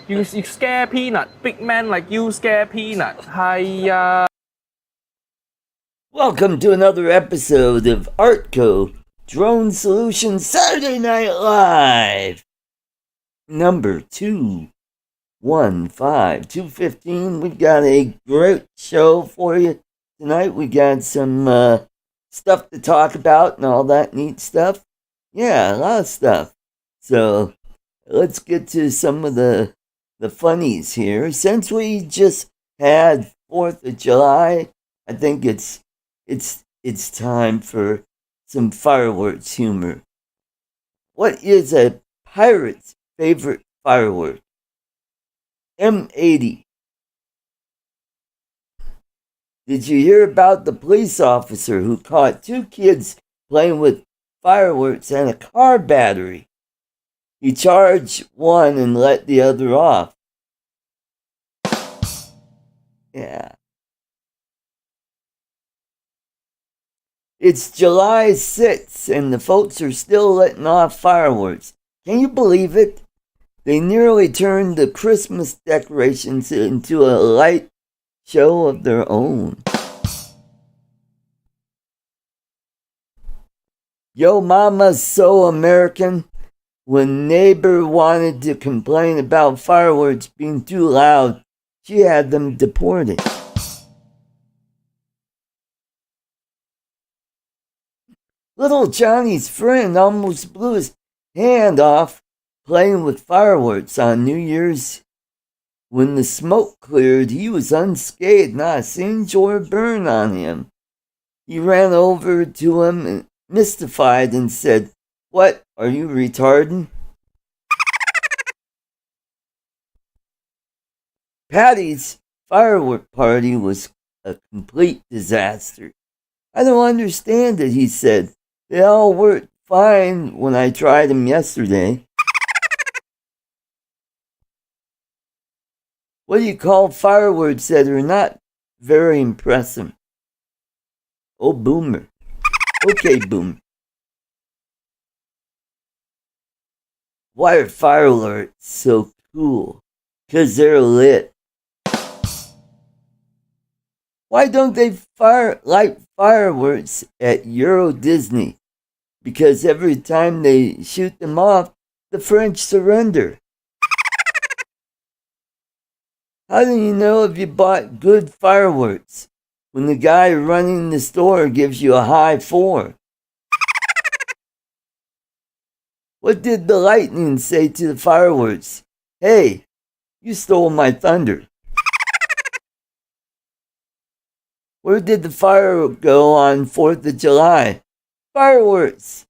You scare peanut. Big man like you scare peanut. Hiya. Welcome to another episode of ArtCo Drone Solutions Saturday Night Live. Number 215. We've got a great show for you tonight. We got some stuff to talk about and all that neat stuff. Yeah, a lot of stuff. So let's get to some of the funnies here. Since we just had 4th of July, I think it's time for some fireworks humor. What is a pirate's favorite firework? M80. Did you hear about the police officer who caught 2 kids playing with fireworks and a car battery? He charged one and let the other off. Yeah. It's July 6th and the folks are still letting off fireworks. Can you believe it? They nearly turned the Christmas decorations into a light show of their own. Yo mama's so American. When neighbor wanted to complain about fireworks being too loud, she had them deported. Little Johnny's friend almost blew his hand off playing with fireworks on New Year's. When the smoke cleared, he was unscathed, not a singe or burn on him. He ran over to him, mystified, and said, "What, are you retarded?" Patty's firework party was a complete disaster. "I don't understand it," he said. "They all worked fine when I tried them yesterday." What do you call fireworks that are not very impressive? Oh, boomer. Okay, boomer. Why are fireworks so cool? 'Cause they're lit. Why don't they light fireworks at Euro Disney? Because every time they shoot them off, the French surrender. How do you know if you bought good fireworks? When the guy running the store gives you a high 4. What did the lightning say to the fireworks? "Hey, you stole my thunder." Where did the fire go on 4th of July? Fireworks.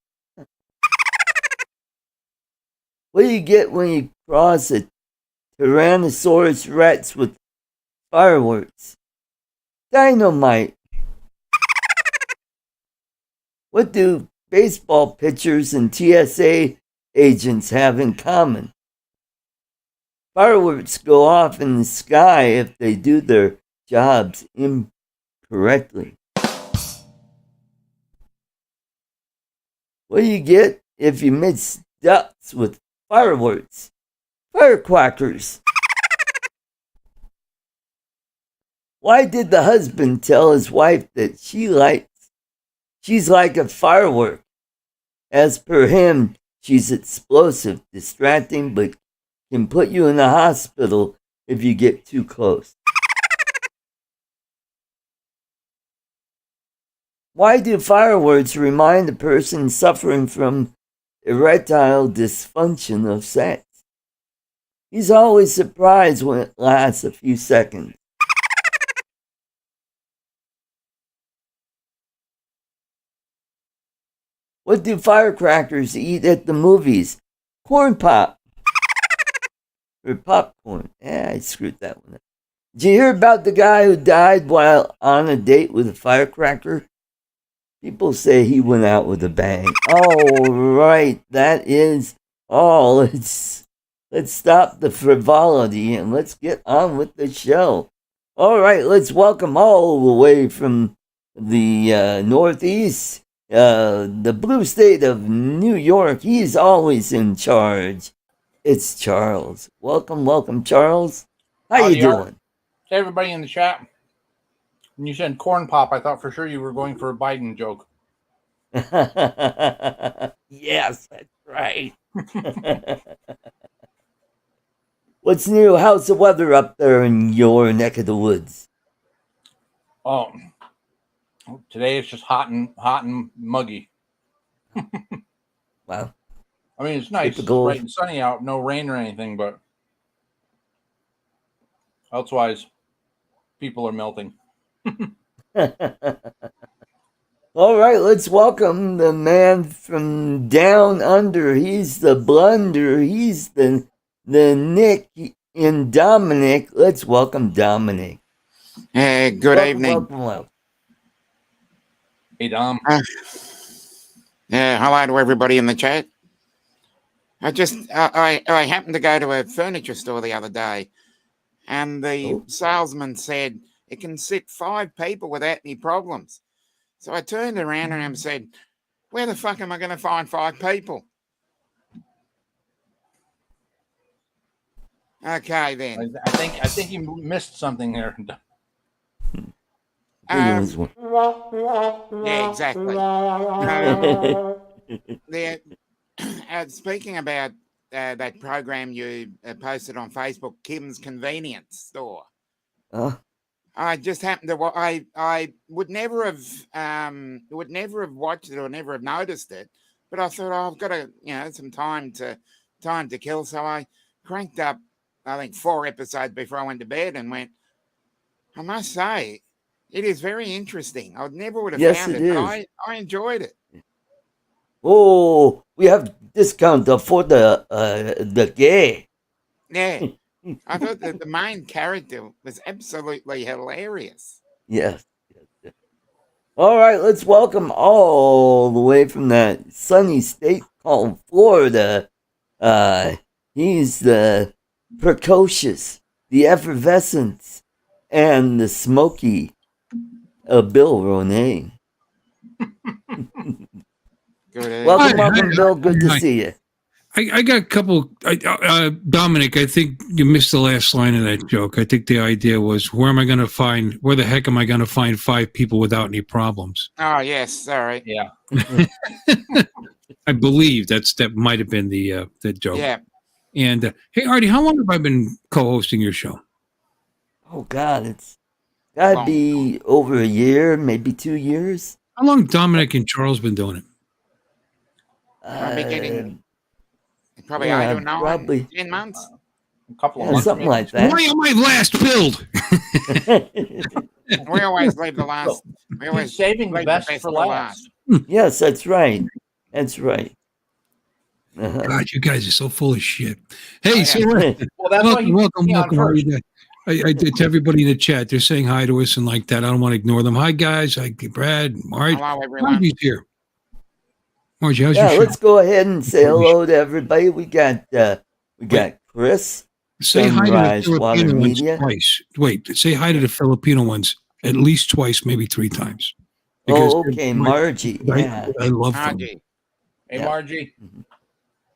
What do you get when you cross a Tyrannosaurus Rex with fireworks? Dynamite. What do baseball pitchers and TSA agents have in common? Fireworks go off in the sky if they do their jobs incorrectly. What do you get if you mix ducks with fireworks? Firecrackers. Why did the husband tell his wife that she's like a firework? As per him, she's explosive, distracting, but can put you in the hospital if you get too close. Why do fireworks remind a person suffering from erectile dysfunction of sex? He's always surprised when it lasts a few seconds. What do firecrackers eat at the movies? Corn pop. Or popcorn. Yeah, I screwed that one up. Did you hear about the guy who died while on a date with a firecracker? People say he went out with a bang. All right, that is all. Let's stop the frivolity and let's get on with the show. All right, let's welcome all the way from the Northeast, the blue state of New York. He's always in charge. It's Charles. Welcome, Charles. How Howdy, you Art. doing? Hey, everybody in the chat. When you said corn pop, I thought for sure you were going for a Biden joke. Yes, that's right. What's new? How's the weather up there in your neck of the woods? Oh, today it's just hot and muggy. Wow. I mean, it's nice, Typical. bright and sunny out, no rain or anything, but elsewise, people are melting. All right, let's welcome the man from down under. He's the blunder. He's the Nick and Dominic. Let's welcome Dominic. Hey, good evening. Welcome. Hey, Dom. Hello to everybody in the chat. I happened to go to a furniture store the other day, and the salesman said it can sit 5 people without any problems. So I turned around and I said, "Where the fuck am I going to find 5 people?" Okay, then. I think you missed something there. Yeah, exactly. Speaking about that program you posted on Facebook, Kim's Convenience Store. I just happened to. I would never have watched it or never have noticed it, but I thought, I've got some time to kill, so I cranked up, I think 4 episodes before I went to bed, and went. I must say, it is very interesting. I never would have found it, but I enjoyed it. Oh, we have discount for the gay. Yeah. I thought that the main character was absolutely hilarious. Yes. All right, let's welcome all the way from that sunny state called Florida. He's the precocious, the effervescence, and the smoky Bill Ronay. Welcome, Bill. Good to see you. I got a couple. Dominic, I think you missed the last line of that joke. I think the idea was, where the heck am I going to find 5 people without any problems? Oh, yes. Sorry. Yeah. I believe that might have been the joke. Yeah. And hey, Artie, how long have I been co-hosting your show? Oh, God, it's got to be over a year, maybe 2 years. How long Dominic and Charles been doing it? Probably, I don't know, probably 10 months. A couple of months. Something like that. Why am I last billed? We always leave the last. We always saving the best for last. Yes, that's right. That's right. God, you guys are so full of shit. Hey, so well, that's welcome. To everybody in the chat. They're saying hi to us and like that. I don't want to ignore them. Hi, guys. Hi, Brad, Marge. Hello, everyone. Margie's here. Margie, how's your show? Let's go ahead and say hello to everybody. We got Chris. Say hi to the Filipino ones twice. Wait, say hi to the Filipino ones at least twice, maybe 3 times. Okay, Margie. I love Margie. Hey, yeah. Margie.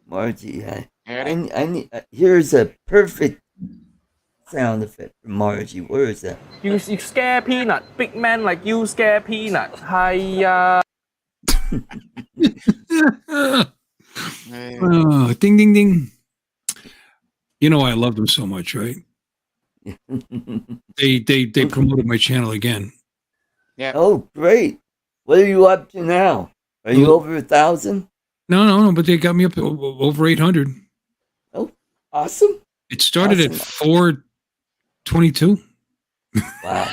Margie. I need. Here's a perfect sound effect from Margie. Where is that? You scare peanut. Big man like you scare peanut. Hiya. Ding, ding, ding. You know I love them so much, right? They promoted my channel again. Yeah. Oh, great. What are you up to now? Are you over 1,000? No, but they got me up over 800. Oh, awesome. It started at 422. Wow.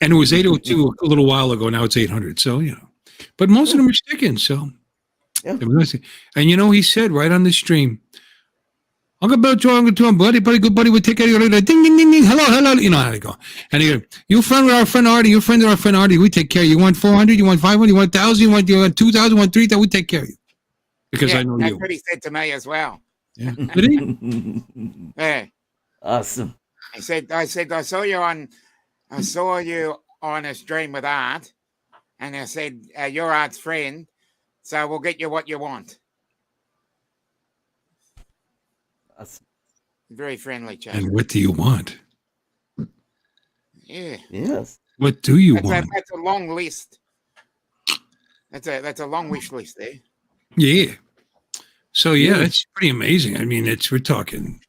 And it was 802 a little while ago. Now it's 800. So, but most of them are sticking. So, and he said right on the stream, Uncle Bill, buddy, good buddy, we take care of you. Ding, ding, ding, ding. Hello. You know how to go. And he goes, you friend with our friend Artie, you friend with our friend Artie, we take care of you. You want 400, you want 500, you want 1,000, you want 2,000, you want 3,000, we take care of you. Because I know that's you. That's what he said to me as well. Yeah. Did he? Yeah. Awesome. I said, I saw you on a stream with Art, and I said, you're Art's friend, so we'll get you what you want. Awesome. Very friendly chap. And what do you want? Yeah. Yes. What do you That's want? a long list. That's a long wish list there. Yeah. So yeah, Huge. it's pretty amazing. I mean, we're talking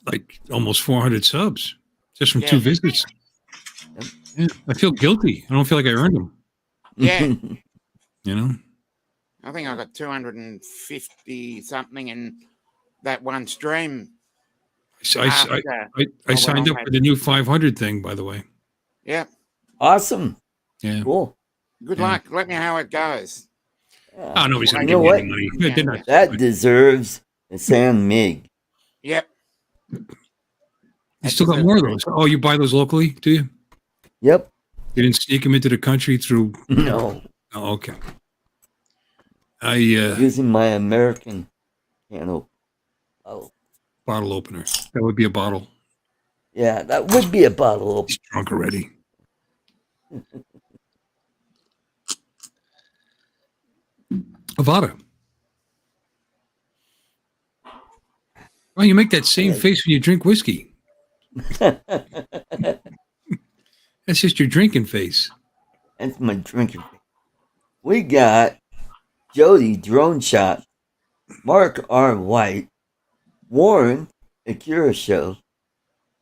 like almost 400 subs just from Yeah. 2 visits. Yeah, I feel guilty. I don't feel like I earned them. Yeah. You know, I think I got 250 something in that one stream. So I signed up for the new 500 thing, by the way. Yeah. Awesome. Yeah. Cool. Good Yeah. luck. Let me know how it goes. Oh, nobody's going You to know give me what? any money. Yeah, They're not- That deserves a San Mig. Yep. You still got more of those. Oh, you buy those locally, do you? Yep. You didn't sneak them into the country through. No. Oh, okay. Using my American can opener. Oh. Bottle opener. That would be a bottle. Yeah, that would be a bottle opener. He's drunk already. Avada. Oh, you make that same face when you drink whiskey. That's just your drinking face. That's my drinking. We got Jody Drone Shot, Mark R. White, Warren Akira Show.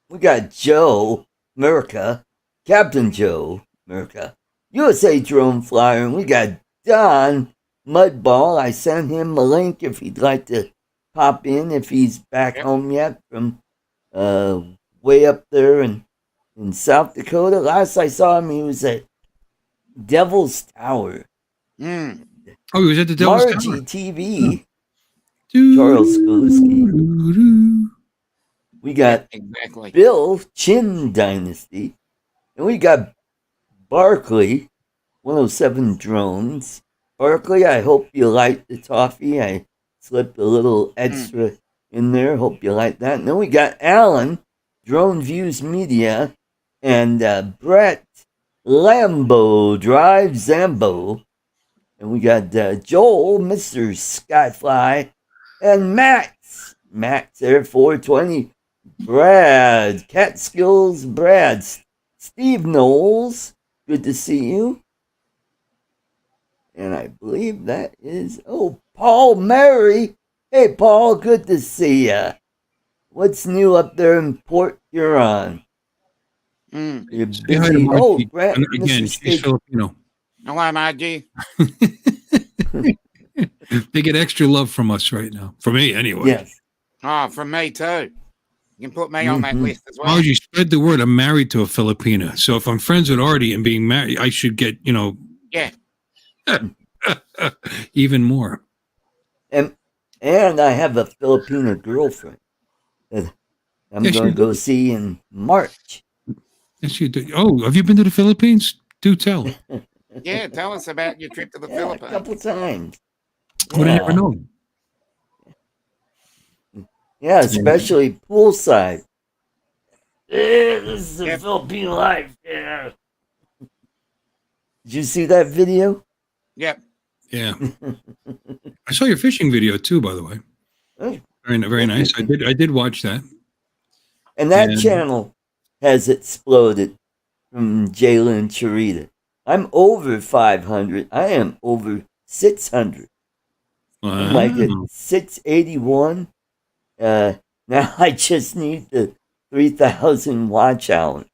We got Joe Murica, Captain Joe Murica, USA Drone Flyer, and we got Don Mudball. I sent him a link if he'd like to pop in if he's back home yet from way up there in South Dakota. Last I saw him, he was at Devil's Tower. Mm. Oh, he was at the Devil's Margie Tower. TV. Charles Skaluski. We got Exactly. Bill Chin Dynasty. And we got Barkley, 107 Drones. Barkley, I hope you like the toffee. I slipped a little extra in there. Hope you like that. And then we got Alan, Drone Views Media, and Brett Lambo, Drive Zambo. And we got Joel, Mr. Skyfly, and Max Air 420, Brad, Catskills, Brad, Steve Knowles, good to see you. And I believe that is, Paul Mary. Hey, Paul, good to see ya. What's new up there in Port Huron? You're Say hi to busy. Margie. Grant, And again, Mr. she's State. Filipino. Hello, Margie. They get extra love from us right now. For me, anyway. Yes. Oh, from me too. You can put me on that list as well. Margie, spread the word. I'm married to a Filipina. So if I'm friends with Artie and being married, I should get, Yeah. even more. And I have a Filipino girlfriend that I'm Yes, going you to go see in March. Yes, you do. Oh, have you been to the Philippines? Do tell. Yeah, tell us about your trip to the Yeah, a Philippines. couple times. I would have never known. Yeah, especially poolside. Yeah, this is the Philippine life. Yeah. Did you see that video? Yep. Yeah. I saw your fishing video too, by the way. Oh. Very nice. I did watch that. And that channel has exploded from Jalen Charita. I'm over 500. I am over 600. I'm like at 681. Now I just need the 3,000 watch hours.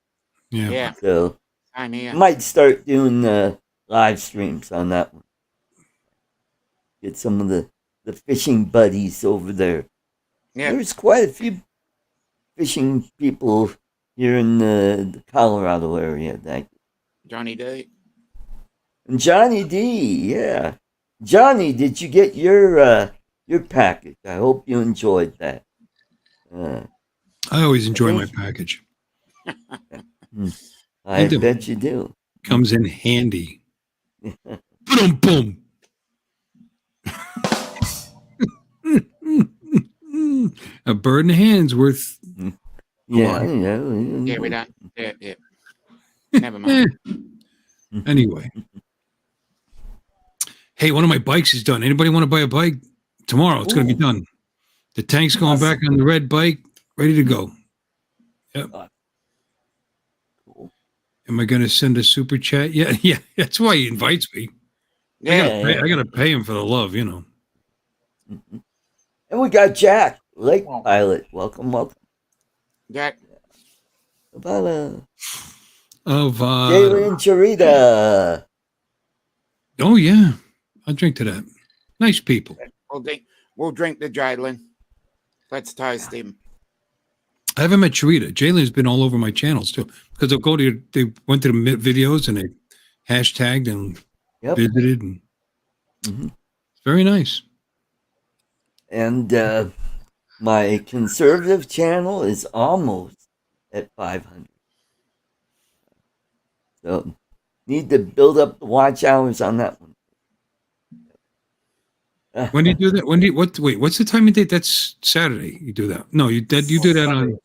Yeah. So I'm here. I might start doing live streams on that one. Get some of the fishing buddies over there. Yeah. There's quite a few fishing people here in the Colorado area. Johnny D. And Johnny D, yeah. Johnny, did you get your package? I hope you enjoyed that. I always enjoy my package. I bet you do. Comes in handy. Boom, boom. A bird in the hand's worth. Yeah. Yeah, we don't. Yeah. Never mind. Anyway. Hey, one of my bikes is done. Anybody want to buy a bike? Tomorrow, it's going to be done. The tank's going back on the red bike, ready to go. Yep. Cool. Am I going to send a super chat? Yeah, yeah. That's why he invites me. Yeah. I gotta pay him for the love, you know. Mm-hmm. And we got Jack, Lake Pilot. Welcome. Jack. About Of Jalen Charita. Oh yeah, I'll drink to that. Nice people. We'll drink to Jalen. Let's toast him. I haven't met Charita. Jalen's been all over my channels too, because they'll go to they went to the videos and they hashtagged and visited, and it's very nice. And my conservative channel is almost at 500. So need to build up the watch hours on that one. When do you do that? Wait, what's the time and date? That's Saturday. You do that? No, you do that on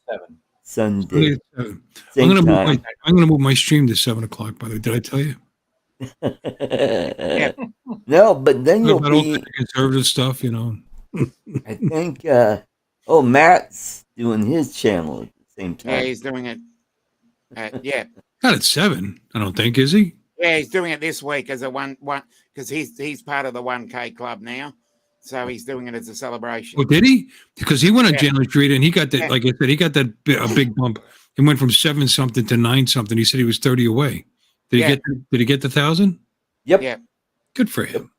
Sunday. I'm gonna move my stream to 7:00. By the way, did I tell you? No, but then you'll about all be the conservative stuff, you know. I think Matt's doing his channel at the same time. Yeah, he's doing it. Yeah. Not at 7, I don't think, is he? Yeah, he's doing it this week as a one because he's part of the 1K club now. So he's doing it as a celebration. Oh, did he? Because he went on Jalen Street and he got that, like I said, he got that a big bump. He went from 7 something to 9 something. He said he was 30 away. Did he get the 1,000? Yep. Yeah. Good for him.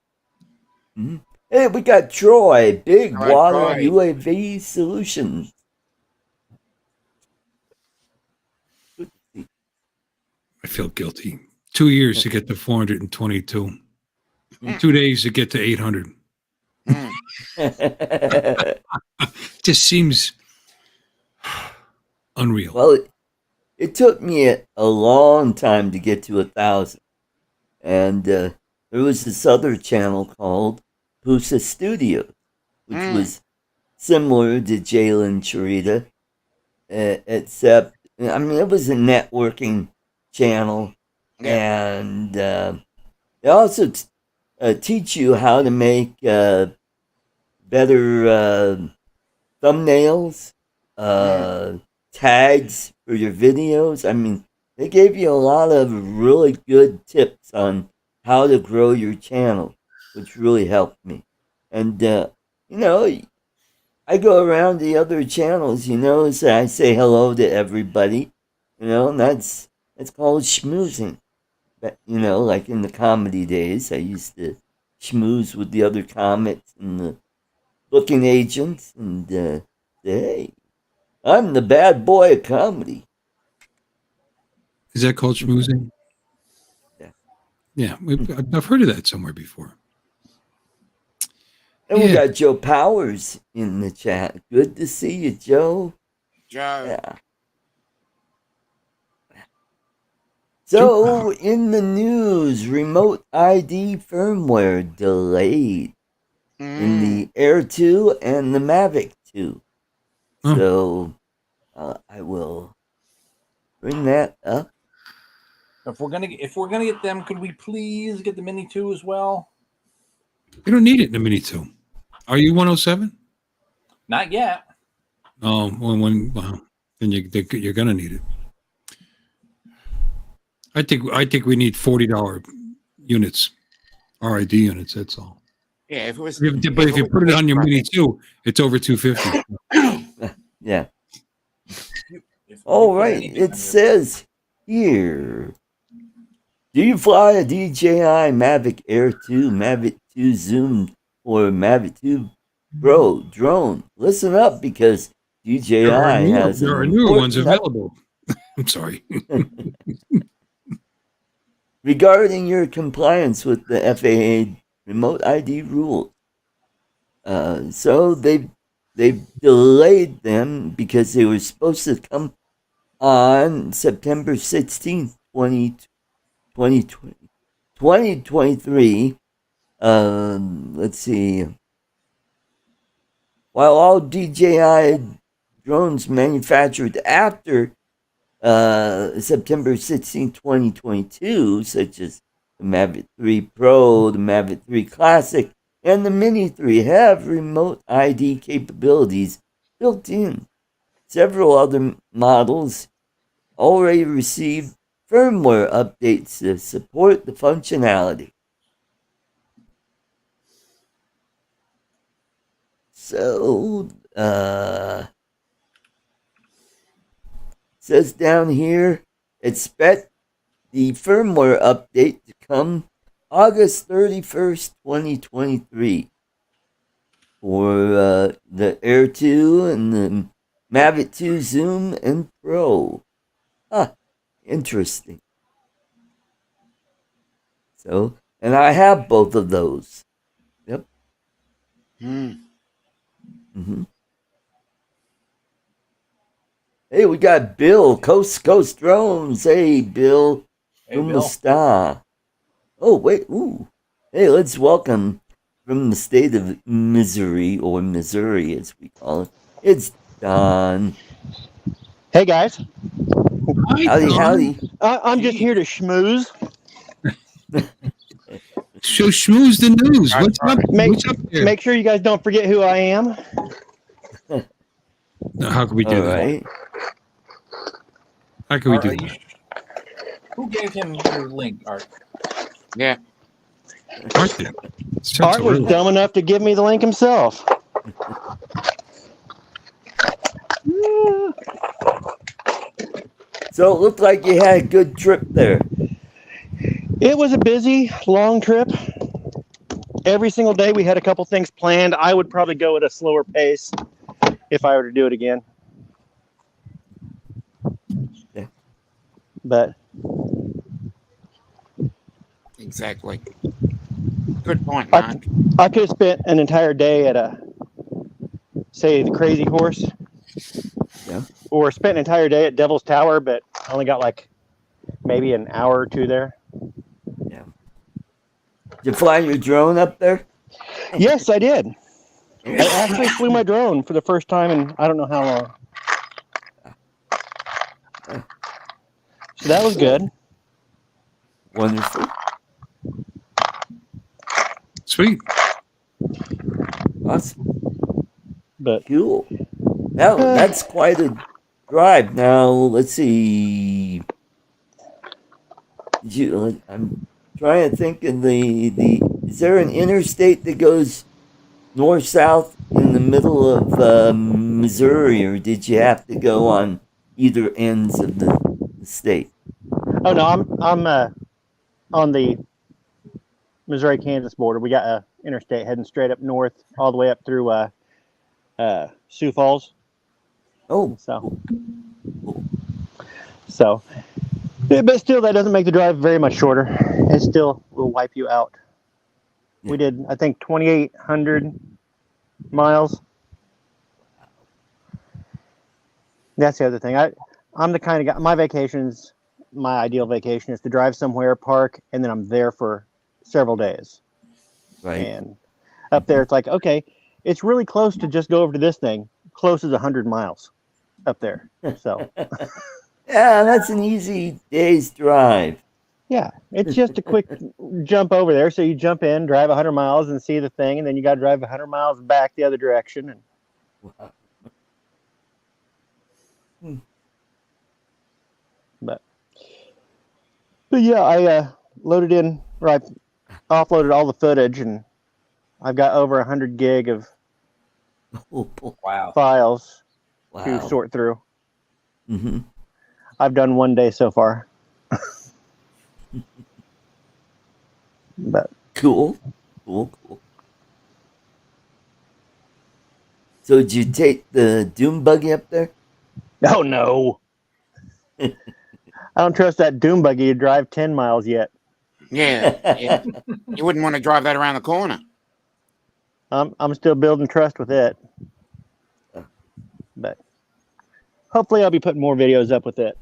Mm-hmm. Hey, we got Troy, Big All right, Water Troy. UAV Solutions. I feel guilty. 2 years to get to 422. 2 days to get to 800. Just seems unreal. Well, it took me a long time to get to 1,000. And there was this other channel called Pusa Studios, which was similar to Jalen Charita, except, I mean, it was a networking channel. And they also teach you how to make better thumbnails, tags for your videos. I mean, they gave you a lot of really good tips on how to grow your channel, which really helped me. And, you know, I go around the other channels, you know, so I say hello to everybody, you know, and that's called schmoozing. But, you know, like in the comedy days, I used to schmooze with the other comics and the booking agents and say, hey, I'm the bad boy of comedy. Is that called schmoozing? Yeah, I've heard of that somewhere before. And we got Joe Powers in the chat. Good to see you, Joe. Yeah. So, in the news, remote ID firmware delayed in the Air 2 and the Mavic 2. So, I will bring that up. If we're gonna get them, could we please get the Mini 2 as well? You don't need it in the Mini 2. Are you 107? Not yet. Oh, well, then you're gonna need it. I think we need $40 units, RID units. That's all. Yeah, if it was. But if you put it on your Mini 2, it's over $250. Yeah. All right. It says here. Do you fly a DJI Mavic Air 2, Mavic 2 Zoom, or Mavic 2 Pro drone? Listen up, because DJI has there are newer ones available. I'm sorry. Regarding your compliance with the FAA remote ID rules. So they've delayed them because they were supposed to come on September 16th, 2023. Let's see. While all DJI drones manufactured after September 16, 2022, such as the Mavic 3 Pro, the Mavic 3 Classic, and the Mini 3 have remote ID capabilities built in. Several other models already received firmware updates to support the functionality. So, says down here, expect the firmware update to come August 31st, 2023 for the Air 2 and the Mavic 2 Zoom and Pro. Interesting. So, and I have both of those. Yep. Mm-hmm. Hey, we got Bill, Coast Coast Drones. Hey, Bill. Hey, Bill. Kumusta? Oh, wait. Ooh. Hey, let's welcome from the state of Missouri, or Missouri as we call it. It's Don. Hey, guys. Howdy, howdy. I'm just here to schmooze. So schmooze the news. What's up? What's up there? Make sure you guys don't forget who I am. No, how can we do All that? right. How can we Art, do are you that? Who gave him your link, Art? Yeah. Art did. Art was dumb enough to give me the link himself. So it looked like you had a good trip there. It was a busy, long trip. Every single day we had a couple things planned. I would probably go at a slower pace if I were to do it again. Yeah. But Exactly. Good point, Mark. I could have spent an entire day at say, the Crazy Horse. Yeah. Or spent an entire day at Devil's Tower, but I only got like maybe an hour or two there. Yeah. Did you fly your drone up there? Yes, I did. I actually flew my drone for the first time in I don't know how long. So that was good. Wonderful. Sweet. Awesome. But cool. Now that's quite a drive. Now let's see. I'm trying to think of the. Is there an interstate that goes north south in the middle of Missouri, or did you have to go on either ends of the state? Oh no, I'm on the Missouri-Kansas border. We got a interstate heading straight up north, all the way up through Sioux Falls. Oh, so, but still, that doesn't make the drive very much shorter. It still will wipe you out. Yeah. We did, I think, 2,800 miles. That's the other thing. I'm the kind of guy. My vacations, my ideal vacation is to drive somewhere, park, and then I'm there for several days. Right. And up there, it's like, okay, it's really close to just go over to this thing. Close as 100 miles up there. So. Yeah, that's an easy day's drive. Yeah, it's just a quick jump over there. So you jump in, drive 100 miles and see the thing, and then you got to drive 100 miles back the other direction. And wow. But yeah, I loaded in, or I offloaded all the footage, and I've got over 100 gig of files to sort through. Mm-hmm. I've done one day so far. But cool. So did you take the dune buggy up there? Oh no. I don't trust that dune buggy to drive 10 miles yet. Yeah. You wouldn't want to drive that around the corner. I'm still building trust with it. But hopefully I'll be putting more videos up with it.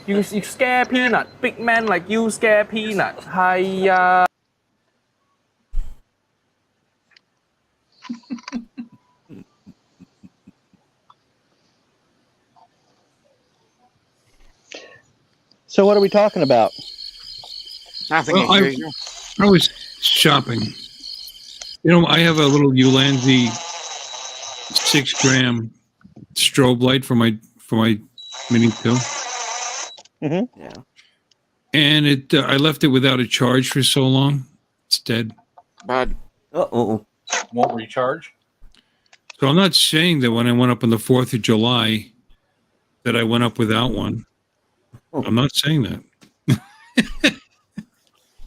You scare peanut. Big man like you scare peanut. Hiya. So what are we talking about? Nothing as usual. I was shopping. You know, I have a little Ulanzi 6-gram strobe light for my Mini 2. Mm-hmm. Yeah. And I left it without a charge for so long. It's dead. But Uh-oh. Won't recharge. So I'm not saying that when I went up on the 4th of July that I went up without one. I'm not saying that.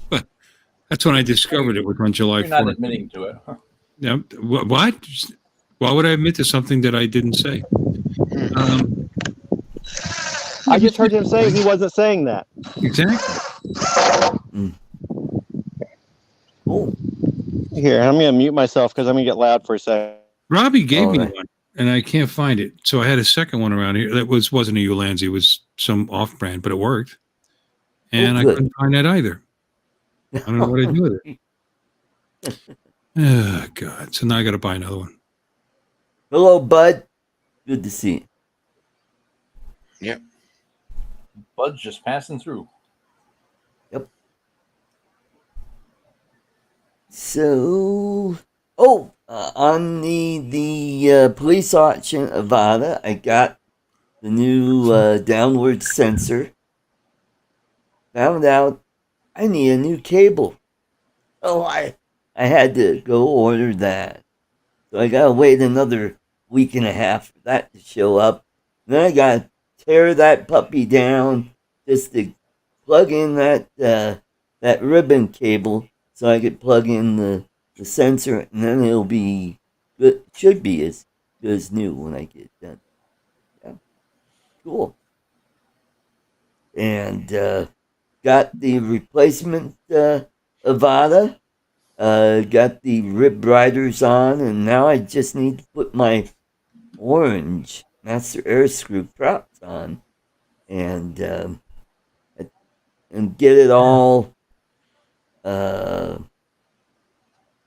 But that's when I discovered it was on July 4th. You're not admitting to it. Huh? Yeah. What? Why would I admit to something that I didn't say? I just heard him say he wasn't saying that. Exactly. Oh. Here, I'm going to mute myself because I'm going to get loud for a second. Robbie gave me right. one, and I can't find it. So I had a second one around here. That wasn't a Ulanzi. It was some off-brand, but it worked. And I good. couldn't find that either. I don't know what to do with it. Oh, God. So now I got to buy another one. Hello, bud. Good to see you. yep. Bud's just passing through. Yep. So, on the police auction Avada, I got the new downward sensor. Found out I need a new cable. Oh, I had to go order that. So I gotta wait another week and a half for that to show up. Then I gotta tear that puppy down just to plug in that ribbon cable so I could plug in the sensor, and then it'll be good. Should be as good as new when I get done. Yeah, cool. And got the replacement Avada. Got the rib riders on, and now I just need to put my orange Master Air Screw props on, and get it all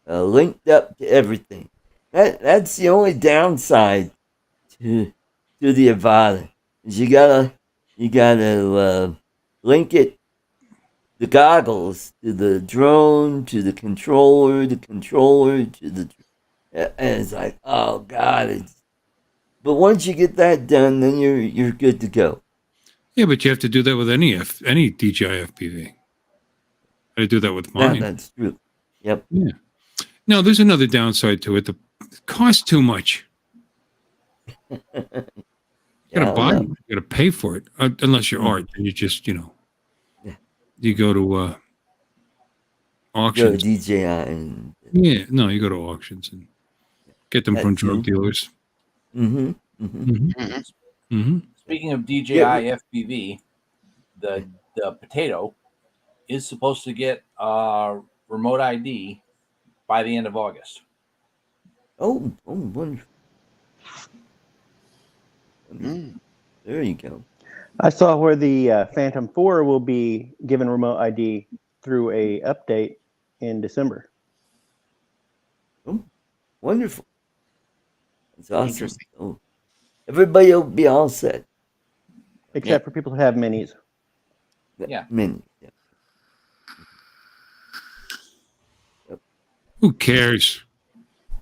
linked up to everything. That's the only downside to the Avada, is you gotta link it, the goggles, to the drone, to the controller to the, and it's like, oh God, but once you get that done, then you're good to go. Yeah, but you have to do that with any DJI FPV. I do that with mine. Yeah, that's true. Yep. Yeah. No, there's another downside to it. It costs too much. You gotta buy it. You gotta pay for it. Unless you're art, and you just, you go to auctions. Go to DJI and you go to auctions and get them from drug dealers. Mm-hmm. Speaking of DJI FPV, the potato is supposed to get remote ID by the end of August. Oh, wonderful. There you go. I saw where the Phantom 4 will be given remote ID through a update in December. Oh, wonderful. That's awesome. Interesting. Oh, everybody will be all set. Except for people who have minis. Yeah. Mini. Yeah. Who cares?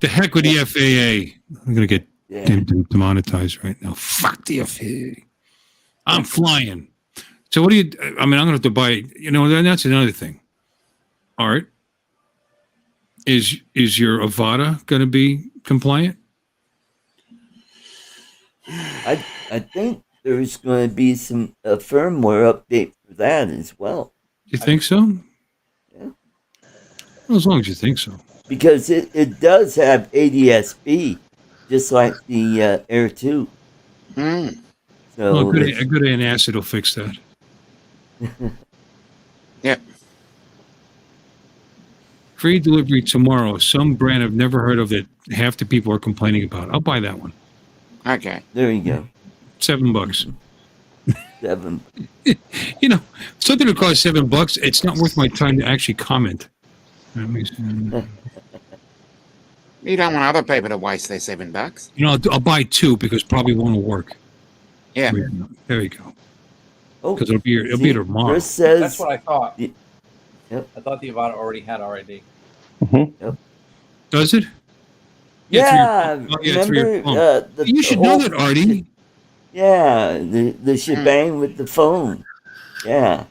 The heck with the FAA. I'm gonna get demonetized right now. Fuck the FAA. I'm flying. So what do you? I'm gonna have to buy. That's another thing. Art, is your Avada gonna be compliant? I think there's going to be a firmware update for that as well. You think so? Yeah. Well, as long as you think so. Because it does have ADS-B, just like the Air 2. Mm. So a good antacid will fix that. Yep. Free delivery tomorrow. Some brand I've never heard of that half the people are complaining about. I'll buy that one. Okay. There you go. $7. 7. Something that costs $7, it's not worth my time to actually comment. You don't want other people to waste their $7. I'll buy 2 because probably one will work. Yeah. There you go. Oh, Because it'll be tomorrow. Chris says That's what I thought. Yep. I thought the Avata already had RID. Does it? Yeah, through your phone. remember You should know that, Artie. Yeah, the shebang with the phone. Yeah,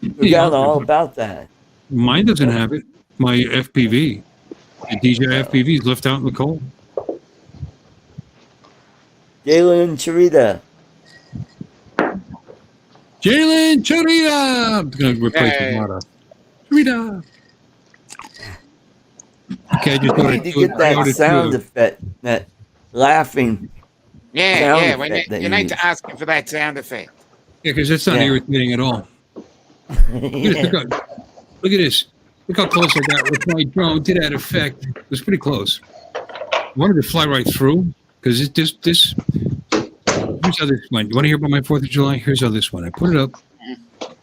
Yeah, forgot all about that. mine doesn't have it. My FPV, the DJI FPV is left out in the cold. Jalen Charita. Jalen Chorita! I'm going to replace Yay. Avata. Chorita! Okay, I just We ordered need to two. get I that ordered sound two. effect, that laughing. Yeah, Sound yeah. effect that You you need to use. ask him for that sound effect. Yeah, because that's not Yeah. irritating at all. Yeah. Look at this. Look how close I got with my drone to that effect. It was pretty close. I wanted to fly right through because this. Here's how this went. You want to hear about my 4th of July? Here's how this went. I put it up, and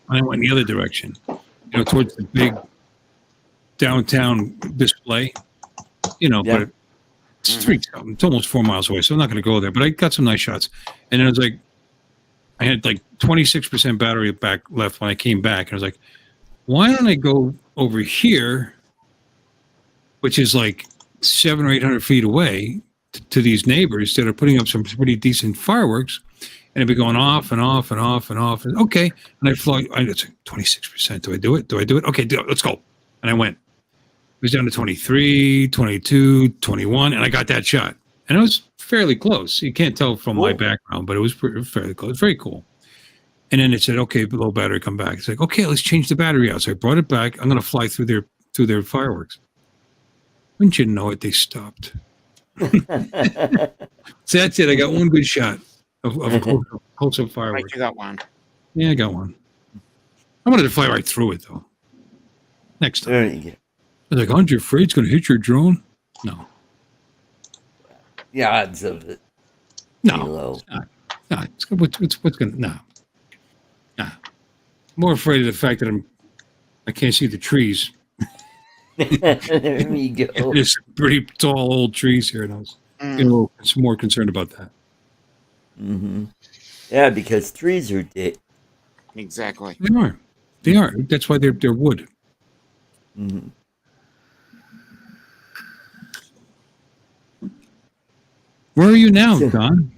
I went in the other direction, towards the big downtown display. Yeah. But it's almost 4 miles away, so I'm not going to go there. But I got some nice shots, and then it was like I had like 26% battery back left when I came back, and I was like, why don't I go over here, which is like 700 or 800 feet away, to these neighbors that are putting up some pretty decent fireworks, and it'd be going off and off and off and off. And okay, and I fly. It's like 26%. Do I do it? Okay, let's go. And I went. It was down to 23, 22, 21, and I got that shot. And it was fairly close. You can't tell from my background, but it was fairly close. Very cool. And then it said, okay, low battery, come back. It's like, okay, let's change the battery out. So I brought it back. I'm going to fly through their fireworks. Wouldn't you know it, they stopped. So that's it. I got one good shot of close-up fireworks. Right, you got one. Yeah, I got one. I wanted to fly right through it, though. Next time. There you go. I was like, aren't you afraid it's going to hit your drone? No. The odds of it. No. Low. It's not. No. What's going to... No. Nah. I'm more afraid of the fact that I can't see the trees. There we go. There's some pretty tall old trees here, and I was getting a little more concerned about that. Mm-hmm. Yeah, because trees are dead. Exactly. They are. That's why they're wood. Mm-hmm. Where are you now, Don?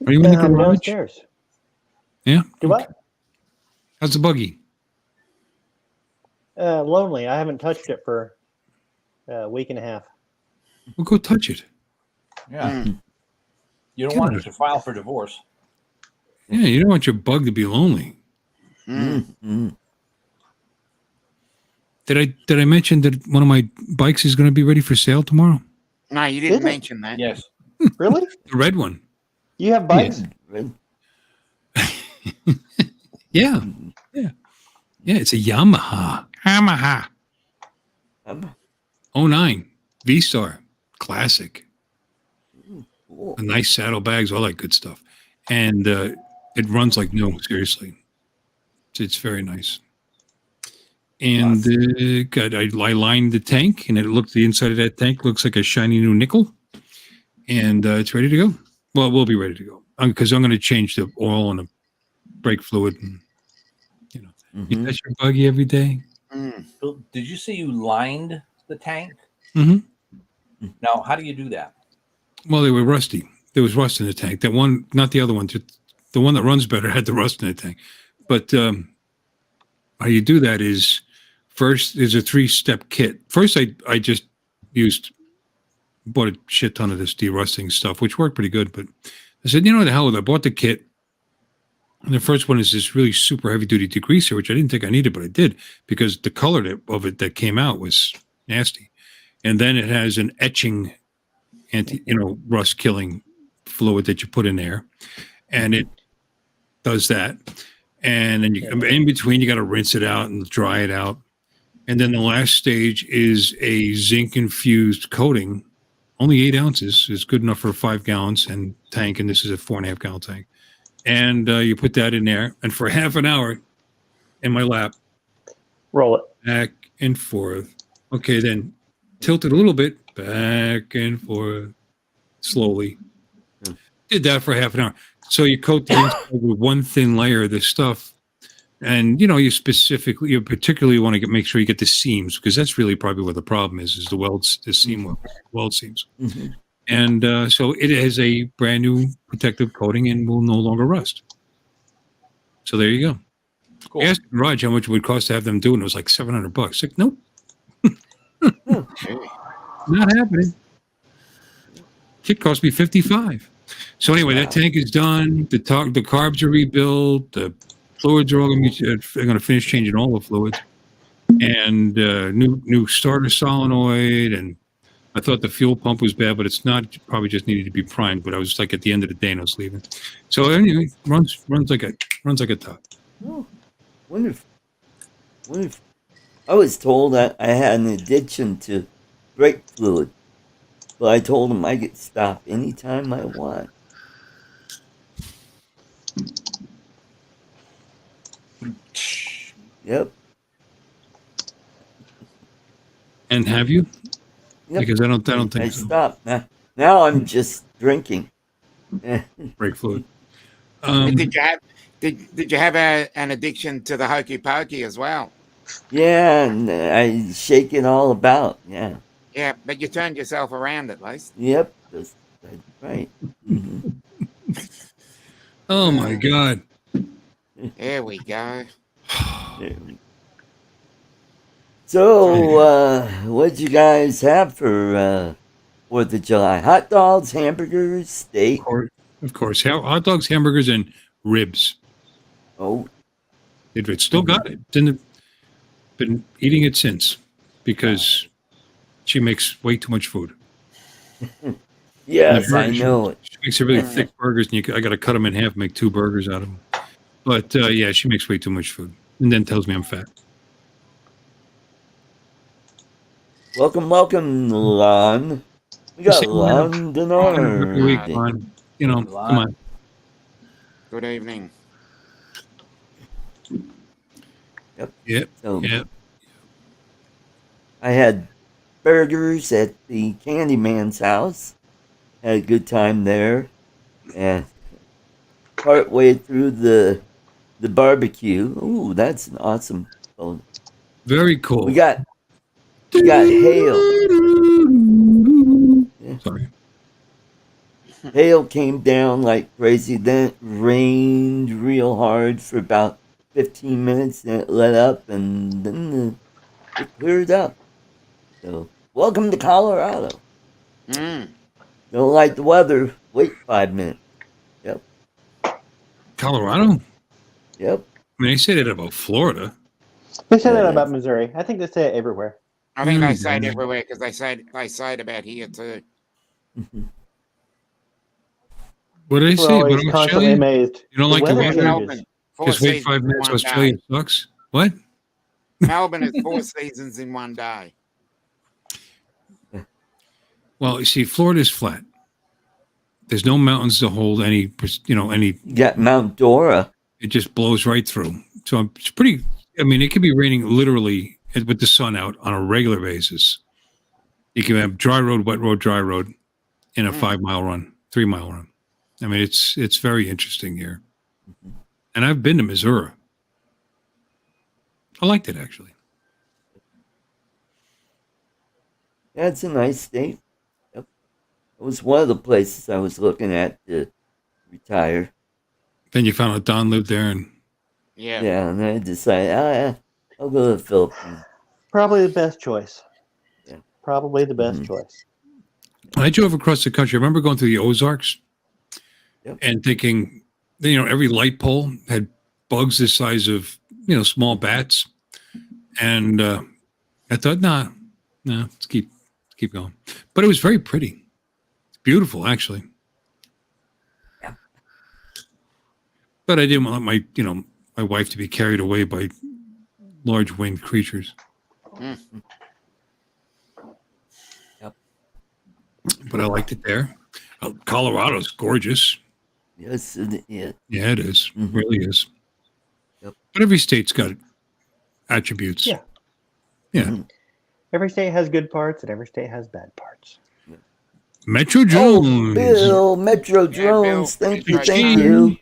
Are you in the I'm garage? downstairs. Yeah. Do what? How's the buggy? Lonely. I haven't touched it for a week and a half. Well, go touch it. Yeah. You don't want it to file for divorce. Yeah, you don't want your bug to be lonely. Mm-hmm. Did I mention that one of my bikes is going to be ready for sale tomorrow? No, you didn't Did it? mention that. Yes. Really? The red one. You have bikes? Yeah. Yeah. Yeah, it's a Yamaha. 09 V-Star. Classic. Cool. A nice saddlebags, all that good stuff. And it runs like new, seriously. It's very nice. And I lined the tank, and the inside of that tank looks like a shiny new nickel. And it's ready to go. Well, we'll be ready to go. Because I'm going to change the oil and the brake fluid. And, you touch your buggy every day. Bill, did you say you lined the tank? Mm-hmm. Now, how do you do that? Well, they were rusty. There was rust in the tank. That one, not the other one. The one that runs better had the rust in the tank. But how you do that is, first, there's a 3-step kit. First, I just bought a shit ton of this derusting stuff, which worked pretty good. But I said, the hell with it. I bought the kit. And the first one is this really super heavy-duty degreaser, which I didn't think I needed, but I did, because the color of it that came out was nasty. And then it has an etching, rust-killing fluid that you put in there, and it does that. And then in between, you got to rinse it out and dry it out. And then the last stage is a zinc-infused coating. Only 8 ounces is good enough for a 5 gallons and tank, and this is a 4.5 gallon tank. And you put that in there, and for half an hour in my lap, Roll it. back and forth. Okay, then tilt it a little bit, back and forth, slowly. Did that for half an hour. So you coat the inside with one thin layer of this stuff, And you particularly want to make sure you get the seams, because that's really probably where the problem is the welds, the seam weld seams. Mhm. And so it has a brand new protective coating and will no longer rust. So there you go. Cool. I asked Raj how much it would cost to have them do it, and it was like $700. Like, nope, not happening. Kit cost me $55. So anyway, that tank is done. The carbs are rebuilt. The fluids are all going to finish changing all the fluids, and new starter solenoid. And I thought the fuel pump was bad, but it's not. It probably just needed to be primed. But I was like at the end of the day, and I was leaving. So anyway, runs like a top. Oh, wonderful. Wonderful. I was told that I had an addiction to brake fluid, but I told him I could stop anytime I want. Yep. And have you? Yep. Because I don't think I so. stopped. Now I'm just drinking. Brake fluid. Did you have an addiction to the hokey pokey as well? Yeah, and I shake it all about. Yeah. Yeah, but you turned yourself around at least. Yep. That's right. Mhm. Oh my God. There we go. There we go. So, what'd you guys have for 4th of July? Hot dogs, hamburgers, steak? Of course. Hot dogs, hamburgers, and ribs. Oh, It's still got it. Been eating it since, because she makes way too much food. yes, I know it. She makes a really thick burgers, and I got to cut them in half, and make 2 burgers out of them. But yeah, she makes way too much food, and then tells me I'm fat. Welcome, Lon. We got London already. Come on. Good evening. Yep. So, Yep. I had burgers at the Candyman's house. Had a good time there. And partway through the barbecue. Ooh, that's an awesome phone. Very cool. We got hail. Yeah. Sorry. Hail came down like crazy. Then it rained real hard for about 15 minutes. Then it let up, and then it cleared up. So, welcome to Colorado. Don't like the weather? Wait 5 minutes. Yep. Colorado? Yep. I mean, they say that about Florida. They say that about Missouri. I think they say it everywhere. I think they say it everywhere because they say it about here too. What do they We're say? always What constantly Australia? amazed. You don't like the weather? Melbourne, 4 Just wait seasons 5 in minutes. one Australia day. sucks. What? Melbourne is 4 seasons in one day. Well, you see, Florida's flat. There's no mountains to hold any. You got Mount Dora. It just blows right through. So it's pretty. I mean, it could be raining literally with the sun out on a regular basis. You can have dry road, wet road, dry road in a 5-mile run, 3-mile run. I mean, it's very interesting here. And I've been to Missouri. I liked it, actually. Yeah, it's a nice state. Yep. It was one of the places I was looking at to retire. Then you found out Don lived there, and Yeah. Yeah, and I decided, I'll go to the Philippines. Probably the best choice. Yeah. Probably the best choice. when I drove across the country, I remember going through the Ozarks and thinking, every light pole had bugs the size of, small bats. And I thought, no, let's keep going. But it was very pretty. It's beautiful, actually. Yeah. But I didn't want my wife to be carried away by large winged creatures. Yep. But I liked it there. Colorado's gorgeous. Yes, it is. Yeah, it is. Mhm. It really is. Yep. But every state's got attributes. Yeah. Yeah. Mhm. Every state has good parts and every state has bad parts. Metro Oh, Jones. Bill, Metro Drones, Bill, thank you, Metro thank Drones. you.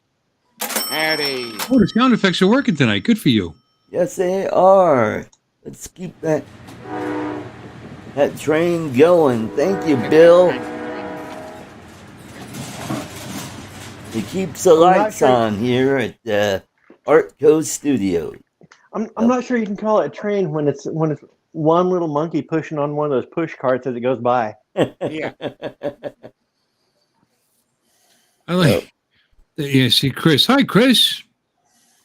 Howdy. Oh, the sound effects are working tonight. Good for you. Yes, they are. Let's keep that train going. Thank you, Bill. It keeps the lights on here at ArtCo Studios. I'm not sure you can call it a train when it's one little monkey pushing on one of those push carts as it goes by. Yeah. I like. Yeah, see, Chris. Hi, Chris.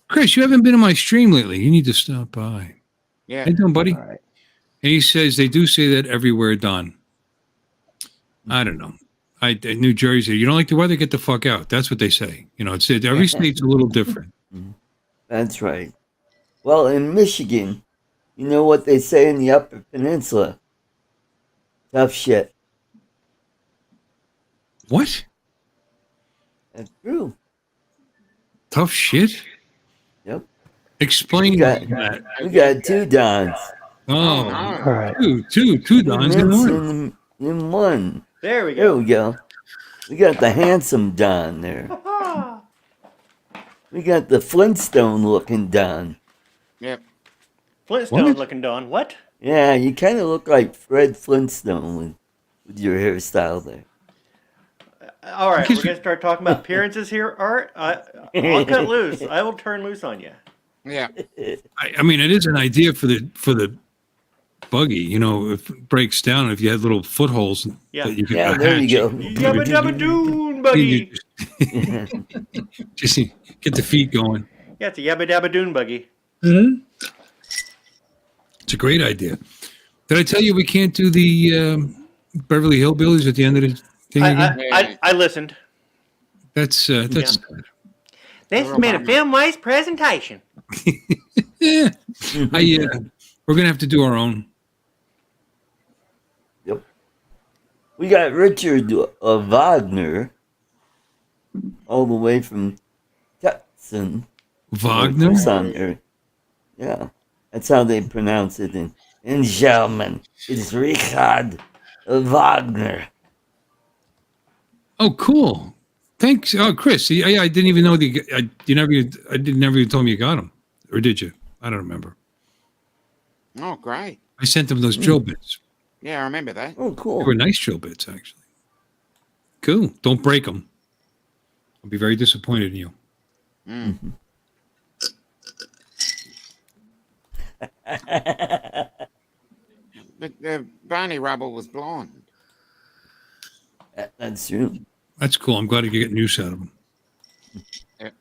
Chris, you haven't been in my stream lately. You need to stop by. Yeah. How you doing, buddy? All right. And he says they do say that everywhere, Don. I don't know. In New Jersey, you don't like the weather, get the fuck out. That's what they say. You know, it's every state's a little different. That's right. Well, in Michigan, you know what they say in the Upper Peninsula? Tough shit. What? That's true. Tough shit? Yep. Explain that. We got two Dons. Oh, All right. two Dons in one. In one. There we There go. we go. We got the handsome Don there. We got the Flintstone looking Don. Yep. Flintstone What? looking Don. What? Yeah, you kind of look like Fred Flintstone with your hairstyle there. All right, we're going to start talking about appearances here, Art. I'll cut loose. I will turn loose on you. Yeah. I mean, it is an idea for the buggy. You know, if it breaks down, if you had little footholes Yeah. that you could Yeah, there you attach. go. Yabba dabba doon, buggy. Just get the feet going. Yeah, it's a yabba dabba doon buggy. Mm-hmm. It's a great idea. Did I tell you we can't do the Beverly Hillbillies at the end of the thing again? I listened. That's sad. This made a film-wise presentation. Yeah. We're gonna have to do our own. Yep. We got Richard Wagner all the way from Tucson. Wagner? Tucson area. Yeah. That's how they pronounce it in German. It's Richard Wagner. Oh, cool. Thanks. Oh, Chris. I didn't even know I never even told me you got them. Or did you? I don't remember. Oh, great. I sent them those drill bits. Yeah, I remember that. Oh, They cool. were nice drill bits, actually. Cool. Don't break them. I'll be very disappointed in you. Mm. But Barney Rubble was blonde. That's true. That's cool. I'm glad you get use out of them. Yep.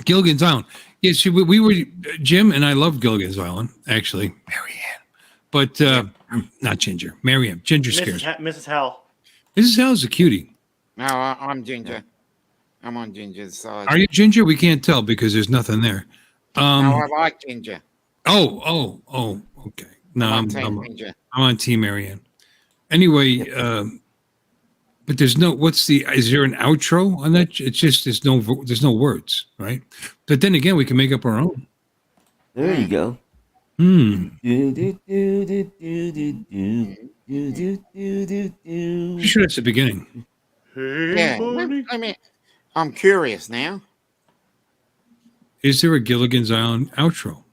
Gilligan's Island. Yeah, see, we were, Jim and I love Gilligan's Island, actually. Marianne. But not Ginger. Marianne. Ginger scares me. Mrs. Howell. Mrs. Howell's a cutie. No, I'm Ginger. I'm on Ginger's side. Are you Ginger? We can't tell because there's nothing there. No, I like Ginger. Oh, okay. No, I'm on Team Ginger. I'm on Team Marianne. Anyway, but is there an outro on that? It's just, there's no words, right? But then again, we can make up our own. There you go. You You sure that's the beginning? Yeah. I mean, I'm curious now. Is there a Gilligan's Island outro?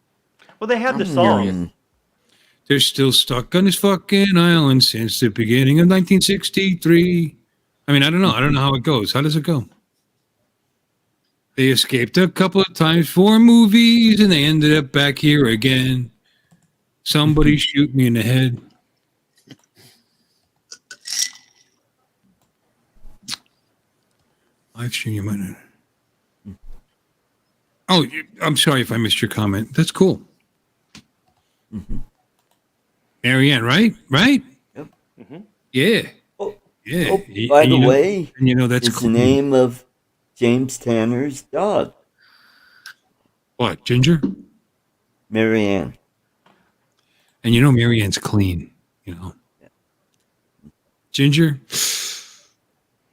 Well, they have the I'm song. curious. They're still stuck on this fucking island since the beginning of 1963. I mean, I don't know how it goes. How does it go? They escaped a couple of times for movies, and they ended up back here again. Somebody shoot me in the head. Live stream, you might. Oh, I'm sorry if I missed your comment. That's cool. Marianne, right? Right? Yep. Yeah. Oh, Yeah. oh, by the You know- way, and you know that's it's the cool. name of James Tanner's dog, What, Ginger? Marianne. And you know Marianne's clean, you know. Ginger,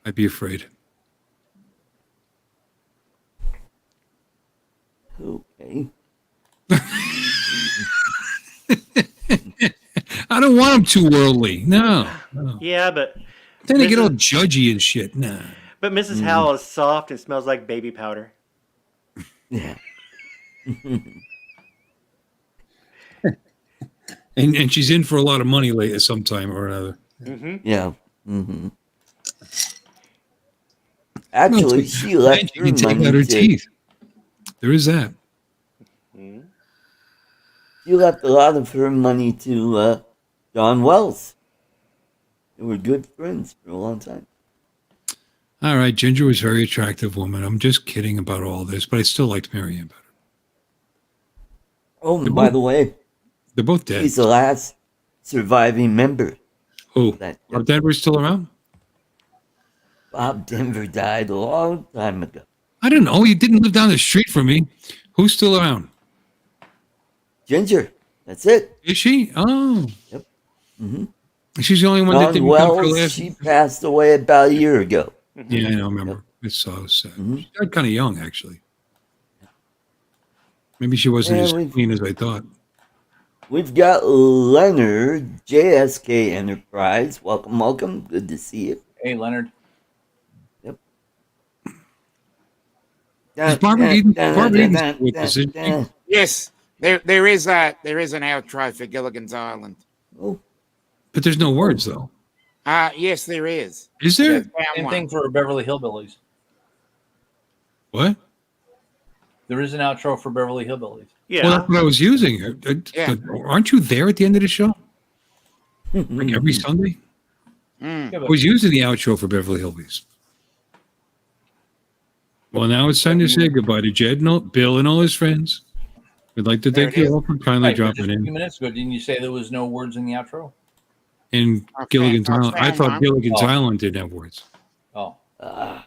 I'd be afraid. Okay. I don't want them too worldly. No. Yeah, but Then they get Mrs. all judgy and shit. Nah. But Mrs. Howell is soft and smells like baby powder. Yeah. And she's in for a lot of money later sometime or another. Mm-hmm. Yeah. Actually, she left And she her can take money out her to. teeth. There is that. She left a lot of her money to John Wells. They were good friends for a long time. All right, Ginger was a very attractive woman. I'm just kidding about all this, but I still liked Marianne better. Oh, and by the way, They're both dead. she's the last surviving member. Oh, That Bob Denver's still around? Bob Denver died a long time ago. I don't know. He didn't live down the street from me. Who's still around? Ginger. That's it. Is she? Oh. Yep. She's the only one that John didn't come for Wells, last. she passed away about a year ago. Yeah, I don't remember. It's so sad. She died kind of young, actually. Maybe she wasn't as clean as I thought. We've got Leonard, JSK Enterprise. Welcome, welcome. Good to see you. Hey, Leonard. Yep. Is Barbara Eden with us, isn't she? Yes, there is an outro for Gilligan's Island. Oh. But there's no words, though. Yes, there is. Is there? Same thing for Beverly Hillbillies. What? There is an outro for Beverly Hillbillies. Yeah. Well, that's what I was using. Aren't you there at the end of the show? Like every Sunday? Yeah, I but was using the outro for Beverly Hillbillies. Well, now it's time to say goodbye to Jed, Bill, and all his friends. We'd like to thank you all for kindly right, but dropping just a few in. minutes ago, didn't you say there was no words in the outro? In Gilligan's Island. I thought on. Gilligan's Island didn't have words. Oh, Why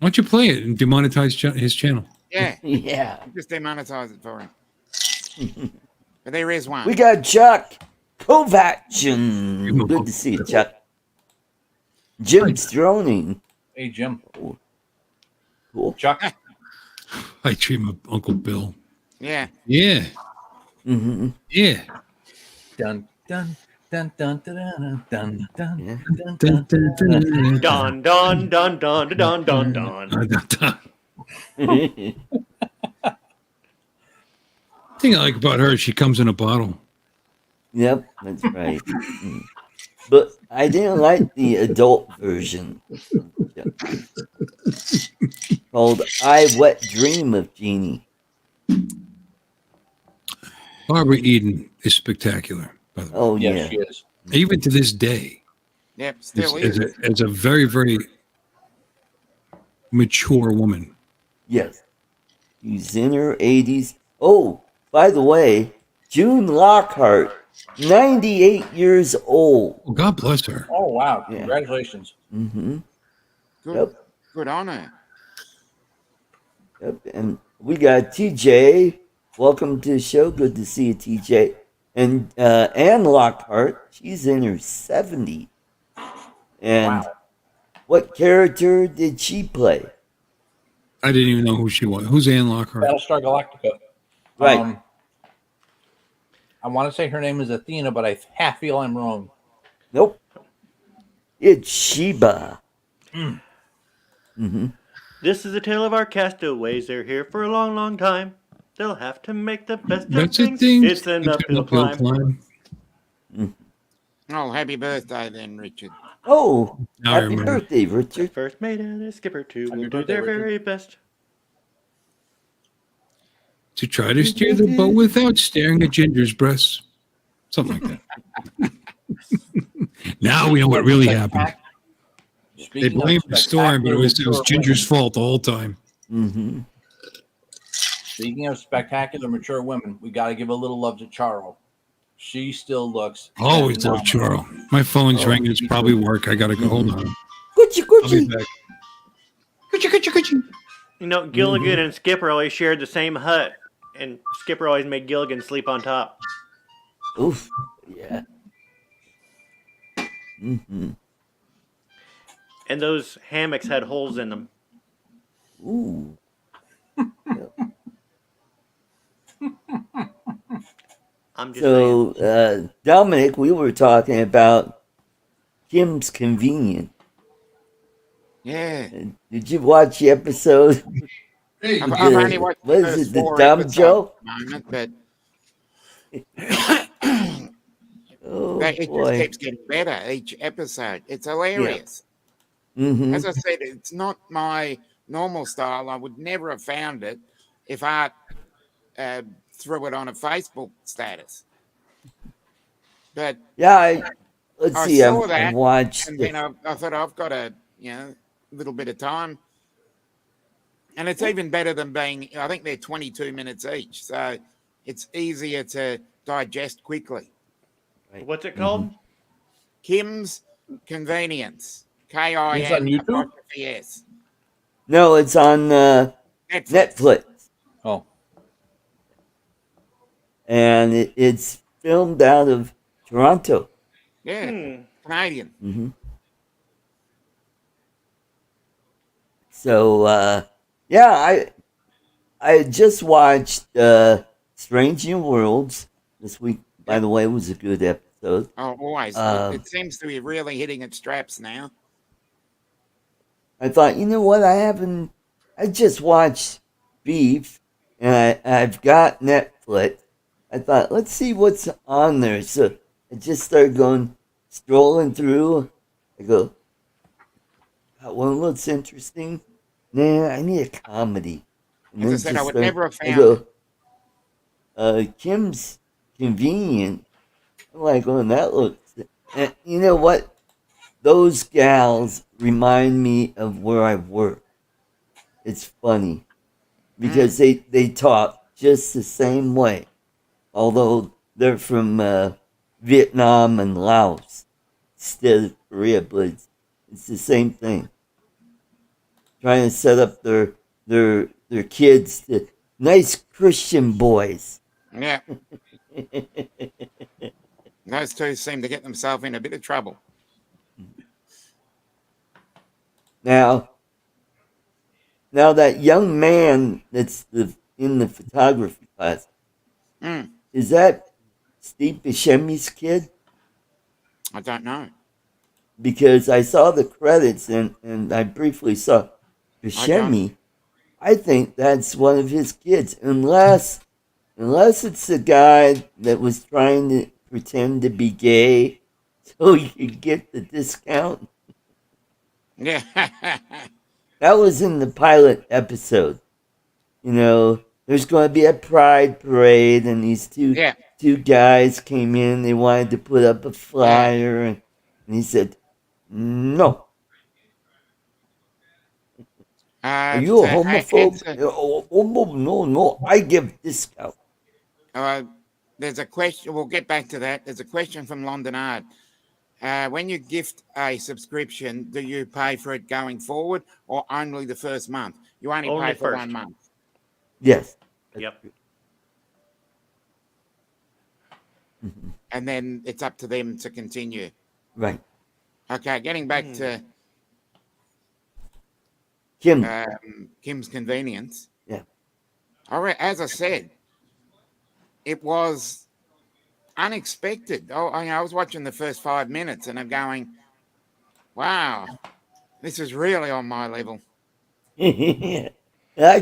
don't you play it and demonetize his channel? Yeah, Yeah. just demonetize it for him. But there is one. We got Chuck Kovacian. Good to see you, Chuck. Jim's droning. hey, Jim. Cool. Chuck. I dream of Uncle Bill. Yeah. Yeah. Yeah. Dun, dun, dun, dun, dun, dun, dun, Yeah. dun, Dun, dun, dun, dun, Don, don, don, don, don, don, don. dun. Thing I like about her is she comes in a bottle. Yep, that's right. But I didn't like the adult version called I Wet Dream of Jeannie. Barbara Eden is spectacular, by the way. Oh, Yes, yeah. she is. Even to this day, Yep. Still as is. as a very, very mature woman. Yes. She's in her 80s. Oh, by the way, June Lockhart, 98 years old. Well, God bless her. Oh, wow. Yeah. Congratulations. Mm-hmm. Good. Yep. Good on her. Yep. And we got TJ. Welcome to the show. Good to see you, TJ. And Anne Lockhart, she's in her 70s. And what character did she play? I didn't even know who she was. Who's Anne Lockhart? Battlestar Galactica. Right. I want to say her name is Athena, but I half feel I'm wrong. Nope. It's Sheba. Mm-hmm. This is the tale of our castaways. They're here for a long, long time. They'll have to make the best That's of a thing. things. It's an uphill climb. Oh, happy birthday then, Richard. Oh, Now I happy remember. birthday, Richard. First mate and a skipper too Happy will do birthday, their Richard. very best. To try to steer the boat without staring at Ginger's breasts. Something like that. Now we know what really happened. They Speaking of blamed the storm, but it was spectacular Ginger's women- fault the whole time. Mm-hmm. Speaking of spectacular mature women, we got to give a little love to Charo. She still looks. Always love phenomenal. Charo. My phone's ringing. It's probably work. I gotta go. Hold on. Gucci, I'll be Gucci. back. Gucci, Gucci, Gucci. You know, Gilligan and Skipper always shared the same hut, and Skipper always made Gilligan sleep on top. Oof. Yeah. Mm-hmm. And those hammocks had holes in them. Ooh. I'm just saying. So, Dominic, we were talking about Kim's Convenience. Yeah. Did you watch the episode? I've only watched the What is first it, the 4 dumb episodes joke? at the moment, but Oh it just boy. keeps getting better each episode. It's hilarious. Mm-hmm. As I said, it's not my normal style. I would never have found it if Art threw it on a Facebook status. But Yeah, let's I see. saw I that, watched and it. then I thought I've got a little bit of time, and it's even better than being. I think they're 22 minutes each, so it's easier to digest quickly. What's it called? Kim's Convenience. It's on YouTube? KIN''S. No, it's on Netflix. Oh, And it's filmed out of Toronto. Yeah, Canadian. Mm-hmm. So yeah, I just watched Strange New Worlds this week. By the way, it was a good episode. Oh, always. It seems to be really hitting its straps now. I thought, you know what? I just watched Beef, and I've got Netflix. I thought, let's see what's on there. So I just started strolling through. I go, that one looks interesting. Nah, I need a comedy. And As I said, I would never have I found go, Kim's Convenient. I'm like, oh, that looks. And you know what? Those gals remind me of where I work. It's funny because they talk just the same way, although they're from Vietnam and Laos instead of Korea, but it's the same thing. Trying to set up their kids to nice Christian boys. Yeah. Those two seem to get themselves in a bit of trouble. Now that young man that's in the photography class, is that Steve Buscemi's kid? I don't know. Because I saw the credits and I briefly saw Buscemi. I think that's one of his kids, unless it's the guy that was trying to pretend to be gay so he could get the discount. Yeah. That was in the pilot episode. You know, there's going to be a pride parade, and these two guys came in. They wanted to put up a flyer, and he said, "No." Are you a homophobe? No. I give discount. There's a question. We'll get back to that. There's a question from Londonard. When you gift a subscription, do you pay for it going forward or only the first month? You only pay for 1 month. Yes. Yep. And then it's up to them to continue. Right. Okay, getting back to Kim's Convenience. Yeah. All right, as I said, it was unexpected. I was watching the first 5 minutes and I'm going, wow, this is really on my level. I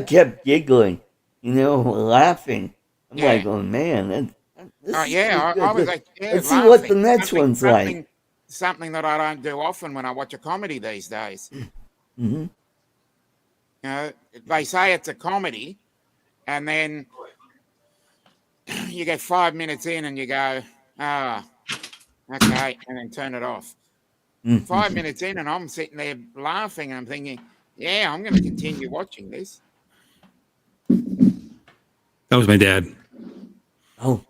kept giggling, laughing. I'm like, oh man, I was like, let's see what the next one's like. Something that I don't do often when I watch a comedy these days. Mm-hmm. They say it's a comedy, and then you get 5 minutes in and you go, okay, and then turn it off. 5 minutes in and I'm sitting there laughing and I'm thinking, yeah, I'm going to continue watching this. That was my dad. Oh.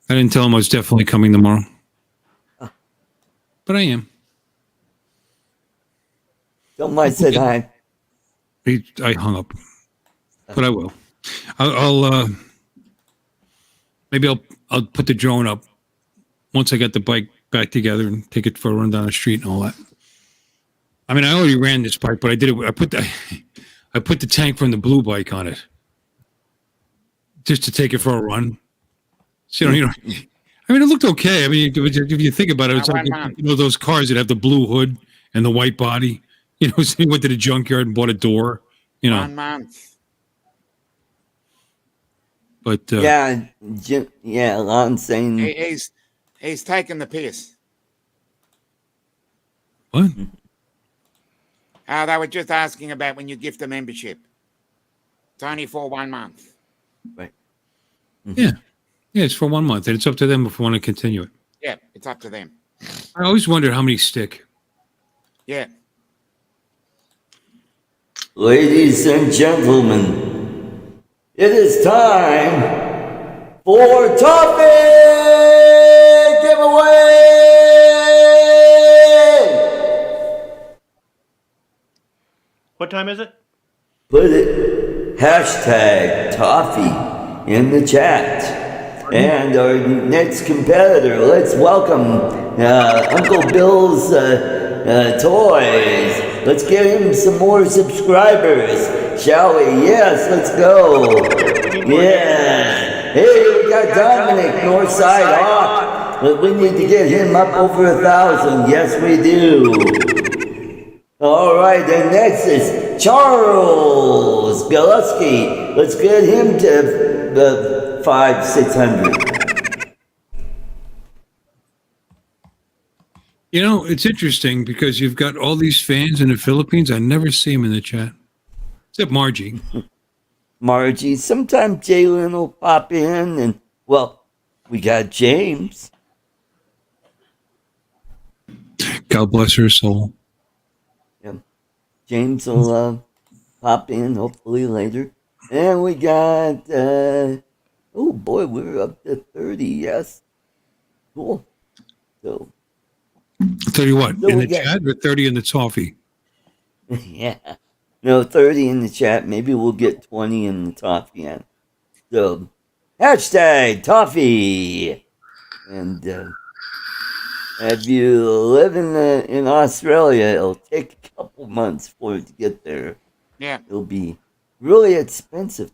I didn't tell him I was definitely coming tomorrow. But I am. Somebody said hi. I hung up. But I will. I'll maybe I'll put the drone up once I get the bike back together and take it for a run down the street and all that. I mean, I already ran this bike, but I did it. I put the tank from the blue bike on it just to take it for a run. So, I mean, it looked okay. I mean, if you think about it, it's like those cars that have the blue hood and the white body. You know, so he went to the junkyard and bought a door. You know, 1 month. but Yeah, Lon's saying He's taking the piss. what? They were just asking about when you gift a membership. It's only for 1 month. right. Yeah, it's for 1 month, and it's up to them if we want to continue it. Yeah, it's up to them. I always wondered how many stick. Yeah. Ladies and gentlemen, it is time for toffee giveaway. What time is it? Put it hashtag toffee in the chat. And our next competitor, let's welcome Uncle Bill's Toys. Let's get him some more subscribers, shall we? Yes, let's go. Yeah. Hey, we got Dominic, Northside Hawk. But we need to get him up over 1,000. Yes, we do. All right, and next is Charles Galuski. Let's get him to the 500-600. You know, it's interesting because you've got all these fans in the Philippines. I never see them in the chat, except Margie. Margie, sometimes Jalen will pop in, and well, we got James. God bless her soul. Yeah. James will pop in hopefully later. And we got, oh boy, we're up to 30, yes. Cool. So, I'll tell you what, So in we the got- chat, we're 30 in the toffee. yeah. No, 30 in the chat. Maybe we'll get 20 in the toffee end. So, hashtag toffee. And if you live in Australia, it'll take a couple months for it to get there. Yeah. It'll be really expensive.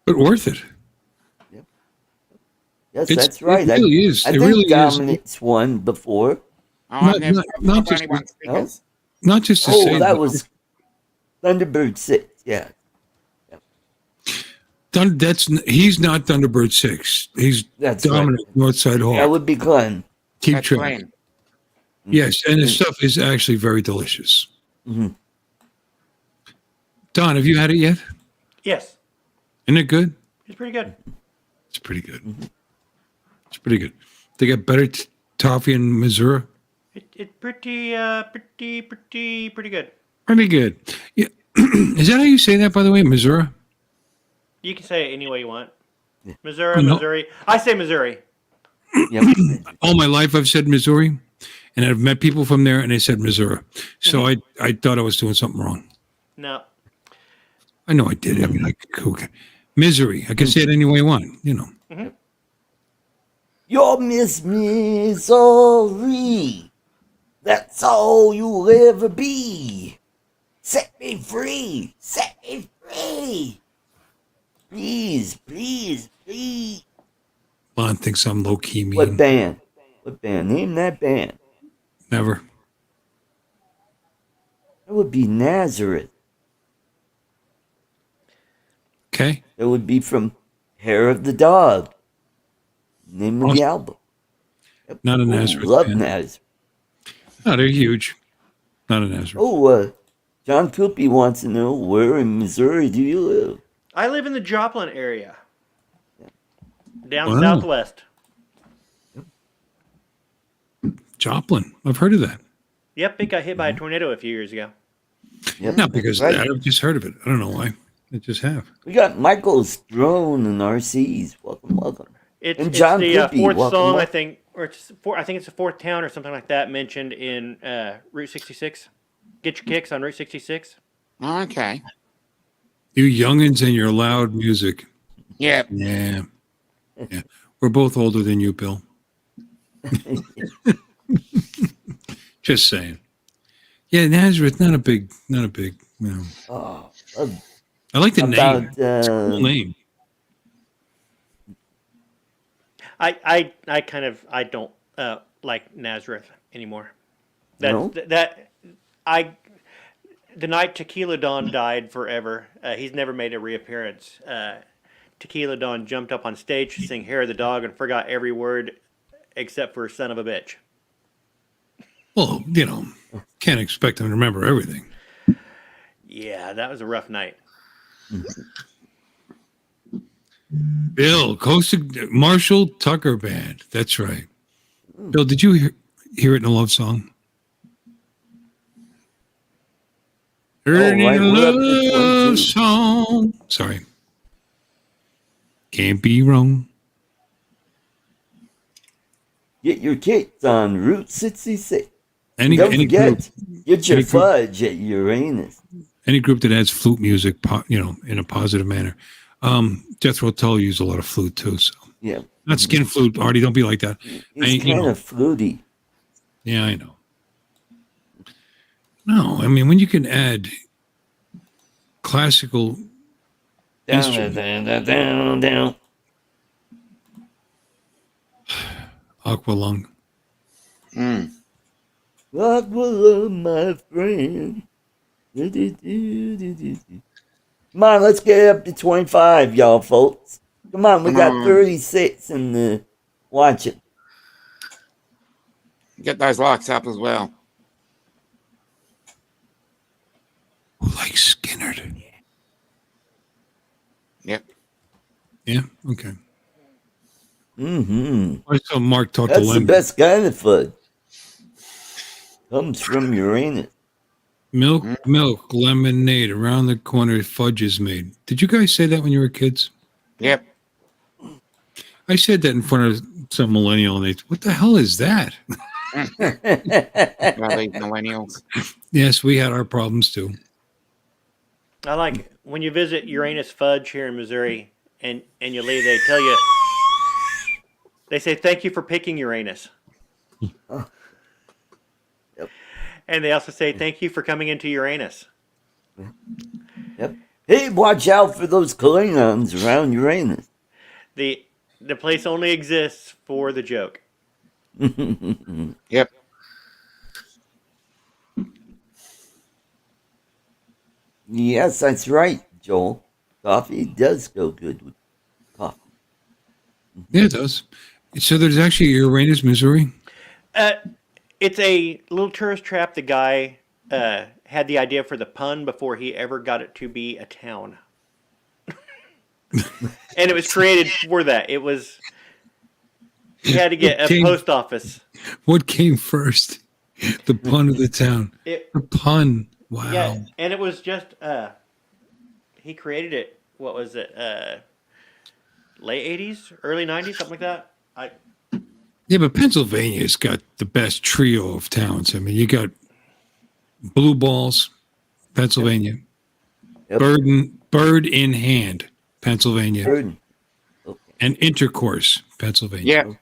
But worth it. Yes, It's- that's right. It really is. I It think really is. Dominic's won before. I've Not only just- won stickers. Not just to Oh, say that was Thunderbird 6. Yeah. he's not Thunderbird 6. He's That's dominant Northside Hawk. That would be Glenn. Keep That's track. Glenn. Yes, and his stuff is actually very delicious. Mhm. Don, have you had it yet? Yes. Isn't it good? It's pretty good. It's pretty good. It's pretty good. They got better toffee in Missouri. It's pretty good. Pretty good. Yeah. Is that how you say that, by the way, Missouri? You can say it any way you want. Missouri, No. Missouri. I say Missouri. Yep. All my life I've said Missouri, and I've met people from there, and they said Missouri. So I thought I was doing something wrong. No. I know I did. I mean, okay. Misery. I can say it any way I want, you know. You're Miss Missouri. That's all you'll ever be. Set me free. Set me free. Please, please, please. Lon thinks I'm low key mean. What band? What band? Name that band. Never. That would be Nazareth. Okay. That would be from Hair of the Dog. Name of the Awesome. album. Yep. Not a Oh, Nazareth love band. Nazareth. No, they're huge. Not a Nazareth. Oh, John Coopy wants to know, where in Missouri do you live? I live in the Joplin area. Down Wow. southwest. Joplin. I've heard of that. Yep, it got hit by a tornado a few years ago. Yep, Not because that's of right. that. I've just heard of it. I don't know why. I just have. We got Michael's Drone and RCs. Welcome, welcome. It's, And it's John the Coopy, fourth welcome, song, I welcome. think, or I think it's the fourth town or something like that mentioned in Route 66. Get your kicks on Route 66. Okay. You youngins and your loud music. Yeah. Yeah. Yeah. We're both older than you, Bill. Just saying. Yeah, Nazareth, not a big, you know. Oh, I like the name. about It's a cool name. I don't like Nazareth anymore. No? The night Tequila Don died forever, he's never made a reappearance. Tequila Don jumped up on stage to sing Hair of the Dog and forgot every word except for son of a bitch. Well, can't expect them to remember everything. Yeah, that was a rough night. Bill, Marshall Tucker Band. That's right. Bill, did you hear it in a love song? Heard right, in a we're up to 22. love song. Sorry. Can't be wrong. Get your kicks on Route 66. Any Don't forget, group, get your any group- fudge at Uranus. Any group that adds flute music, in a positive manner. Death Row Tull use a lot of flute too. So Yeah. not skin flute, Artie. Don't be like that. It's kind of fluty. Yeah, I know. No, I mean when you can add classical instruments, Down. Aqualung. What will my friend? Come on, let's get up to 25, y'all folks. Come on, we got 36 in the watch it. Get those likes up as well. Like Skinnerd. Yep. Yeah. Okay. Mm-hmm. I saw Mark talk to That's the Lemon. best kind of fudge. Comes from Uranus. Milk, lemonade. Around the corner, fudge is made. Did you guys say that when you were kids? Yep. I said that in front of some millennial, and what the hell is that? Well, these millennials. Yes, we had our problems too. I like when you visit Uranus Fudge here in Missouri and you leave, they tell you, they say, thank you for picking Uranus. Yep. And they also say, thank you for coming into Uranus. Yep. Hey, watch out for those Klingons around Uranus. The place only exists for the joke. Yep. Yes, that's right, Joel. Coffee does go good with coffee. Yeah, it does. So there's actually Uranus, Missouri. It's a little tourist trap. The guy had the idea for the pun before he ever got it to be a town. And it was created for that. It was, he had to get a post office. What came first? The pun of the town. The pun. Wow. Yeah, and it was just, he created it, what was it, late 80s, early 90s, something like that. Yeah, but Pennsylvania's got the best trio of towns. I mean, you got Blue Balls, Pennsylvania. Yep. Bird in Hand, Pennsylvania. Bird. Okay. And Intercourse, Pennsylvania. Yeah.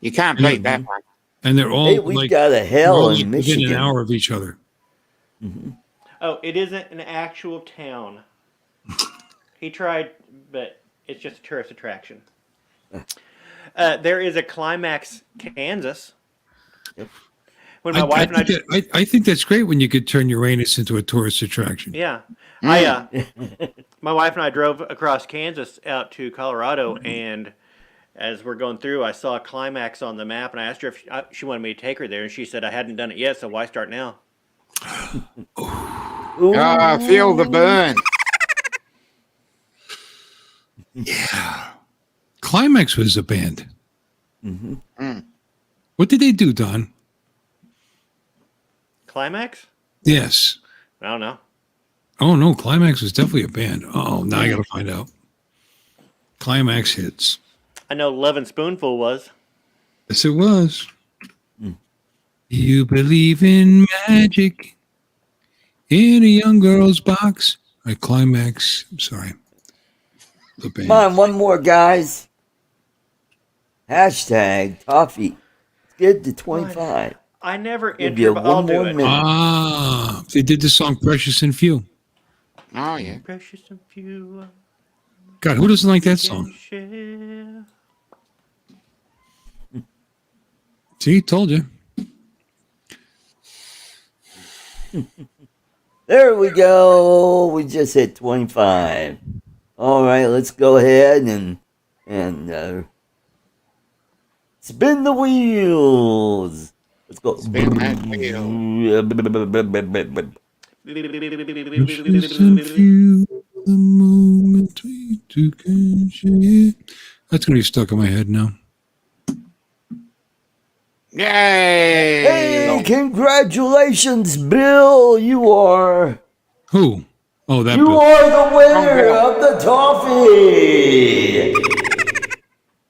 You can't beat that one. And they're all Hey, we've got a hell in Michigan. within an hour of each other. Mm-hmm. Oh, it isn't an actual town. He tried, but it's just a tourist attraction. There is a Climax, Kansas. Yep. When my wife and I think that's great when you could turn Uranus into a tourist attraction. yeah, my wife and I drove across Kansas out to Colorado, and as we're going through, I saw Climax on the map, and I asked her if she wanted me to take her there, and she said I hadn't done it yet, so why start now? Feel the burn. Yeah. Climax was a band. Mm-hmm. What did they do, Don? Climax? Yes. I don't know. Oh, no. Climax was definitely a band. Oh, now I got to find out. Climax hits. I know Lovin' Spoonful was. Yes, it was. You believe in magic in a young girl's box. Climax. I'm sorry. The band. Come on, one more, guys. Hashtag toffee. Let's get to 25. I never Give you enter, but I'll one do more it. minute. Ah, they did the song Precious and Few. Oh, yeah. Precious and few. God, who doesn't like that song? Share. See, told you. There we go. We just hit 25. All right, let's go ahead and spin the wheels. Let's go. Spin that wheel. The moment we took a share. That's gonna be stuck in my head now. Yay! Hey, congratulations, Bill. You are Who? Oh, that you Bill. are the winner of the toffee.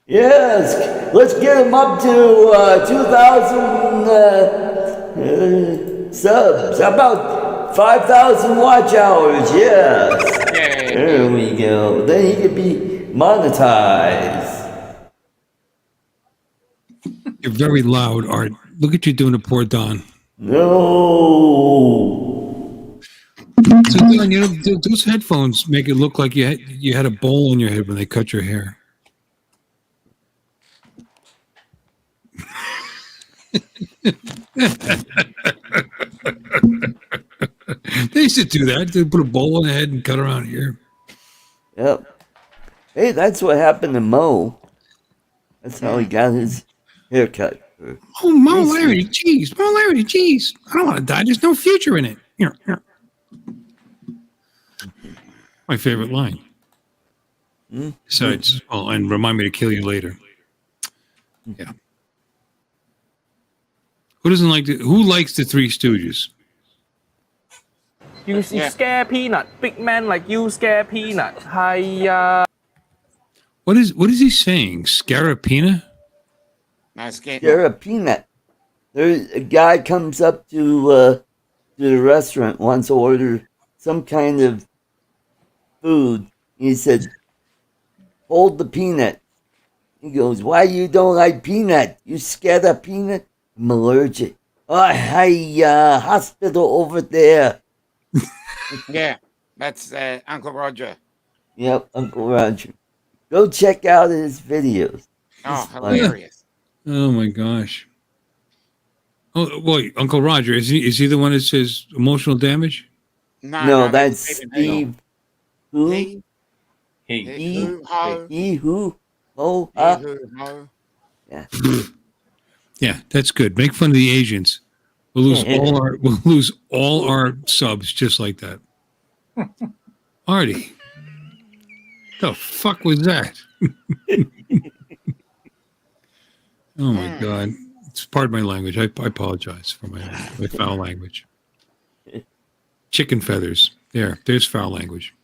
Yes, let's get him up to 2,000 subs. How about 5,000 watch hours? Yes. Yay. There we go. Then he could be monetized. You're very loud, Art. Look at you doing to poor Don. No. So Don, you know those headphones make it look like you had a bowl on your head when they cut your hair. They used to do that. They put a bowl on the head and cut around here. Yep. Hey, that's what happened to Mo. That's how he got his haircut. Oh, Mo Larry, jeez. Mo Larry, jeez. I don't want to die. There's no future in it. Here. My favorite line. Besides, oh, and remind me to kill you later. Yeah. Who likes the Three Stooges? You scare peanut. Big man like you scare peanut. Hiya. What is he saying? Scarapina? No, You're a peanut. There's a guy comes up to the restaurant, wants to order some kind of food. He said, "Hold the peanut." He goes, "Why you don't like peanut? You scared of peanut? I'm allergic." Oh, hi, hospital over there. Yeah, that's Uncle Roger. Yep, Uncle Roger. Go check out his videos. Oh, hilarious. Oh my gosh. Oh wait, Uncle Roger, is he the one that says emotional damage? No, that's Steve. Who? He who ho. He who ho He ha. who ho. Yeah. Yeah, that's good. Make fun of the Asians. We'll lose all our subs just like that. Artie. The fuck was that? Oh my god. It's part of my language. I apologize for my foul language. Chicken feathers. There's foul language.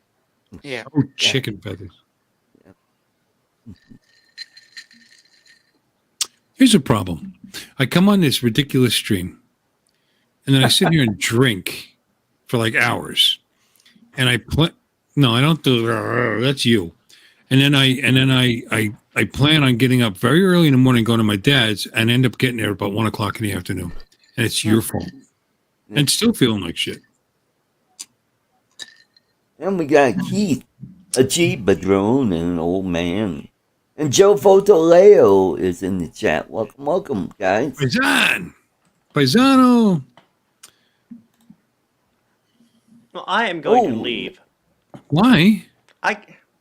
Yeah. Oh, chicken feathers. Here's a problem. I come on this ridiculous stream, and then I sit here and drink for like hours, and I No, I don't do. That's you. And then I plan on getting up very early in the morning, going to my dad's, and end up getting there about 1 o'clock in the afternoon, and it's your fault, and still feeling like shit. And we got Keith, a cheap drone, and an old man. And Joe Fotoleo is in the chat. Welcome, guys. Paisano. Well, I am going to leave. Why?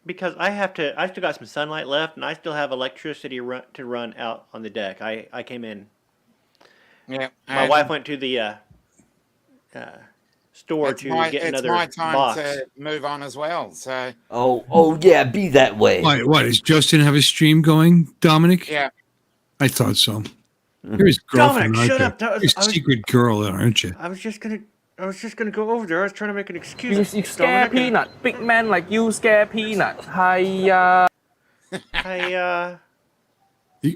Because I still got some sunlight left, and I still have electricity to run out on the deck. I came in. Yeah. My wife went to the store to get another box. It's my time to move on as well. So. Oh yeah, be that way. What? Does Justin have a stream going, Dominic? Yeah. I thought so. You're his girlfriend, Dominic, aren't shut up. You're a secret girl, aren't you? I was just gonna go over there. I was trying to make an excuse. You scare peanut. Big man like you scare peanut. Hiya.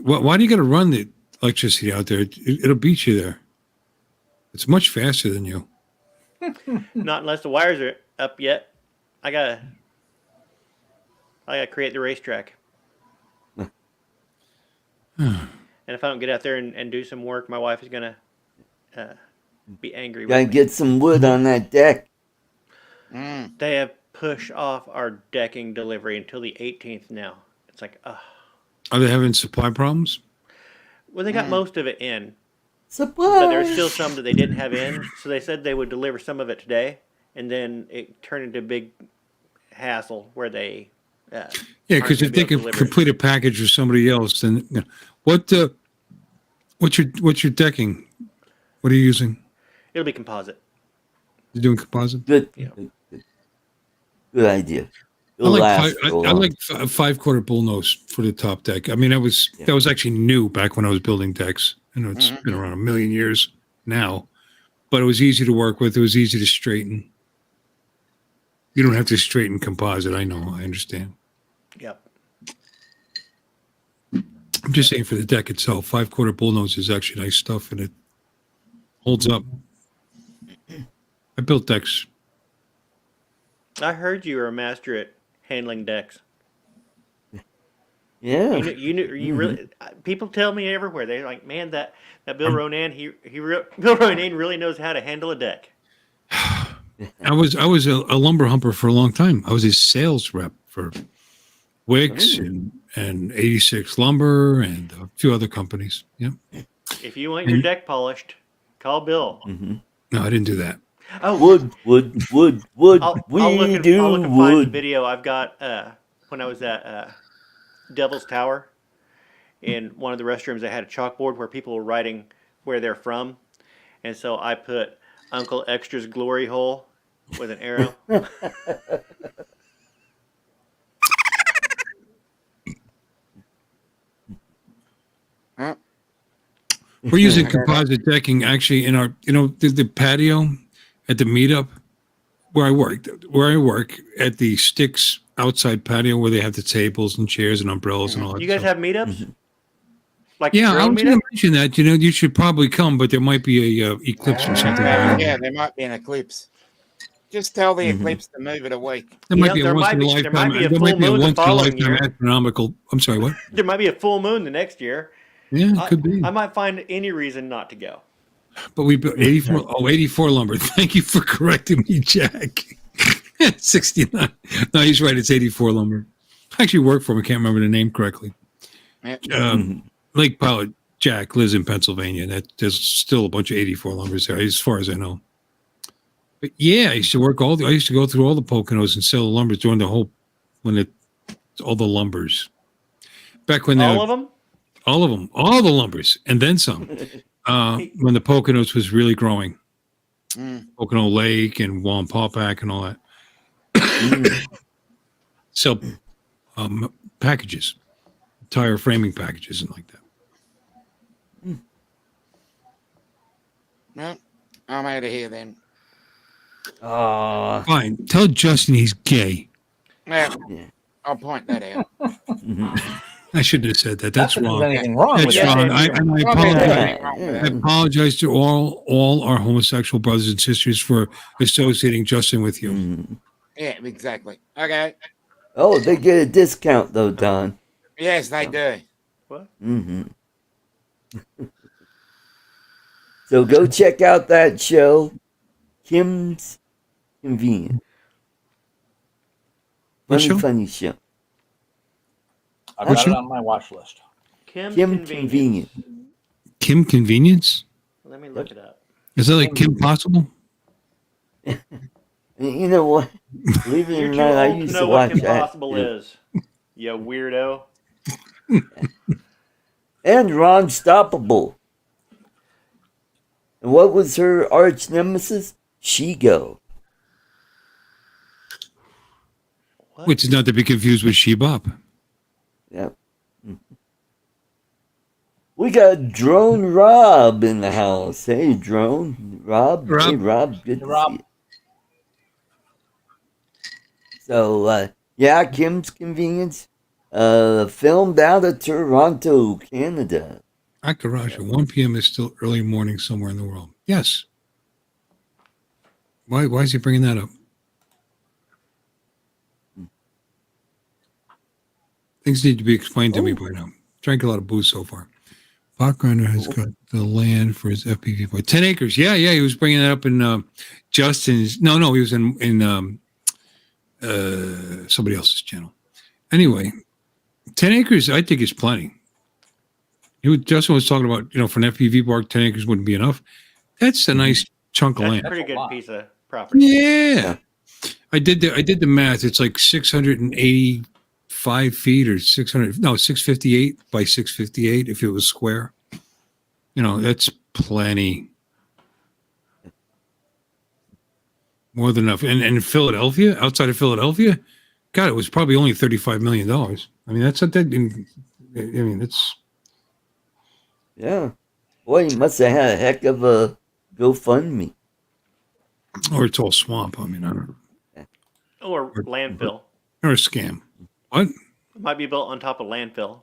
Why do you got to run the electricity out there? It'll beat you there. It's much faster than you. Not unless the wires are up yet. I gotta create the racetrack. And if I don't get out there and do some work, my wife is gonna be angry. Gotta get some wood on that deck. They have pushed off our decking delivery until the 18th now. It's like, Are they having supply problems? well, they got most of it in. Surprise! but there's still some that they didn't have in. So they said they would deliver some of it today, and then it turned into a big hassle where they. Yeah, because if they can deliver it. complete a package for somebody else, then what's your decking? What are you using? It'll be composite. You're doing composite. Good. Yeah. Good idea. I It'll like last for a I long- like 5/4 bullnose for the top deck. I mean, that was actually new back when I was building decks. I know it's been around a million years now, but it was easy to work with. It was easy to straighten. You don't have to straighten composite. I know. I understand. Yep. I'm just saying for the deck itself, 5/4 bullnose is actually nice stuff, and it holds up. I built decks. I heard you were a master at handling decks. Yeah. You really. People tell me everywhere. They're like, man, that Bill Ronan, Bill Ronan really knows how to handle a deck. I was a lumber humper for a long time. I was a sales rep for Wicks and 86 Lumber and a few other companies. Yeah. If you want your deck polished, call Bill. No, I didn't do that. Oh, Wood. I'll look and find the video I've got when I was at Devil's Tower. In one of the restrooms, they had a chalkboard where people were writing where they're from. And so I put Uncle Extra's glory hole with an arrow. We're using composite decking actually in our, the patio at the meetup where I work at the Sticks outside patio where they have the tables and chairs and umbrellas and all that You guys stuff. have meetups? Like Yeah, I drone was going meetup? to mention that. You should probably come, but there might be a eclipse or something. Yeah, there might be an eclipse. Just tell the eclipse to move it a week. There might be a there once might in a be- there might lifetime. be a There full might be a moon the once in a following lifetime year. astronomical. I'm sorry, what? There might be a full moon the next year. Yeah, it could be. I might find any reason not to go. But we built 84 lumber. Thank you for correcting me, Jack. 69. No, he's right. It's 84 lumber. I actually worked for him. I can't remember the name correctly. Lake Pilot Jack lives in Pennsylvania. There's still a bunch of 84 lumbers there, as far as I know. But yeah, I used to I used to go through all the Poconos and sell the lumbers during the whole, all the lumbers. Back when All of them? all of them, all the lumbers, and then some. When the Poconos was really growing, Pocono Lake and Wampaupack and all that. So, packages, tire framing packages and like that. Well, I'm out of here then. Fine. Tell Justin he's gay. Well, I'll point that out. I shouldn't have said that. That's wrong. There's anything wrong with That's that. wrong. I Yeah. apologize to all our homosexual brothers and sisters for associating Justin with you. Yeah, exactly. Okay. Oh, they get a discount though, Don. Yes, they do. What? So go check out that show, Kim's Convenient. What show? Funny show. I've got it on my watch list. Kim Kim Convenience. Convenient. Kim Convenience? Let me look it up. Is that like Kim Possible? You know what? Believe it You're or too not, I old to used know to what watch that. Impossible is. You weirdo. And Ron Stoppable. And what was her arch nemesis? She-Go. What? Which is not to be confused with She-Bop. Yep. We got Drone Rob in the house. Hey, Drone. Rob. Hey, Rob. Good to Rob. see you. So, yeah, Kim's Convenience. Filmed out of Toronto, Canada. At Garage at 1 p.m. is still early morning somewhere in the world. Yes. Why is he bringing that up? Things need to be explained to me by now. Drank a lot of booze so far. Bachgrinder has got the land for his FPV boy. 10 acres. Yeah, he was bringing that up in Justin's. No, he was in somebody else's channel. Anyway, 10 acres I think is plenty. Justin was talking about, for an FPV park, 10 acres wouldn't be enough. That's a nice chunk of That's land. a pretty good piece of property. Yeah. I did the math. It's like 685 feet or 658 by 658 if it was square. That's plenty. More than enough. And in Philadelphia, outside of Philadelphia, God, it was probably only $35 million. I mean, that's not that. It's. Yeah. Boy, he must have had a heck of a GoFundMe. Or it's all swamp. I mean, I don't know. Or landfill. Or a scam. What? It might be built on top of landfill.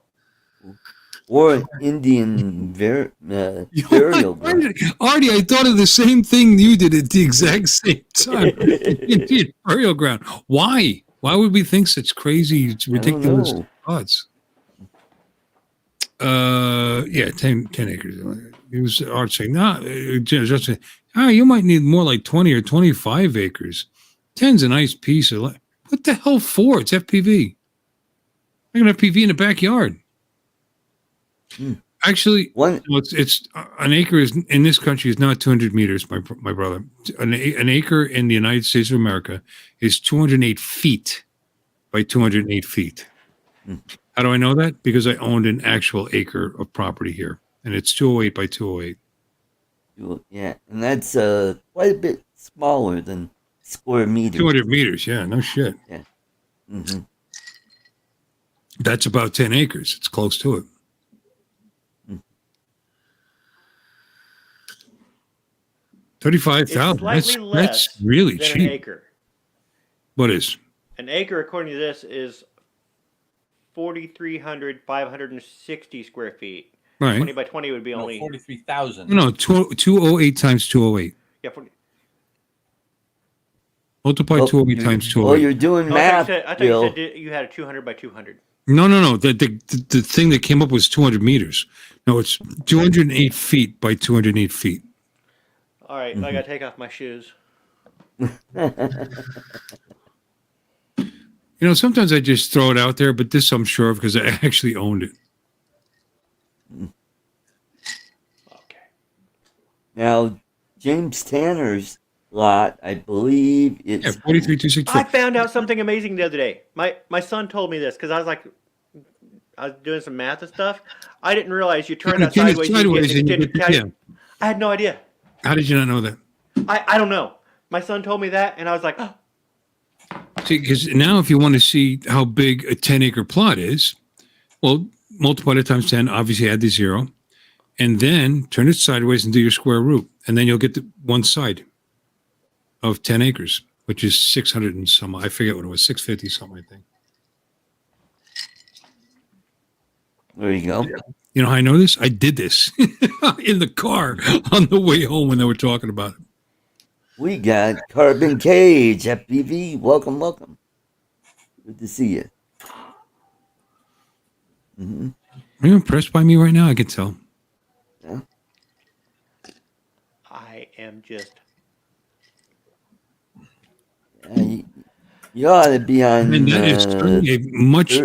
Or an Indian burial ground. Artie, I thought of the same thing you did at the exact same time. Indian burial ground. Why? Why would we think such crazy, ridiculous thoughts? 10 acres. He was Art saying, just saying, you might need more like 20 or 25 acres. 10's a nice piece of land. What the hell for? It's FPV. I can have FPV in the backyard. Actually, it's an acre in this country is not 200 meters, my brother. An acre in the United States of America is 208 feet by 208 feet. How do I know that? Because I owned an actual acre of property here, and it's 208 by 208. Yeah, and that's quite a bit smaller than square meters. 200 meters, yeah, no shit. Yeah. That's about 10 acres. It's close to it. 35,000. That's really than cheap. An acre. What is? An acre, according to this, is 4,300, 560 square feet. Right. 20 by 20 would be only 43,000. No, 208 times 208. Yeah, 40. Multiply 208 times 208. Oh, you're doing math. I thought you said you had a 200 by 200. No. The thing that came up was 200 meters. No, it's 208 feet by 208 feet. All right, I got to take off my shoes. Sometimes I just throw it out there, but this I'm sure of because I actually owned it. Okay. Now, James Tanner's lot, I believe it's... Yeah, 43,264. I found out something amazing the other day. My son told me this because I was doing some math and stuff. I didn't realize you turn that sideways. I had no idea. How did you not know that? I don't know. My son told me that, and I was like, oh. See, because now if you want to see how big a 10-acre plot is, well, multiply it times 10, obviously add the 0, and then turn it sideways and do your square root. And then you'll get the one side of 10 acres, which is 600 and some. I forget what it was, 650 something, I think. There you go. You know how I know this? I did this in the car on the way home when they were talking about it. We got Carbon Cage, FPV. Welcome. Good to see you. Are you impressed by me right now? I can tell. Yeah. I am just... You ought to be on. And that is certainly much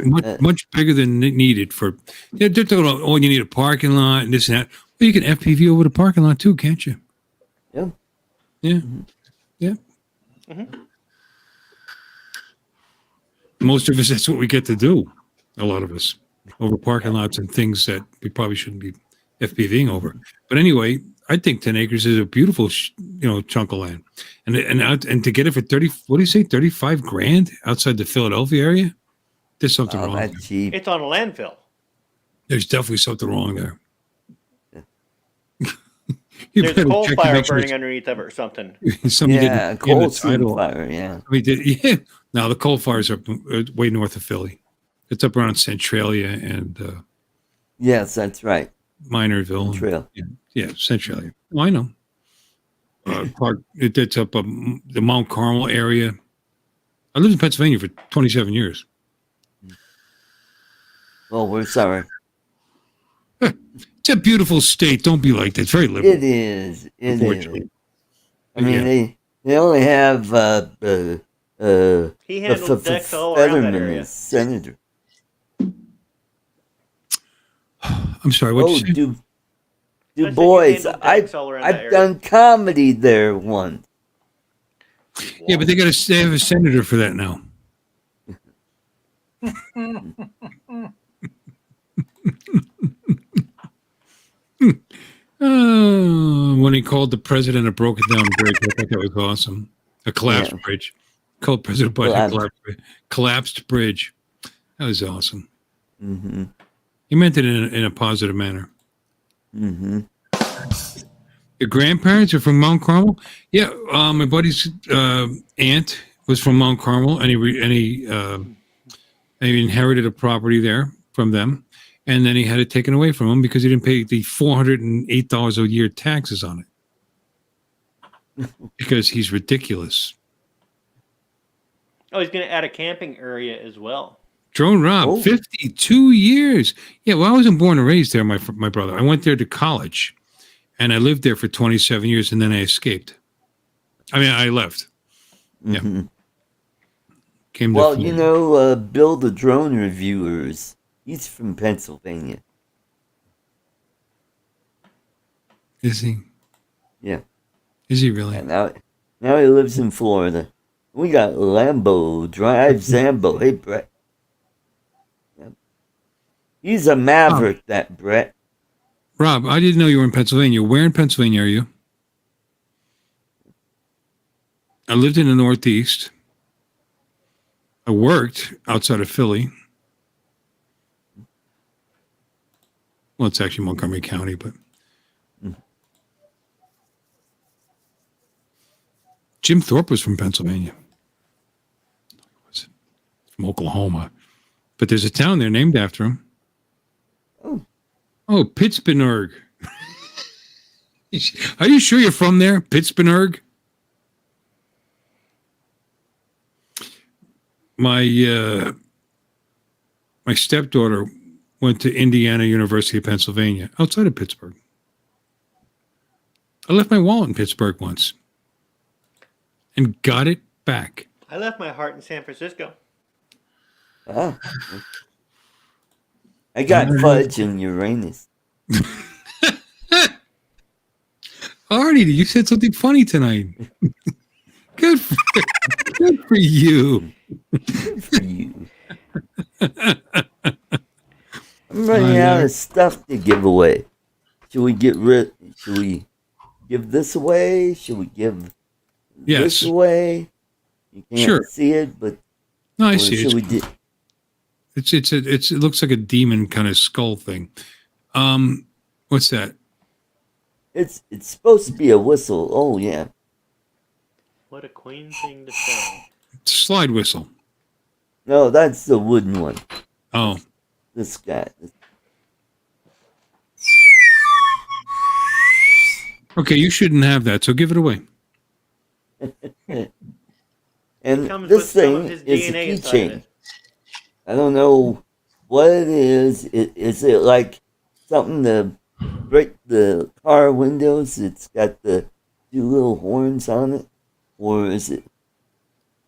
bigger than needed for. They're talking about, you need a parking lot and this and that. Well, you can FPV over the parking lot too, can't you? Yeah. Yeah. Yeah. Most of us, that's what we get to do. A lot of us over parking lots and things that we probably shouldn't be FPVing over. But anyway, I think 10 acres is a beautiful, chunk of land, and to get it for 30, what do you say, 35 grand outside the Philadelphia area? There's something wrong. That's cheap. It's on a landfill. There's definitely something wrong there. There's a coal fire burning underneath of it or something. Yeah, coal fire. Yeah. Now the coal fires are way north of Philly. It's up around Centralia and. Yes, that's right. Minorville. Trail. Yeah, Centralia. Well, I know. It's up the Mount Carmel area. I lived in Pennsylvania for 27 years. Well, we're sorry. It's a beautiful state. Don't be like that. It's very liberal. It is. Unfortunately. I mean, they only have he handles decks all around that area. Senator. I'm sorry. What Oh, you say? Du I said you Bois. handled decks all around that I've area. done comedy there once. Yeah, but they have a senator for that now. When he called the president a broken down bridge, I think that was awesome. A collapsed bridge. Called President Biden collapsed bridge. That was awesome. Mm-hmm. He meant it in a positive manner. Mm-hmm. Your grandparents are from Mount Carmel? Yeah, my buddy's aunt was from Mount Carmel, and he inherited a property there from them, and then he had it taken away from him because he didn't pay the $408 a year taxes on it because he's ridiculous. Oh, he's going to add a camping area as well. Drone Rob, 52 years. Yeah, well, I wasn't born and raised there, my brother. I went there to college, and I lived there for 27 years, and then I escaped. I mean, I left. Mm-hmm. Yeah. Came Well, to you know, Bill the Drone Reviewers, he's from Pennsylvania. Is he? Yeah. Is he really? And now he lives in Florida. We got Lambo Drive Zambo. Hey, Brett. Yep. He's a maverick, that Brett. Rob, I didn't know you were in Pennsylvania. Where in Pennsylvania are you? I lived in the Northeast. I worked outside of Philly. Well, it's actually Montgomery County, but Jim Thorpe was from Pennsylvania. From Oklahoma. But there's a town there named after him. Oh, Pittsburgh. Are you sure you're from there? Pittsburgh? My stepdaughter went to Indiana University of Pennsylvania, outside of Pittsburgh. I left my wallet in Pittsburgh once and got it back. I left my heart in San Francisco. Oh. I got fudge in Uranus. Artie, you said something funny tonight. Good for you. Good for you. I'm running out of stuff to give away. Should we give this away? Should we give this away? You can't see it, but no, I see it. It looks like a demon kind of skull thing. What's that? It's supposed to be a whistle. Oh yeah. What a queen thing to say. It's a slide whistle. No, that's the wooden one. Oh. This guy. Okay, you shouldn't have that, so give it away. And this thing is a keychain. I don't know what it is. Is it like something to break the car windows? It's got the two little horns on it, or is it?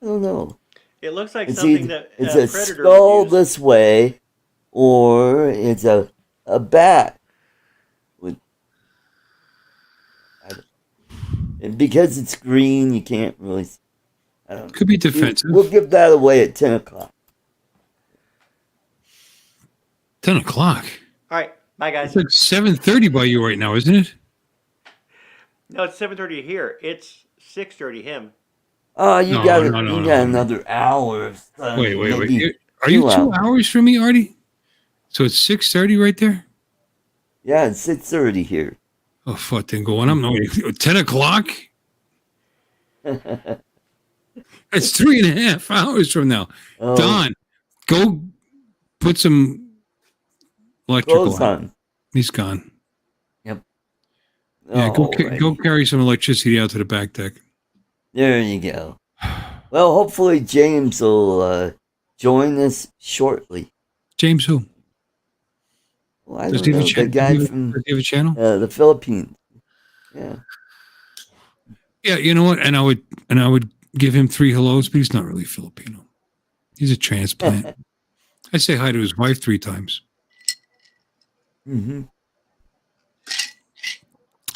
I don't know. It looks like something that it's a skull this way, or it's a bat. And because it's green, you can't really. I don't know. Could be defensive. We'll give that away at 10 o'clock. 10 o'clock? All right. Bye, guys. It's like 7:30 by you right now, isn't it? No, it's 7:30 here. It's 6:30 him. Oh, you got another hour. Wait. Are you 2 hours from me, Artie? So it's 6:30 right there? Yeah, it's 6:30 here. Oh, fuck, then going. I'm no 10 o'clock? That's 3.5 hours from now. Oh. Don, go put some electrical on. He's gone. Yep. Yeah, go carry some electricity out to the back deck. There you go. Well, hopefully James will does he have a channel? The Philippines. Yeah. Yeah, you know what? And I would give him 3 hellos, but he's not really Filipino. He's a transplant. I say hi to his wife 3 times. Mm-hmm.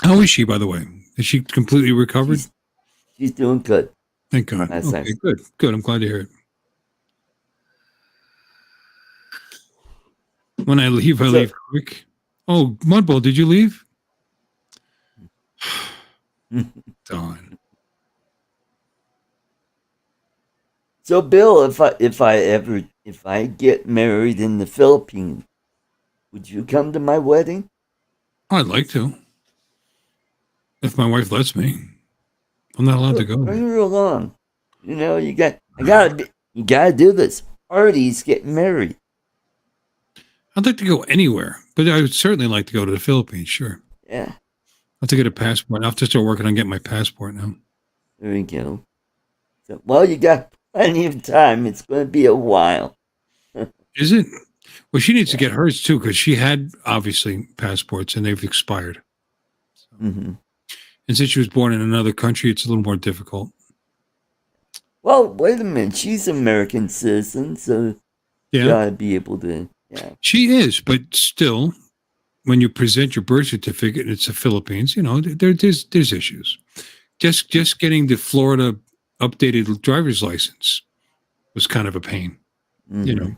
How is she, by the way? Is she completely recovered? She's doing good. Thank God. That's Okay, nice. good. Good. I'm glad to hear it. When I leave quick. Oh, Mudball, did you leave? Darn. So, Bill, if I get married in the Philippines, would you come to my wedding? I'd like to. If my wife lets me. I'm not allowed to go. Bring her along. You know, you gotta do this. Parties get married. I'd like to go anywhere, but I would certainly like to go to the Philippines, sure. Yeah. I'll have to get a passport. I'll have to start working on getting my passport now. There you go. So, well, you got plenty of time. It's going to be a while. Is it? Well, she needs to get hers too, because she had obviously passports and they've expired. Mm-hmm. And since she was born in another country, it's a little more difficult. Well, wait a minute. She's an American citizen, so Yeah. you gotta be able to. Yeah. She is, but still, when you present your birth certificate and it's the Philippines, you know, there's issues. Just getting the Florida updated driver's license was kind of a pain. Mm-hmm. You know.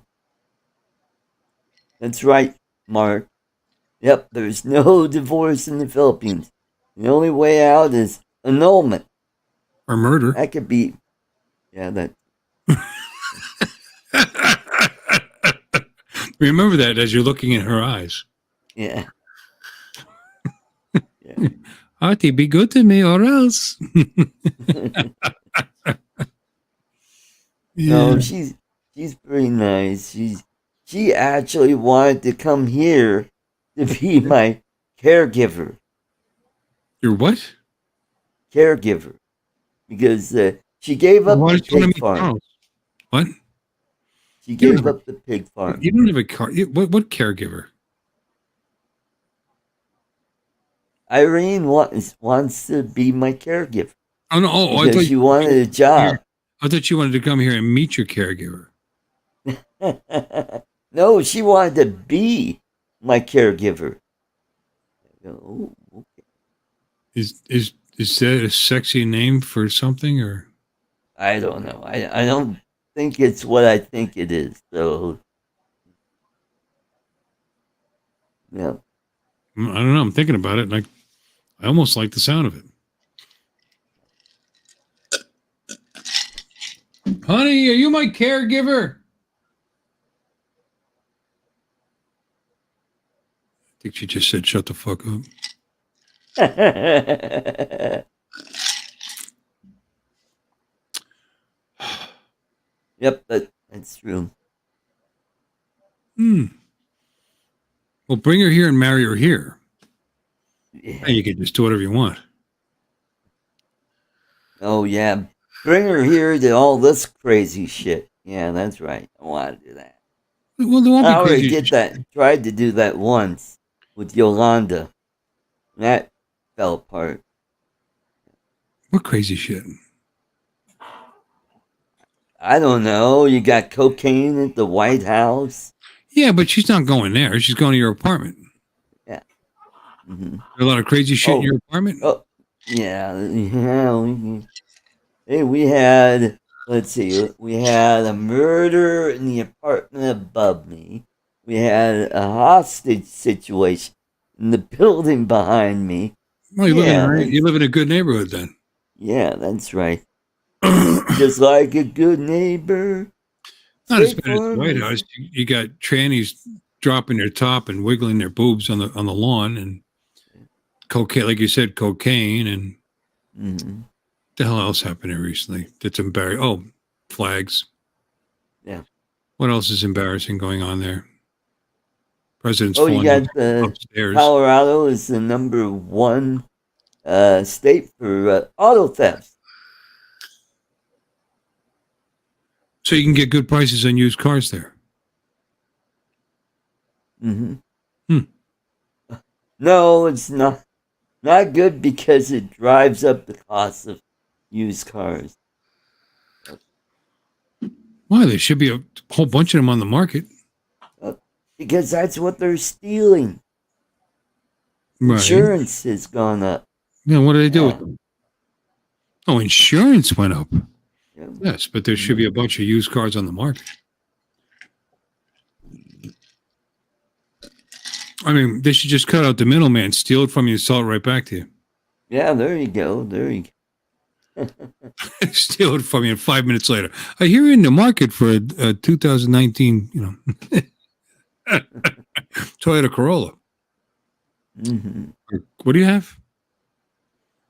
That's right, Mark. Yep, there's no divorce in the Philippines. The only way out is annulment. Or murder. That could be. Yeah, that. Remember that as you're looking in her eyes. Yeah. Yeah. Artie, be good to me or else. No, she's pretty nice. She actually wanted to come here to be my caregiver. Your what? Caregiver. Because she gave up the pig farm. What? She gave up the pig farm. You don't have a car. What caregiver? Irene wants to be my caregiver. Oh, no. Oh, because she wanted a job. I thought you wanted to come here and meet your caregiver. No, she wanted to be my caregiver. Oh, okay. Is that a sexy name for something, or? I don't know. I don't think it's what I think it is. So, yeah. I don't know. I'm thinking about it. Like, I almost like the sound of it. Honey, are you my caregiver? I think she just said, "Shut the fuck up." Yep, that's true. Well, bring her here and marry her here. Yeah. And you can just do whatever you want. Oh, yeah. Bring her here to all this crazy shit. Yeah, that's right. I want to do that. Well, there won't I be already crazy did that. Tried to do that once with Yolanda. That fell apart. What crazy shit? I don't know. You got cocaine at the White House. Yeah, but she's not going there. She's going to your apartment. Yeah. Mm-hmm. A lot of crazy shit in your apartment? Oh, yeah. Hey, we had, let's see, we had a murder in the apartment above me. We had a hostage situation in the building behind me. Well, you live in a good neighborhood then. Yeah, that's right. Just like a good neighbor. Not as bad as the White House. You got trannies dropping their top and wiggling their boobs on the lawn, and cocaine, like you said, cocaine, and the hell else happened here recently? That's embarrassing. Oh, flags. Yeah. What else is embarrassing going on there? President's you got upstairs. Colorado is the number one state for auto thefts. So you can get good prices on used cars there. No, it's not good because it drives up the cost of used cars. Why? There should be a whole bunch of them on the market. Because that's what they're stealing. Right. Insurance has gone up. Yeah, what did they do Yeah. with them? Oh, insurance went up. Yeah. Yes, but there should be a bunch of used cars on the market. I mean, they should just cut out the middleman, steal it from you, and sell it right back to you. Yeah, there you go. There you go. Steal it from you, and 5 minutes later, I hear you're in the market for a 2019, Toyota Corolla. What do you have?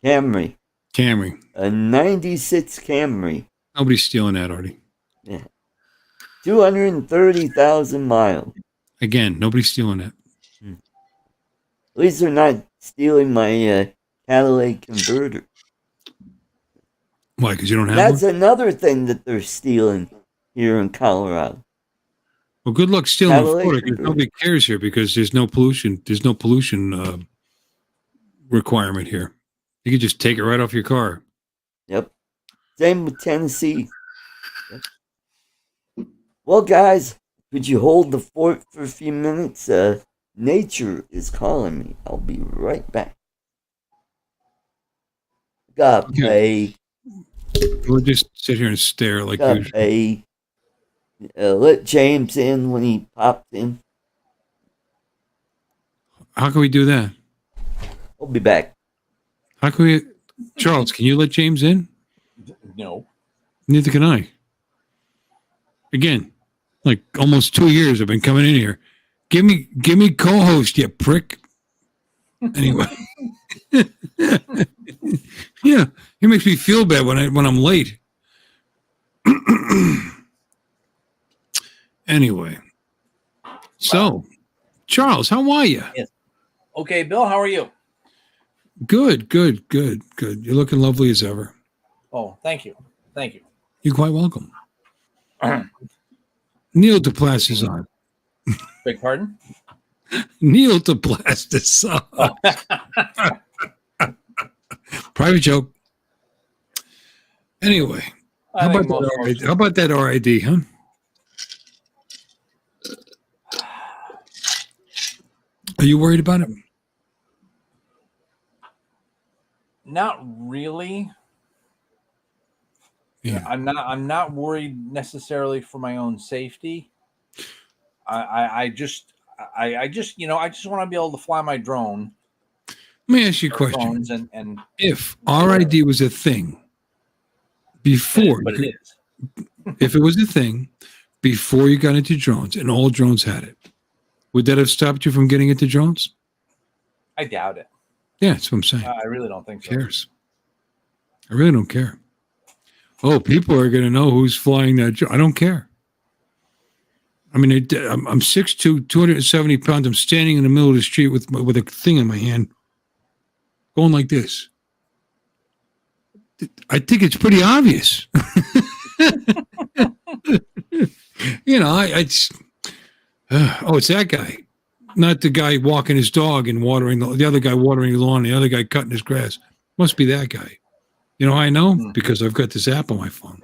Camry. Camry. A 96 Camry. Nobody's stealing that, Artie. Yeah. 230,000 miles. Again, nobody's stealing that. At least they're not stealing my catalytic converter. Why? Because you don't have That's one? another thing that they're stealing here in Colorado. Well, good luck stealing Catalytic Florida because nobody cares here because there's no pollution. There's no pollution requirement here. You can just take it right off your car. Yep. Same with Tennessee. Yep. Well, guys, could you hold the fort for a few minutes? Nature is calling me. I'll be right back. Got pay. We'll just sit here and stare like Got usual. pay. Let James in when he popped in. How can we do that? I'll be back. How can we? Charles, can you let James in? No. Neither can I. Again, like almost 2 years I've been coming in here. Give me co-host, you prick. Anyway. Yeah, it makes me feel bad when I'm late. Anyway. So, Charles, how are you? Yes. Okay, Bill, how are you? Good. You're looking lovely as ever. Oh, thank you. Thank you. You're quite welcome. Neil DePlass is on. Beg pardon? Neil DePlass is on. Private joke. Anyway, how about that RID, huh? Are you worried about it? Not really. Yeah. I'm not worried necessarily for my own safety. I just want to be able to fly my drone. Let me ask you a question. And if RID was a thing before, but it is. If it was a thing before you got into drones and all drones had it, would that have stopped you from getting into drones? I doubt it. Yeah, that's what I'm saying. I really don't think so. Who cares? I really don't care. Oh, people are going to know who's flying that drone. I don't care. I mean, I'm 6'2", 270 pounds. I'm standing in the middle of the street with a thing in my hand, going like this. I think it's pretty obvious. It's that guy, not the guy walking his dog and watering the other guy watering the lawn, the other guy cutting his grass. Must be that guy. You know how I know? Because I've got this app on my phone.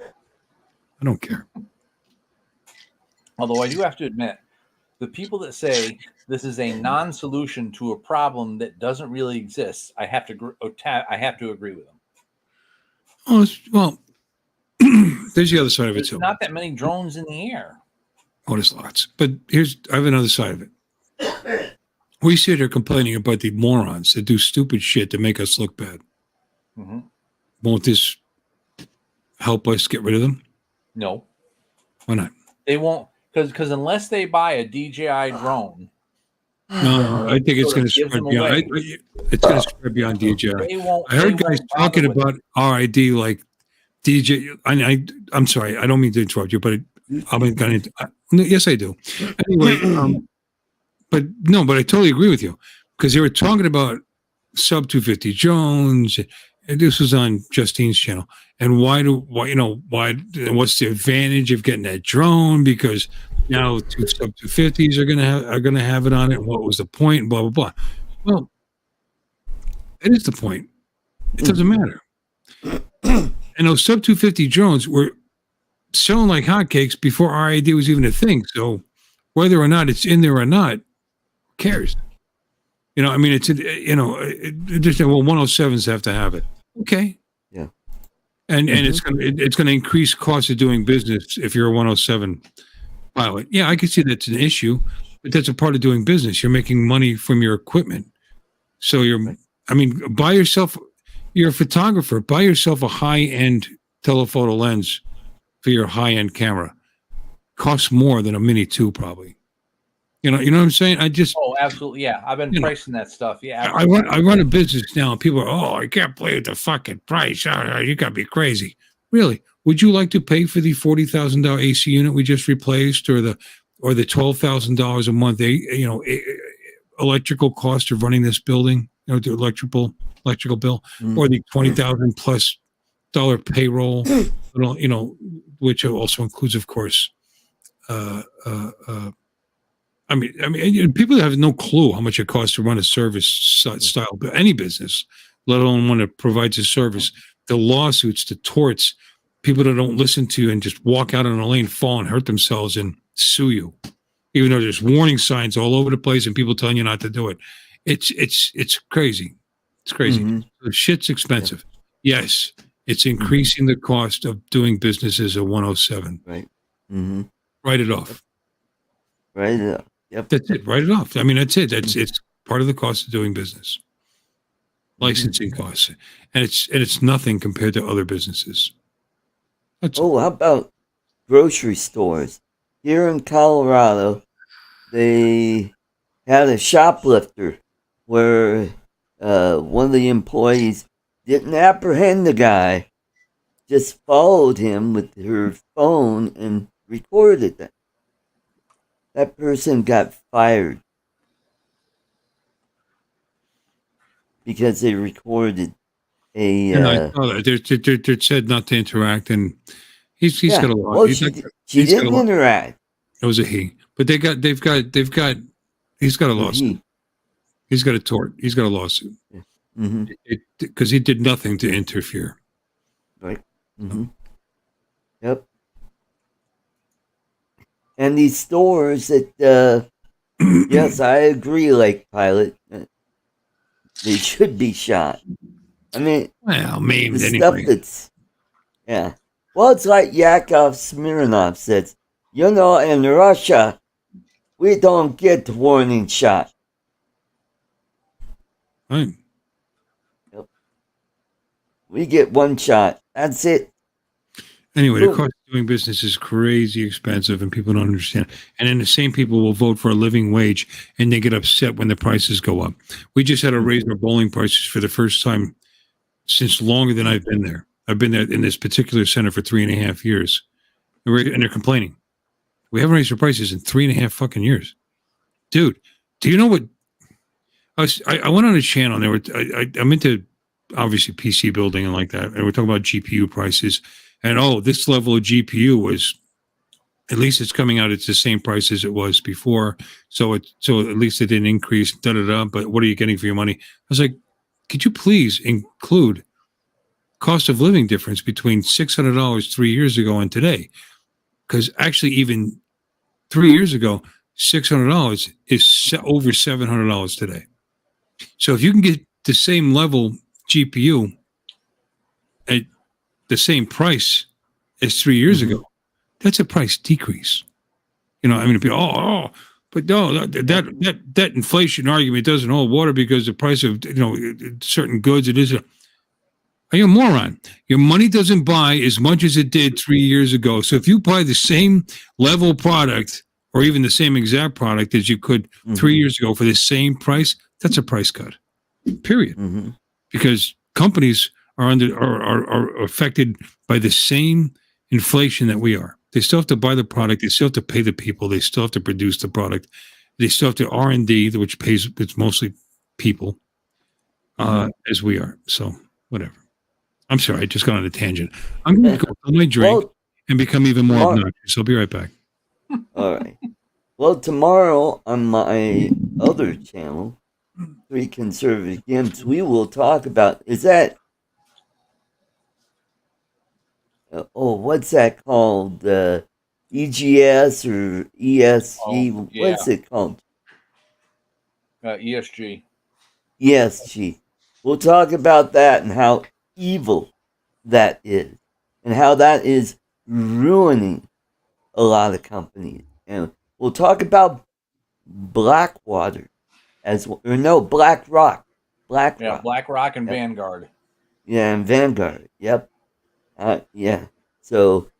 I don't care. Although I do have to admit, the people that say this is a non-solution to a problem that doesn't really exist, I have to agree with them. Oh, well, there's the other side of it There's too. not that many drones in the air. Oh, there's lots. But I have another side of it. We sit here complaining about the morons that do stupid shit to make us look bad. Mm-hmm. Won't this help us get rid of them? No. Why not? They won't, because unless they buy a DJI drone. No, I think it's going to spread beyond. It's going to spread beyond DJI. I heard guys talking about RID like DJ. I'm sorry, I don't mean to interrupt you, but yes, I do. Anyway, but I totally agree with you because they were talking about sub 250 drones. And this was on Justine's channel. And why? What's the advantage of getting that drone? Because now two sub 250s are gonna have it on it. And what was the point? And blah blah blah. Well, it is the point. It doesn't matter. And those sub 250 drones were selling like hotcakes before RID was even a thing. So whether or not it's in there or not, who cares? You know, I mean, it's just 107s have to have it. Okay. Yeah. And it's gonna increase cost of doing business if you're a 107 pilot. Yeah, I can see that's an issue, but that's a part of doing business. You're making money from your equipment. So buy yourself, you're a photographer, buy yourself a high-end telephoto lens for your high-end camera. Costs more than a Mini 2 probably. You know what I'm saying? Absolutely, yeah. I've been pricing that stuff. Yeah, I run a business now, and people are, I can't play with the fucking price. You gotta be crazy. Really? Would you like to pay for the $40,000 AC unit we just replaced, or the $12,000 a month? Electrical cost of running this building, the electrical bill, or the $20,000+ payroll, which also includes, of course, people have no clue how much it costs to run a service style, but any business, let alone one that provides a service. The lawsuits, the torts, people that don't listen to you and just walk out on a lane, fall and hurt themselves and sue you, even though there's warning signs all over the place and people telling you not to do it. It's crazy. It's crazy. The shit's expensive. Yeah. Yes, it's increasing the cost of doing business as a 107. Right. Write it off. Write it off. Yep. That's it. Write it off. I mean, that's it. It's part of the cost of doing business. Licensing costs, and it's nothing compared to other businesses. How about grocery stores? Here in Colorado, they had a shoplifter where one of the employees didn't apprehend the guy, just followed him with her phone and recorded that. That person got fired because they recorded a. I saw that. They're said not to interact, and he's got a lot. Well, she didn't interact. It was a he, but they've got. He's got a lawsuit. He's got a tort. He's got a lawsuit. Because he did nothing to interfere. Right. Yep. And these stores that, yes, I agree, like Pilot, they should be shot. I mean, well, maybe the anyway. Stuff that's, yeah. Well, it's like Yakov Smirnov says, in Russia, we don't get warning shot. Right. Yep. We get one shot. That's it. Anyway, the cost of doing business is crazy expensive, and people don't understand. And then the same people will vote for a living wage, and they get upset when the prices go up. We just had to raise our bowling prices for the first time since longer than I've been there. I've been there in this particular center for 3.5 years, and they're complaining. We haven't raised our prices in 3.5 fucking years, dude. Do you know what? I went on a channel, and I'm into obviously PC building and like that, and we're talking about GPU prices. And this level of GPU was, at least it's coming out. It's the same price as it was before. So at least it didn't increase. But what are you getting for your money? I was like, could you please include cost of living difference between $600 3 years ago and today? Because actually, even 3 years ago, $600 is over $700 today. So if you can get the same level GPU at the same price as 3 years ago, that's a price decrease. People, but no, that inflation argument doesn't hold water because the price of certain goods, it is. Are you a moron? Your money doesn't buy as much as it did 3 years ago. So if you buy the same level product or even the same exact product as you could 3 years ago for the same price, that's a price cut. Period. Because companies are affected by the same inflation that we are. They still have to buy the product. They still have to pay the people. They still have to produce the product. They still have to R&D, which pays. It's mostly people, as we are. So whatever. I'm sorry, I just got on a tangent. I'm going to go fill my drink and become even more obnoxious. I'll be right back. All right. Well, tomorrow on my other channel, Three Conservative Games, we will talk about, what's that called? EGS or ESG? What's it called? ESG. Yes, Chief. We'll talk about that and how evil that is, and how that is ruining a lot of companies. And we'll talk about Blackwater Black Rock. Black Rock. BlackRock and Yep. Vanguard. Yeah, and Vanguard. Yep. Yeah. So,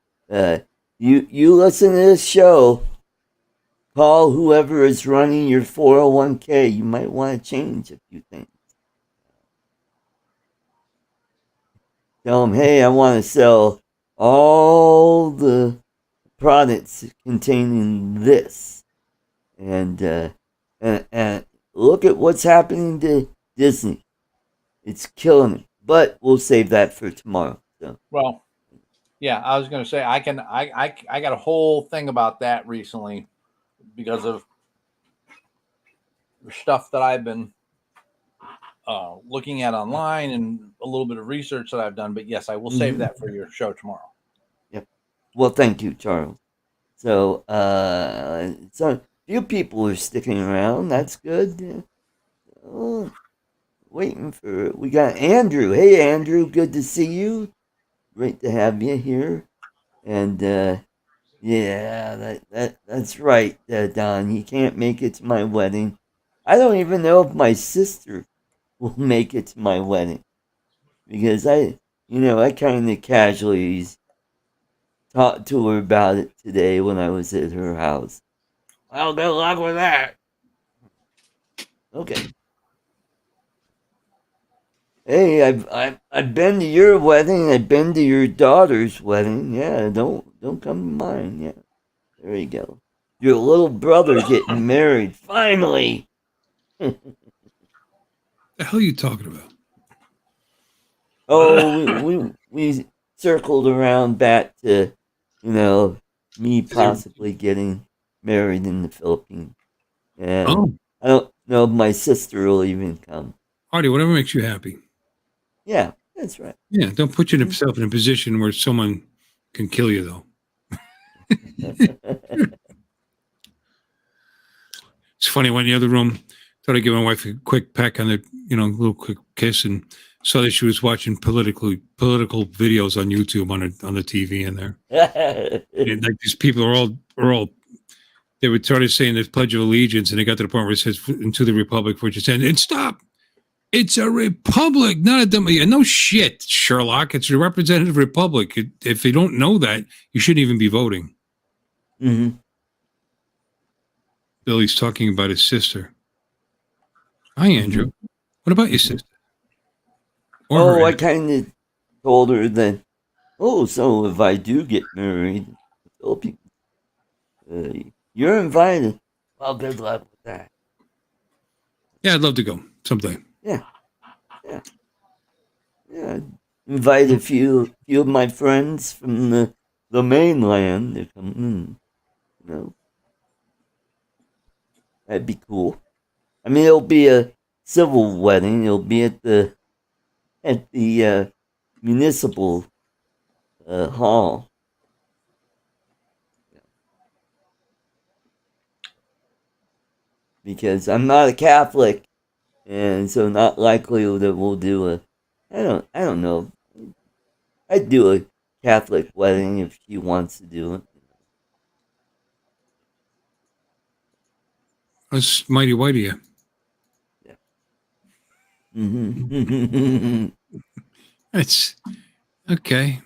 you listen to this show. Call whoever is running your 401k. You might want to change a few things. Tell them, hey, I want to sell all the products containing this, and look at what's happening to Disney. It's killing it. But we'll save that for tomorrow. So. Well, yeah, I was going to say I got a whole thing about that recently because of the stuff that I've been looking at online and a little bit of research that I've done. But yes, I will save that for your show tomorrow. Yep. Well, thank you, Charles. So, so few people are sticking around. That's good. Waiting for we got Andrew. Hey, Andrew, good to see you. Great to have you here. And yeah, that's right, Don. He can't make it to my wedding. I don't even know if my sister will make it to my wedding because I kind of casually talked to her about it today when I was at her house. Well, good luck with that. Okay. Hey, I've been to your wedding. I've been to your daughter's wedding. Yeah, don't come to mine. Yeah, there you go. Your little brother getting married finally. The hell are you talking about? Oh, we circled around back to, me possibly getting married in the Philippines. And I don't know if my sister will even come. Artie, whatever makes you happy. Yeah, that's right. Yeah, don't put yourself in a position where someone can kill you, though. It's funny, when in the other room, thought I'd give my wife a quick peck on the, little quick kiss, and saw that she was watching political videos on YouTube on the TV in there. And like these people are all they were started saying the Pledge of Allegiance, and they got to the point where it says "into the Republic for which it's and stop. It's a republic, not a democracy. No shit, Sherlock. It's a representative republic. If you don't know that, you shouldn't even be voting. Mm-hmm. Billy's talking about his sister. Hi, Andrew. What about your sister? I kind of told her that, so if I do get married in the Philippines, you're invited. Well, good luck with that. Yeah, I'd love to go someday. Yeah. Invite a few of my friends from the mainland to come. That'd be cool. I mean, it'll be a civil wedding. It'll be at the municipal hall. Because I'm not a Catholic, and so not likely that we'll do I don't know. I'd do a Catholic wedding if she wants to do it. That's mighty white of you. Yeah. Mm-hmm. That's okay.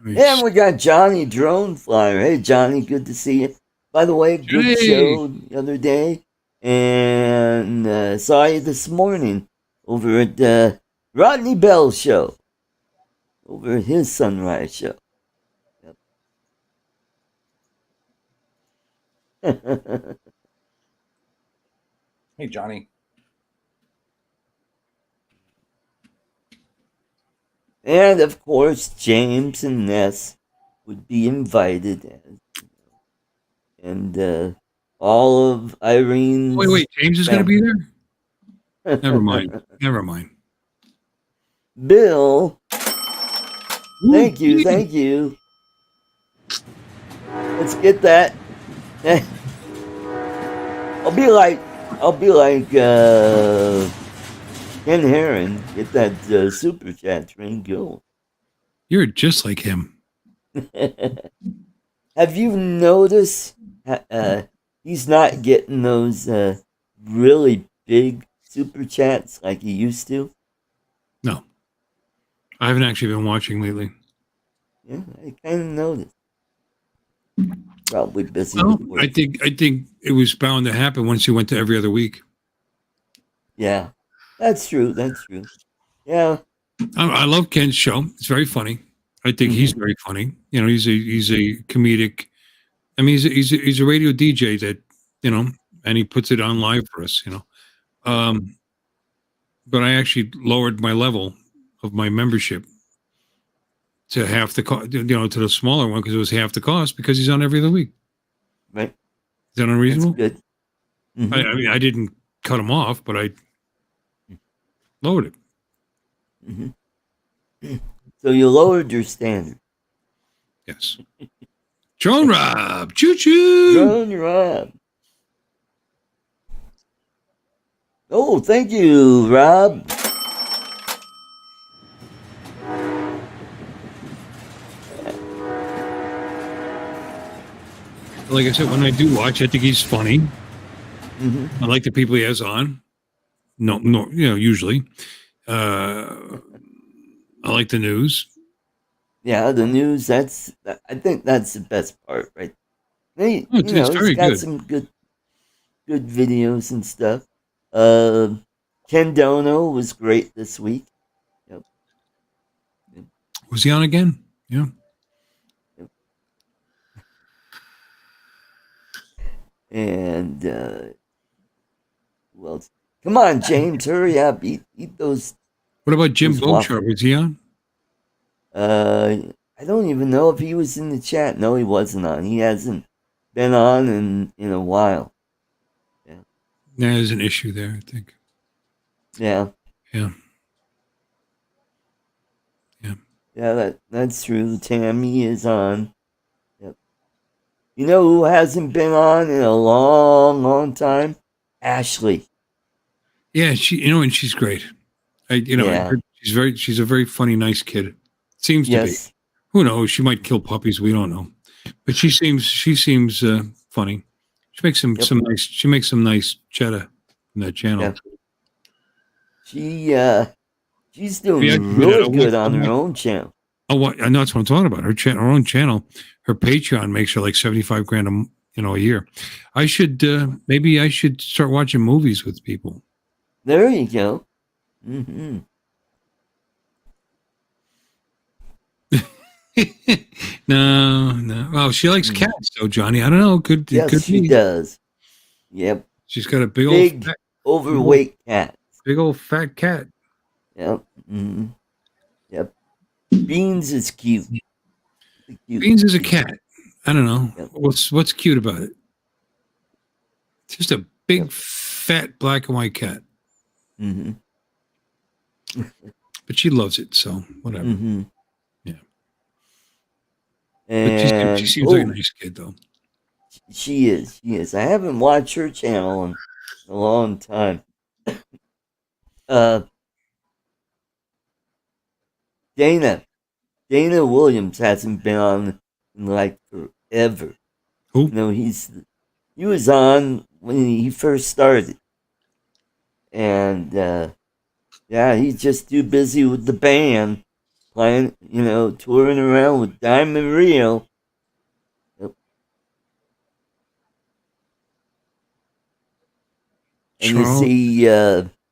And we got Johnny Drone Flyer. Hey, Johnny, good to see you. By the way, good show the other day. And saw you this morning over at Rodney Bell's show. Over at his Sunrise show. Yep. Hey, Johnny. And of course, James and Ness would be invited. And all of Irene's. Wait, James is going to be there? Never mind. Bill. Thank you. Let's get that. I'll be like Ken Heron. Get that super chat train going. You're just like him. Have you noticed he's not getting those really big super chats like he used to? No, I haven't actually been watching lately. Yeah, I kind of noticed. Probably busy. Well, with work. I think it was bound to happen once he went to every other week. Yeah, that's true. That's true. Yeah, I love Ken's show. It's very funny. I think he's very funny. You know, he's a comedic. I mean, he's a radio DJ that, you know, and he puts it on live for us. You know, but I actually lowered my level of my membership to half the cost. You know, to the smaller one because it was half the cost because he's on every other week. right. Is that unreasonable? That's good. I mean, I didn't cut him off, but I lowered it. So you lowered your standard. Yes. Drone Rob, choo choo. Drone Rob. Oh, thank you, Rob. Like I said, when I do watch, I think he's funny. I like the people he has on. No, you know, usually. I like the news. Yeah, the news. I think that's the best part, right? He, Oh, it's very he's got good. some good videos and stuff. Ken Dono was great this week. Yep. Was he on again? Yeah. And who else? Come on, James, hurry up! Eat those. What about Jim those Bouchard? Was he on? I don't even know if he was in the chat. No, he wasn't on. He hasn't been on in a while. Yeah. There's an issue there, I think. Yeah. Yeah. Yeah. Yeah, that's true. Tammy is on. Yep. You know who hasn't been on in a long time? Ashley. Yeah, and she's great. Yeah. She's a very funny, nice kid. Seems to be. Who knows? She might kill puppies. We don't know. But she seems funny. She makes some nice cheddar on that channel. Yeah. She's doing really good on her own channel. Oh, what? I know that's what I'm talking about. Her own channel, her Patreon makes her like $75,000 a year. Maybe I should start watching movies with people. There you go. No. Well, she likes cats, though, Johnny. I don't know. Could she does. Yep. She's got a big overweight cat. Big old fat cat. Yep. Yep. Beans is cute. Beans is a cat. I don't know. Yep. What's cute about it? It's just a big, fat, black and white cat. But she loves it, so whatever. Yeah. And she seems like a nice kid, though. She is. I haven't watched her channel in a long time. Dana Williams hasn't been on in like forever. Who? No, he was on when he first started, and he's just too busy with the band, playing, touring around with Diamond Rio. Yep. And you see,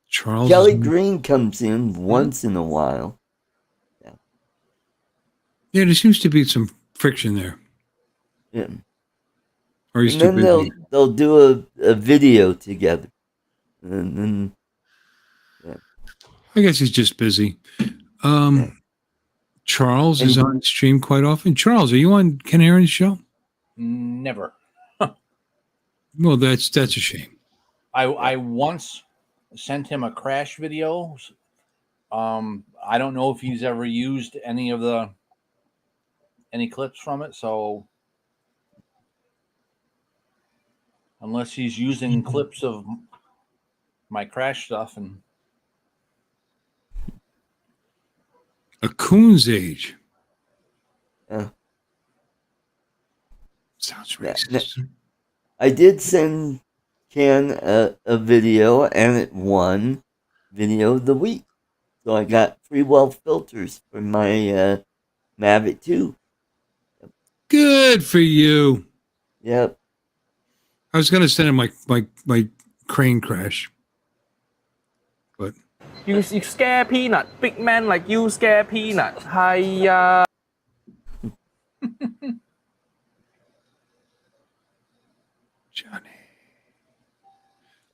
Charles Kelly Green comes in once in a while. Yeah, there seems to be some friction there. Yeah. Or he's and too then busy. they'll do a video together. And then I guess he's just busy. Charles is on stream quite often. Charles, are you on Ken Aaron's show? Never. Well, that's a shame. I once sent him a crash video. I don't know if he's ever used any clips from it, so unless he's using clips of my crash stuff. And A coon's age. Yeah. Sounds Yeah, racist. I did send Ken a video, and it won Video of the Week. So I got free well filters for my Mavic 2. Good for you. Yep. I was going to send him my crane crash. But You scare peanut. Big man like you scare peanut. Hiya. Johnny.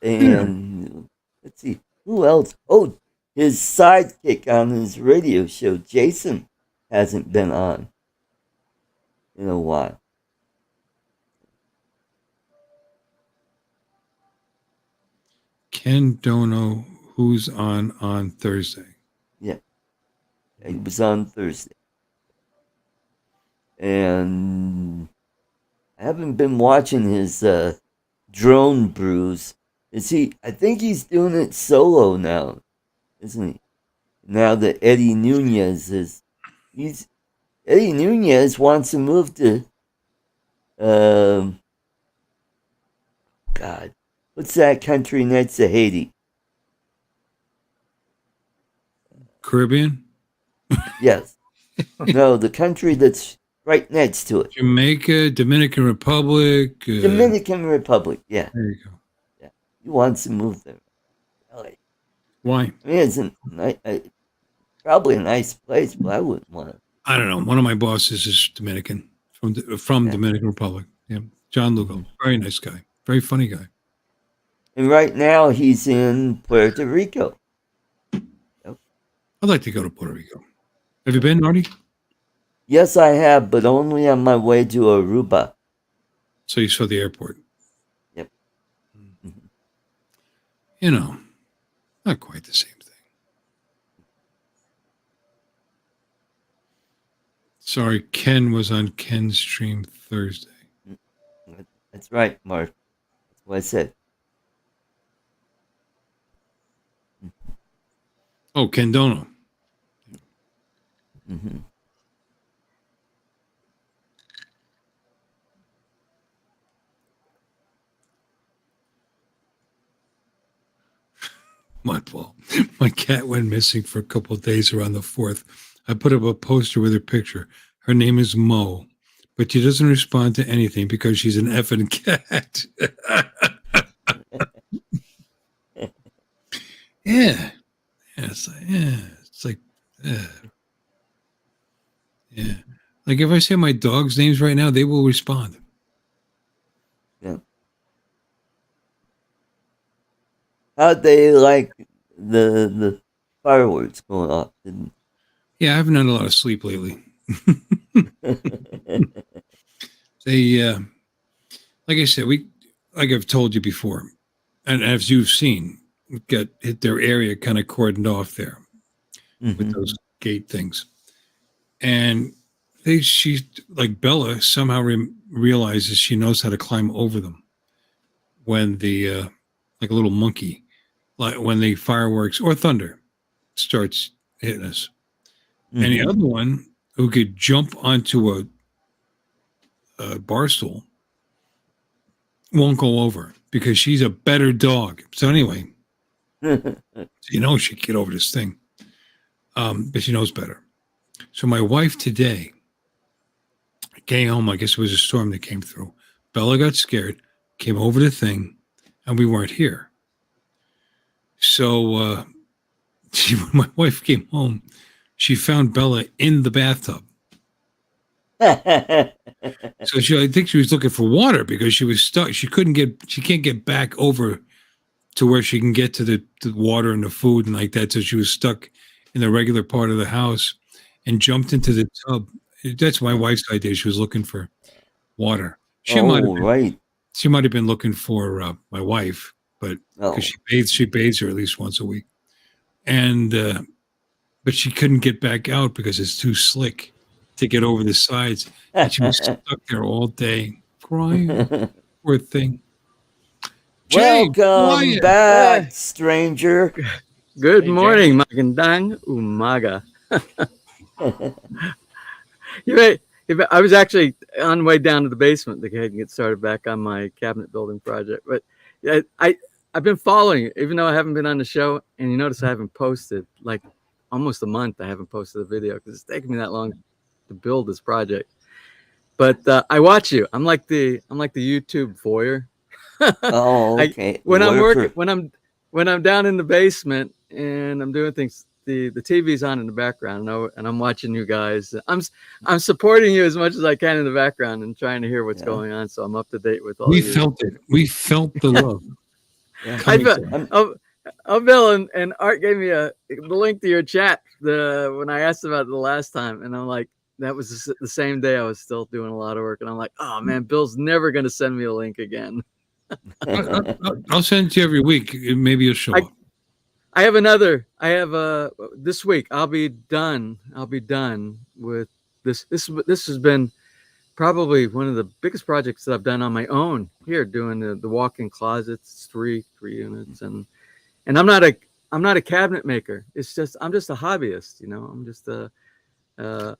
And let's see, who else? Oh, his sidekick on his radio show, Jason, hasn't been on in a while. Ken don't know who's on Thursday. Yeah. He was on Thursday. And I haven't been watching his drone brews. I think he's doing it solo now, isn't he? Now that Eddie Nunez Eddie Nunez wants to move to God, what's that country next to Haiti? Caribbean? Yes. No, the country that's right next to it. Jamaica, Dominican Republic. Dominican Republic, yeah. There you go. Yeah. He wants to move there. Really. Why? I mean, it's probably a nice place, but I wouldn't want to. I don't know. One of my bosses is Dominican, from Dominican Republic. Yeah, John Lugo. Very nice guy. Very funny guy. And right now he's in Puerto Rico. Yep. I'd like to go to Puerto Rico. Have you been, Artie? Yes, I have, but only on my way to Aruba. So you saw the airport. Yep. You know, not quite the same thing. Sorry, Ken was on Ken's stream Thursday. That's right, Mark. That's what I said. Oh, Ken Dono. Mm-hmm. Mudball. My cat went missing for a couple of days around the 4th. I put up a poster with her picture. Her name is Mo, but she doesn't respond to anything because she's an effing cat. Yeah. It's like, yeah. Like if I say my dog's names right now, they will respond. Yeah. How'd they like the fireworks going off? Yeah, I haven't had a lot of sleep lately. They, like I said, like I've told you before, and as you've seen, hit their area kind of cordoned off there with those gate things. And she, like Bella, somehow realizes she knows how to climb over them when the, like a little monkey, like when the fireworks or thunder starts hitting us. And the other one who could jump onto a bar stool won't go over because she's a better dog. So anyway, you know she can get over this thing, but she knows better. So my wife today came home. I guess it was a storm that came through. Bella got scared, came over the thing, and we weren't here. So when my wife came home, she found Bella in the bathtub. So I think she was looking for water because she was stuck. She can't get back over to where she can get to the water and the food and like that. So she was stuck in the regular part of the house and jumped into the tub. That's my wife's idea. She was looking for water. She might have been looking for my wife, but because she bathes her at least once a week. And but she couldn't get back out because it's too slick to get over the sides. And she was stuck there all day crying. Poor thing. Jay, how are Welcome you? back, stranger. Good Hey, morning, magandang umaga. You may, I was actually on the way down to the basement to go ahead and get started back on my cabinet building project. But I've been following you, even though I haven't been on the show. And you notice I haven't posted like almost a month. I haven't posted a video because it's taken me that long to build this project. But I watch you. I'm like the YouTube voyeur. Oh, okay. When I'm Lurker. working, when I'm down in the basement and I'm doing things, the TV's on in the background, and I'm watching you guys. I'm supporting you as much as I can in the background and trying to hear what's going on, so I'm up to date with all. We felt it. We felt the love. Bill and Art gave me the link to your chat when I asked about it the last time, and I'm like, that was the same day I was still doing a lot of work, and I'm like, oh man, Bill's never gonna send me a link again. I'll send it to you every week. Maybe you'll show up. I have this week. I'll be done with this. This has been probably one of the biggest projects that I've done on my own here, doing the walk-in closets, three units, and I'm not a cabinet maker. It's just I'm just a hobbyist, you know. I'm just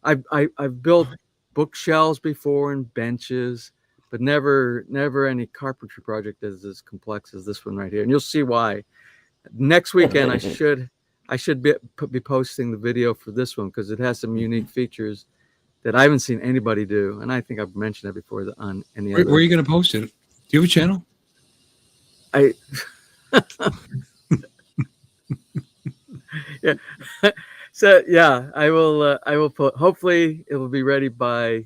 I've built bookshelves before and benches, but never any carpentry project that is as complex as this one right here. And you'll see why. Next weekend, I should be posting the video for this one because it has some unique features that I haven't seen anybody do. And I think I've mentioned that before on any other. Where are you going to post it? Do you have a channel? Yeah. So yeah, I will put. Hopefully, it will be ready by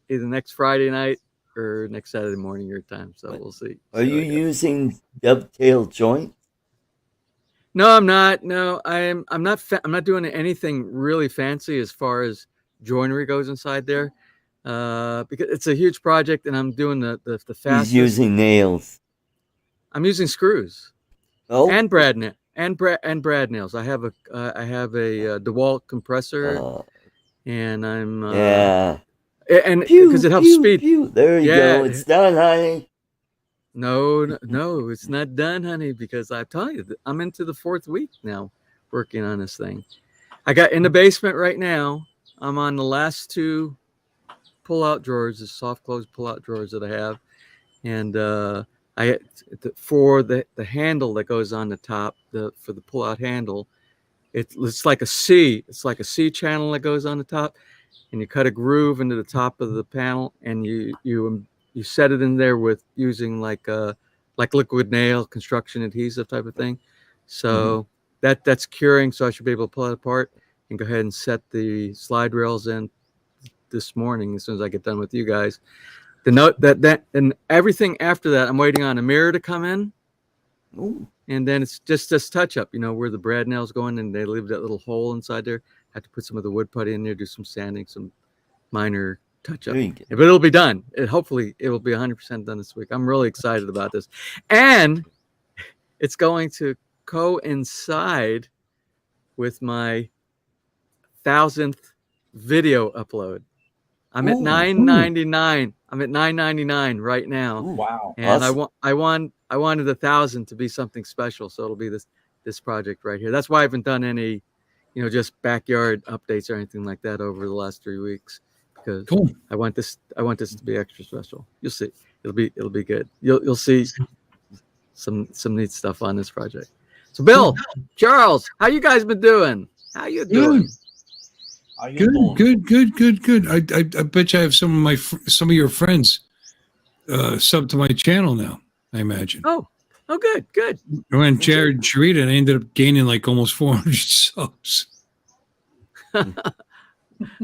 either next Friday night or next Saturday morning your time. So we'll see. Are you using dovetail joint? No, I'm not. No, I'm not. I'm not doing anything really fancy as far as joinery goes inside there, because it's a huge project, and I'm doing the fastest. He's using nails. I'm using screws. Oh, and brad nails. I have a DeWalt compressor, and I'm and because it helps speed. Pew. There you go. It's done, honey. No, it's not done, honey, because I'm telling you, I'm into the 4th week now working on this thing. I got in the basement right now. I'm on the last 2 pull-out drawers, the soft close pull-out drawers that I have. And for the handle that goes on the top, for the pull-out handle, it's like a C. It's like a C channel that goes on the top. And you cut a groove into the top of the panel, and you set it in there with using like liquid nail construction adhesive type of thing. So that's curing. So I should be able to pull it apart and go ahead and set the slide rails in this morning as soon as I get done with you guys. The note that and everything after that, I'm waiting on a mirror to come in. Ooh. And then it's just this touch up, you know, where the brad nails go in and they leave that little hole inside there. I have to put some of the wood putty in there, do some sanding, some minor touch up, but it'll be done. Hopefully it will be 100% done this week. I'm really excited about this, and it's going to coincide with my 1000th video upload. I'm at 999. I'm at 999 right now. Ooh, wow! And awesome. I wanted 1,000 to be something special, so it'll be this project right here. That's why I haven't done any, you know, just backyard updates or anything like that over the last 3 weeks. Because cool. I want this to be extra special. You'll see. It'll be good. You'll see some neat stuff on this project. So Bill, Charles, how you guys been doing? How you doing? Good. I bet you I have some of your friends sub to my channel now. I imagine. Oh, good. I went Jared and Sharita, and I ended up gaining like almost 400 subs.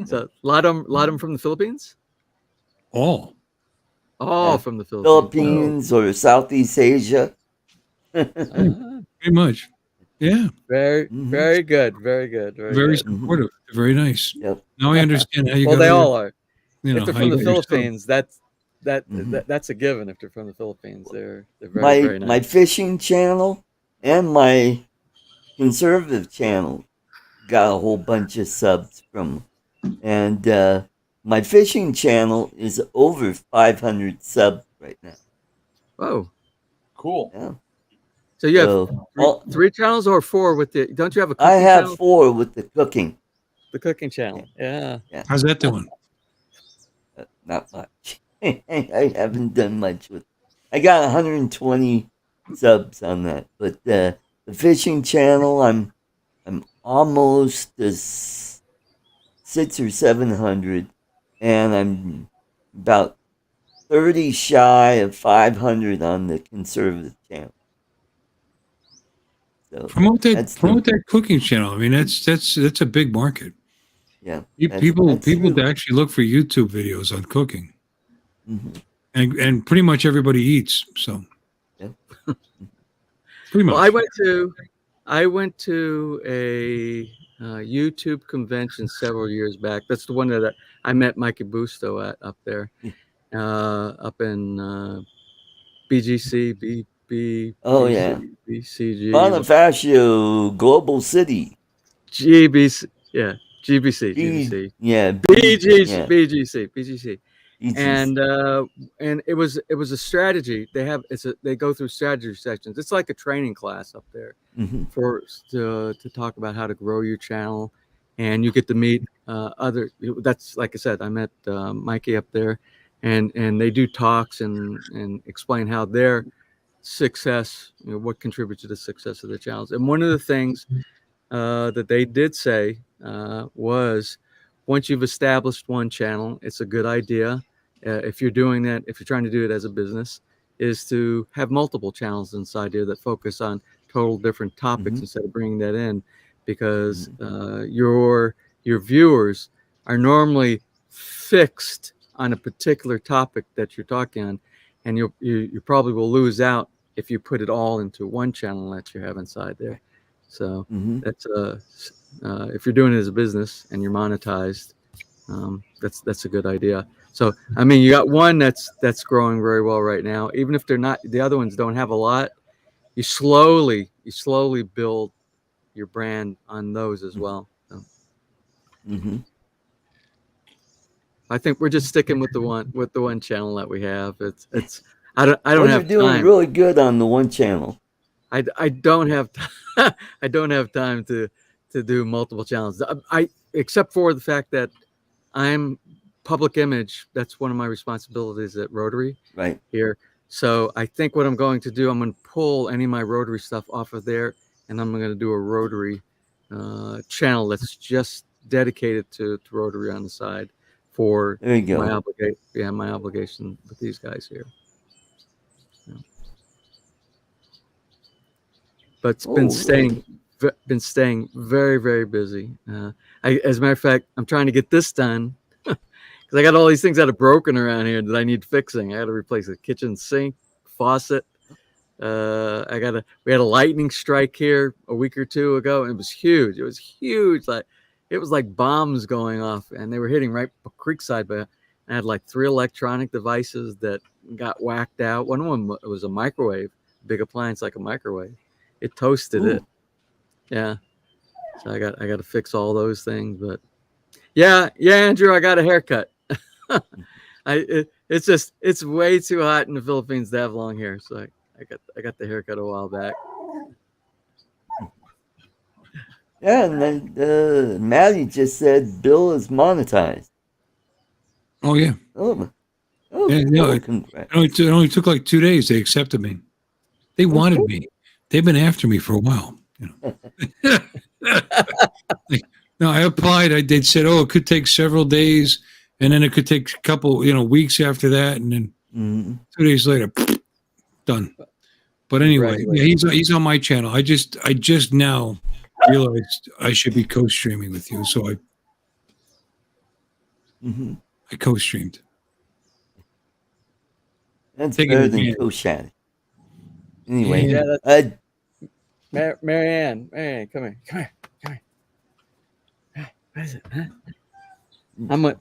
So a lot of them from the Philippines. All from the Philippines or Southeast Asia. Pretty much. Yeah. Very good. Very supportive. Very nice. Yep. Now I understand how you. Well, they all are. You know, if they're from the Philippines, that's a given. If they're from the Philippines, they're very nice. My fishing channel and my conservative channel got a whole bunch of subs from. And my fishing channel is over 500 subs right now. Whoa. Cool. Yeah. So you have So, three channels or four with the? Don't you have a I cooking have channel? 4 with the cooking. The cooking channel. Yeah. How's that doing? Not much. I haven't done much with. I got 120 subs on that, but the fishing channel, I'm almost as 600 or 700, and I'm about 30 shy of 500 on the conservative channel. So Promote that cooking channel. I mean, that's a big market. Yeah, People true. actually look for YouTube videos on cooking, Mhm. and pretty much everybody eats. So Yeah. pretty much. Well, I went to a YouTube convention several years back. That's the one that I met Mikey Busto at up there, up in BGC, Oh yeah, BCG, Bonifacio Global City. GBC, yeah, GBC, G, GBC, yeah, BGC, yeah, BGC. BGC. And it was a strategy. They go through strategy sections. It's like a training class up there Mhm. to talk about how to grow your channel, and you get to meet other. That's like I said, I met Mikey up there, and they do talks and explain how their success, what contributes to the success of the channels. And one of the things that they did say was, once you've established one channel, it's a good idea, if you're doing that, if you're trying to do it as a business, is to have multiple channels inside there that focus on total different topics instead of bringing that in, because your viewers are normally fixed on a particular topic that you're talking on, and you probably will lose out if you put it all into one channel that you have inside there. So that's if you're doing it as a business and you're monetized, that's a good idea. So I mean, you got one that's growing very well right now. Even if they're not, the other ones don't have a lot. You slowly build your brand on those as well. So I think we're just sticking with the one channel that we have. It's I don't Well, have you're doing time. really good on the one channel. I don't have I don't have time to do multiple channels. I except for the fact that I'm public image. That's one of my responsibilities at Rotary Right. here. So I think what I'm going to do, I'm going to pull any of my Rotary stuff off of there, and I'm going to do a Rotary channel that's just dedicated to Rotary on the side for There you go. my obligation with these guys here. But it's been staying very, very busy. As a matter of fact, I'm trying to get this done because I got all these things that are broken around here that I need fixing. I got to replace a kitchen sink, faucet. We had a lightning strike here a week or two ago, and it was huge. It was huge. It was like bombs going off, and they were hitting right Creekside. But I had like 3 electronic devices that got whacked out. One of them was a microwave, big appliance like a microwave. It toasted it. Yeah. So I got to fix all those things. But yeah, Andrew, I got a haircut. It's way too hot in the Philippines to have long hair. So I got the haircut a while back. Yeah, and then Maddie just said Bill is monetized. Oh yeah. Yeah, no, it only took like 2 days. They accepted me. They wanted me. They've been after me for a while. No, I applied. They said, "Oh, it could take several days, and then it could take a couple, weeks after that, and then 2 days later, done." But anyway, yeah, he's on my channel. I just now realized I should be co-streaming with you, so I co-streamed. That's better than co-chatting. Anyway, Marianne, come here. What is it? Huh?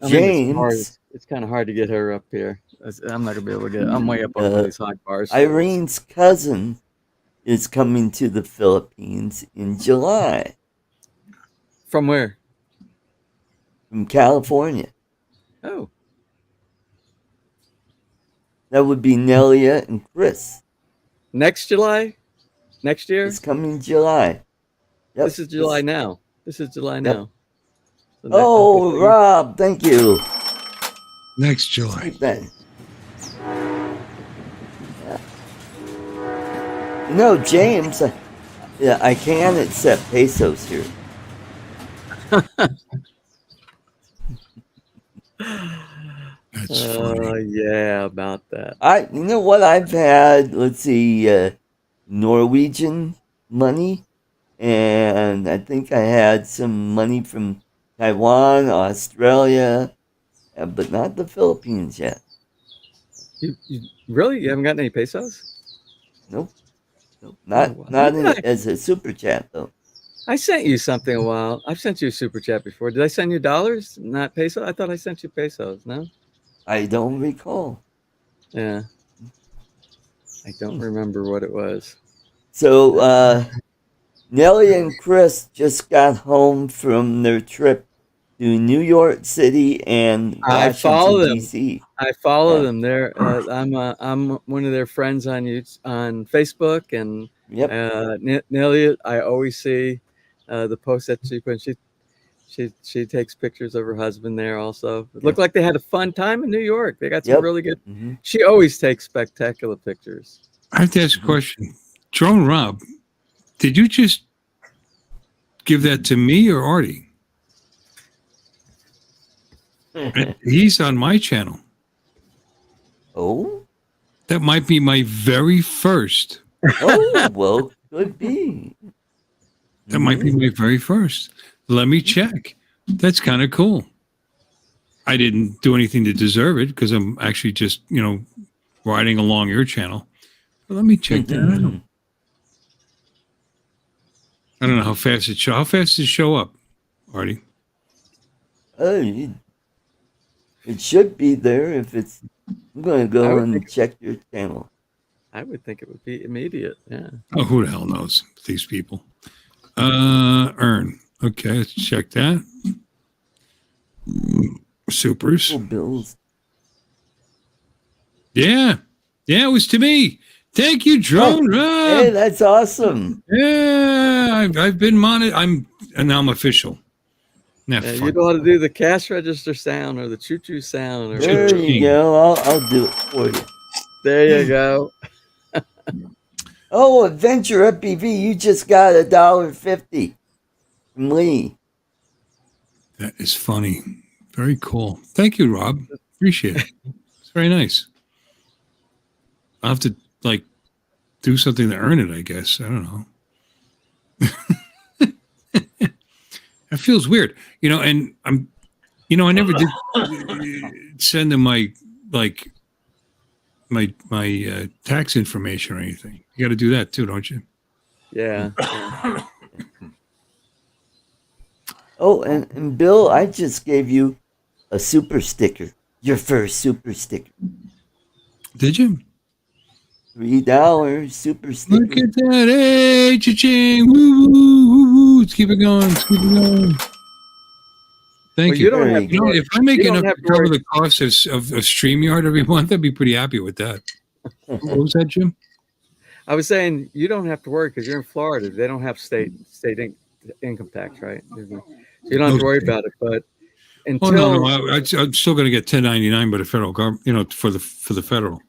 James, it's kind of hard to get her up here. I'm not gonna be able to get. I'm way up on these high bars. Irene's cousin is coming to the Philippines in July. From where? From California. Oh. That would be Nelia and Chris. Next July? Next year? It's coming July. Yep. This is July now. This is July now. So Oh, Rob, thank you. Next July. Keep that. No, James, yeah, I can accept pesos here. That's funny. Yeah, about that. You know what? I've had, let's see, Norwegian money, and I think I had some money from Taiwan, Australia, but not the Philippines yet. You really? You haven't gotten any pesos? Nope. Not as a super chat though. I sent you something a while. I've sent you a super chat before. Did I send you dollars, not pesos? I thought I sent you pesos. No, I don't recall. Yeah, I don't remember what it was. So Nellie and Chris just got home from their trip to New York City and Washington D.C. I follow them. I'm one of their friends on Facebook, and Nellie, I always see the post that she put. She takes pictures of her husband there. Also, it looked like they had a fun time in New York. They got some really good. Mm-hmm. She always takes spectacular pictures. I have to ask a question. Drone Rob, did you just give that to me or Artie? He's on my channel. Oh? That might be my very first. Oh, well, could be. That might be my very first. Let me check. That's kind of cool. I didn't do anything to deserve it because I'm actually just, riding along your channel. But let me check that out. I don't know how fast it show. How fast does it show up, Artie? It should be there if it's. I'm going to go and check your channel. I would think it would be immediate. Yeah. Oh, who the hell knows these people? Earn. Okay, let's check that. Supers. Oh, bills. Yeah, it was to me. Thank you, Drone Rob. Hey, that's awesome. Yeah, I've been monitored. And now I'm official. You know how to do the cash register sound or the choo-choo sound. Or there you go. I'll do it for you. There you go. Oh, Adventure FPV, you just got $1.50 from Lee. That is funny. Very cool. Thank you, Rob. Appreciate it. It's very nice. I'll have to do something to earn it, I guess. I don't know. It feels weird, and I'm, I never did send them my tax information or anything. You got to do that too, don't you? Yeah. Oh, and Bill, I just gave you a super sticker. Your first super sticker. Did you? $3 super sticker. Look at that. Hey, cha-ching. Woo, woo, woo, woo. Let's keep it going. Thank you. If I make enough to cover the cost of StreamYard every month, I'd be pretty happy with that. What was that, Jim? I was saying you don't have to worry because you're in Florida. They don't have state income tax, right? So you don't have to worry about it. But until I'm still going to get 1099 by the federal government, for the federal.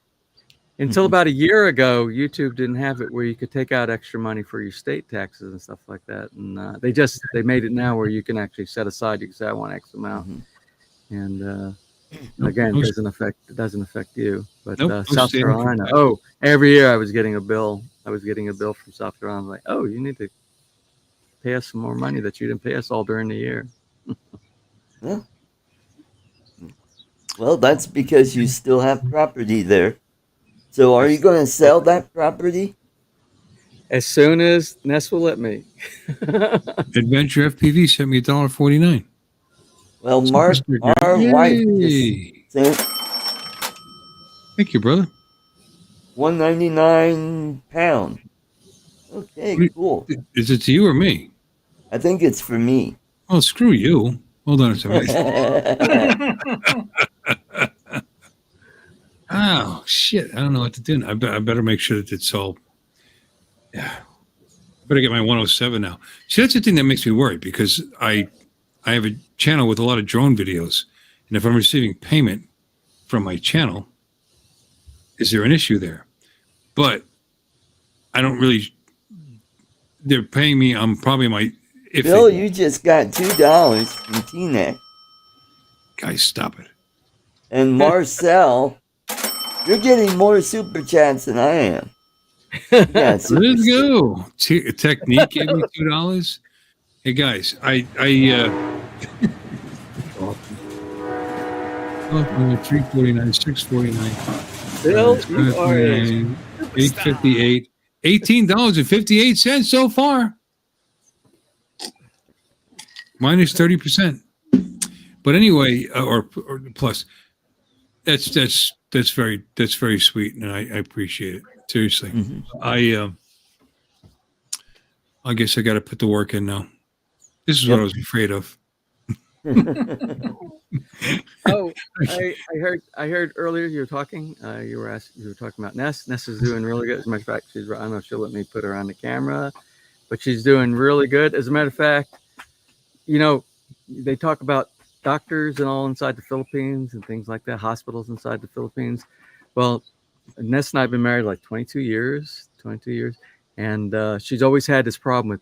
Until about a year ago, YouTube didn't have it where you could take out extra money for your state taxes and stuff like that. And they made it now where you can actually set aside. You can say, I want X amount. And again, it doesn't affect you. But South Carolina, every year I was getting a bill. I was getting a bill from South Carolina. I'm like, you need to pay us some more money that you didn't pay us all during the year. Yeah. Well, that's because you still have property there. So are you going to sell that property? As soon as Ness will let me. Adventure FPV sent me $1.49. Well, Mark, our wife just sent. Thank you, brother. £1.99. Okay, cool. Is it to you or me? I think it's for me. Oh, screw you. Hold on a second. Oh, shit. I don't know what to do. I better make sure that it's all Yeah. Better get my 107 now. See, that's the thing that makes me worry because I have a channel with a lot of drone videos. And if I'm receiving payment from my channel, is there an issue there? But I don't really, they're paying me. I'm probably my, if Bill, you just got $2 from T-Neck. Guys, stop it. And Marcel, you're getting more super chats than I am. Yeah, Let's go. Technique gave me $2. Hey guys, I 349, 649, Bill, you are a 858, $18.58 so far. Minus 30%. But anyway, or plus, that's very sweet, and I appreciate it. Seriously. Mm-hmm. I guess I got to put the work in now. This is what I was afraid of. Oh, I heard earlier you were talking. You were talking about Ness. Ness is doing really good. As a matter of fact, I don't know if she'll let me put her on the camera, but she's doing really good. As a matter of fact, you know, they talk about doctors and all inside the Philippines and things like that, hospitals inside the Philippines. Well, Ness and I have been married like 22 years, and she's always had this problem with,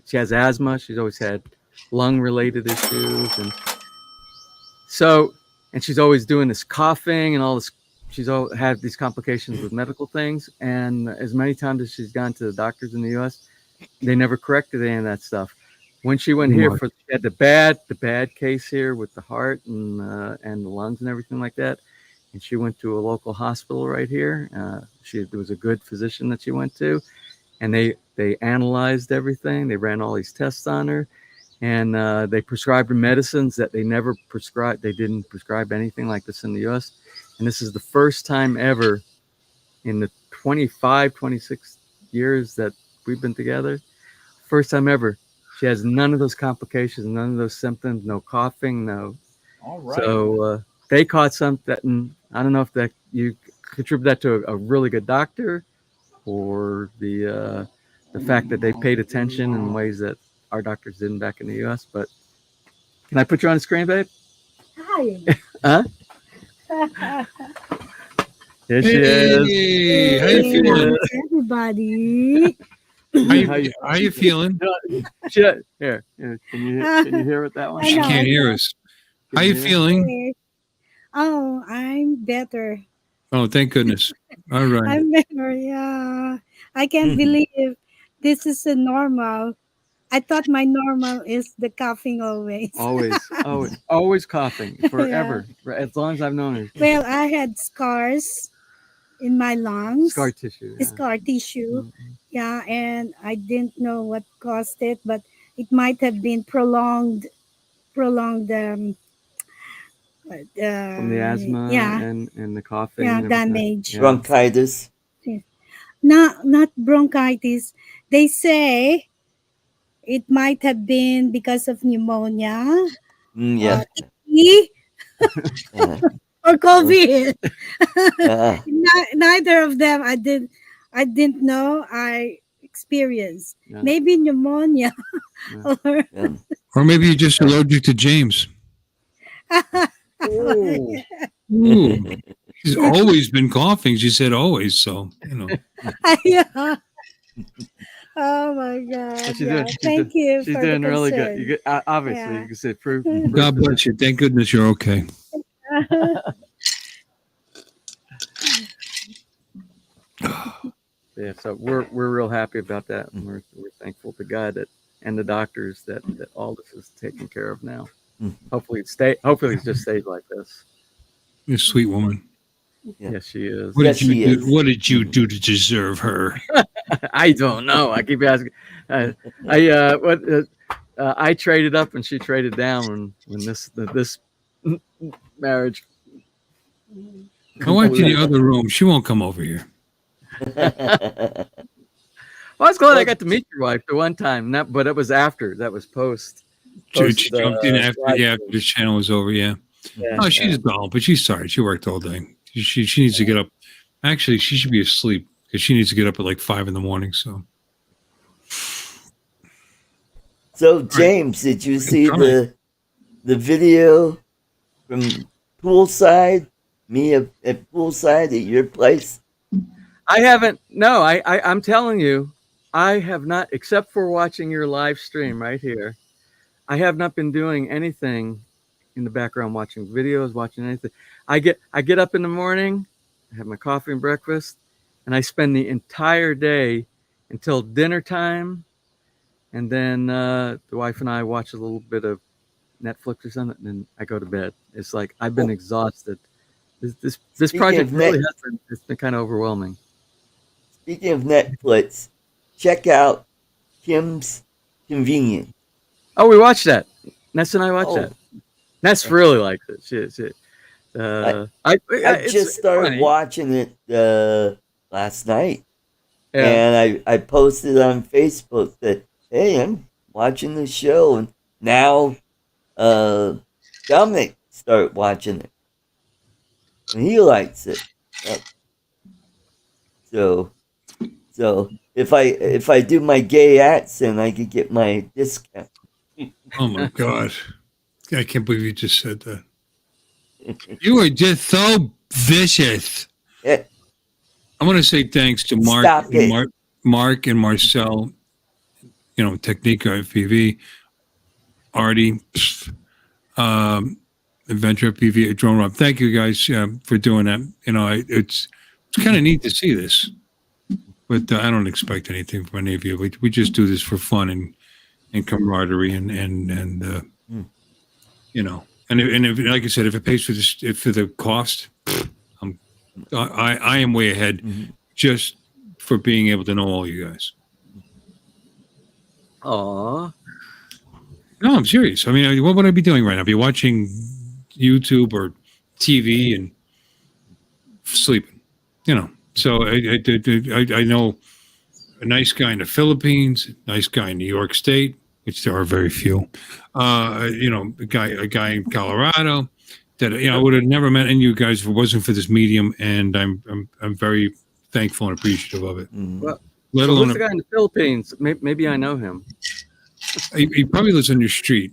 she has asthma. She's always had lung-related issues, and she's always doing this coughing and all this. She's had these complications with medical things, and as many times as she's gone to the doctors in the U.S., they never corrected any of that stuff. When she went here she had the bad case here with the heart and the lungs and everything like that, and she went to a local hospital right here. There was a good physician that she went to, and they analyzed everything. They ran all these tests on her, and they prescribed her medicines that they never prescribed. They didn't prescribe anything like this in the U.S. And this is the first time ever in the 26 years that we've been together, first time ever. She has none of those complications, none of those symptoms, no coughing, no. All right. So they caught something. I don't know if that you contribute that to a really good doctor, or the fact that they paid attention in ways that our doctors didn't back in the U.S. But can I put you on the screen, babe? Hi. Huh? Here she is. Hey, how you feeling? Everybody. How you feeling? Here. Can you hear with that one? She can't hear us. How you feeling? Oh, I'm better. Oh, thank goodness. All right. I'm better. Yeah. I can't believe this is a normal. I thought my normal is the coughing always. Always coughing forever. Yeah. As long as I've known her. Well, I had scars in my lungs. Scar tissue. Yeah. Scar tissue. Mm-hmm. Yeah, and I didn't know what caused it, but it might have been prolonged from the asthma, yeah, and the coughing, yeah, damage, yeah. Bronchitis. Not bronchitis. They say it might have been because of pneumonia. Yeah. Or COVID. Neither of them I didn't know I experienced. Yeah. Maybe pneumonia. Yeah. Or maybe you're just allergic to James. Ooh. She's always been coughing. She said always, so you know. Yeah. Oh my God! Yeah. Thank you. She's doing really good. Obviously, you can say proof. God bless you. Thank goodness you're okay. Yeah, so we're real happy about that, and we're thankful to God and the doctors that all this is taken care of now. Hopefully it just stays like this. You're a sweet woman. Yeah. Yes, she is. What did you do to deserve her? I don't know. I keep asking. I traded up and she traded down when this marriage. I went to the other room. She won't come over here. Well, I was glad I got to meet your wife the one time, but it was after. That was post. She jumped in after the channel was over. Yeah. Oh, she's dull, but she's sorry. She worked all day. She needs to get up. Actually, she should be asleep because she needs to get up at like 5 a.m. So. So James, did you see the video from poolside? Me at poolside at your place? I haven't. No, I'm telling you, I have not, except for watching your live stream right here. I have not been doing anything in the background, watching videos, watching anything. I get up in the morning, I have my coffee and breakfast, and I spend the entire day until dinner time, and then the wife and I watch a little bit of Netflix or something, and then I go to bed. It's like I've been exhausted. This project really has been, it's been kind of overwhelming. Speaking of Netflix, check out Kim's Convenience. Oh, we watched that. Ness and I watched that. Ness really liked it. I just started watching it last night. Yeah. And I posted on Facebook that, hey, I'm watching the show. And now Dominic started watching it. And he likes it. So if I do my gay accent, I could get my discount. Oh my God. I can't believe you just said that. You are just so vicious. I want to say thanks to Mark and Marcel, Technica FPV, Artie, Adventure FPV, Drone Rob. Thank you guys for doing that. It's kind of neat to see this, but I don't expect anything from any of you. We just do this for fun and camaraderie and if, like I said, if it pays for the cost, I am way ahead just for being able to know all you guys. Aw. No, I'm serious. I mean, what would I be doing right now? Be watching YouTube or TV and sleeping, So I know a nice guy in the Philippines, a nice guy in New York State, which there are very few. A guy in Colorado that I would have never met any of you guys if it wasn't for this medium, and I'm very thankful and appreciative of it. Well, who's the guy in the Philippines? Maybe I know him. He probably lives on your street,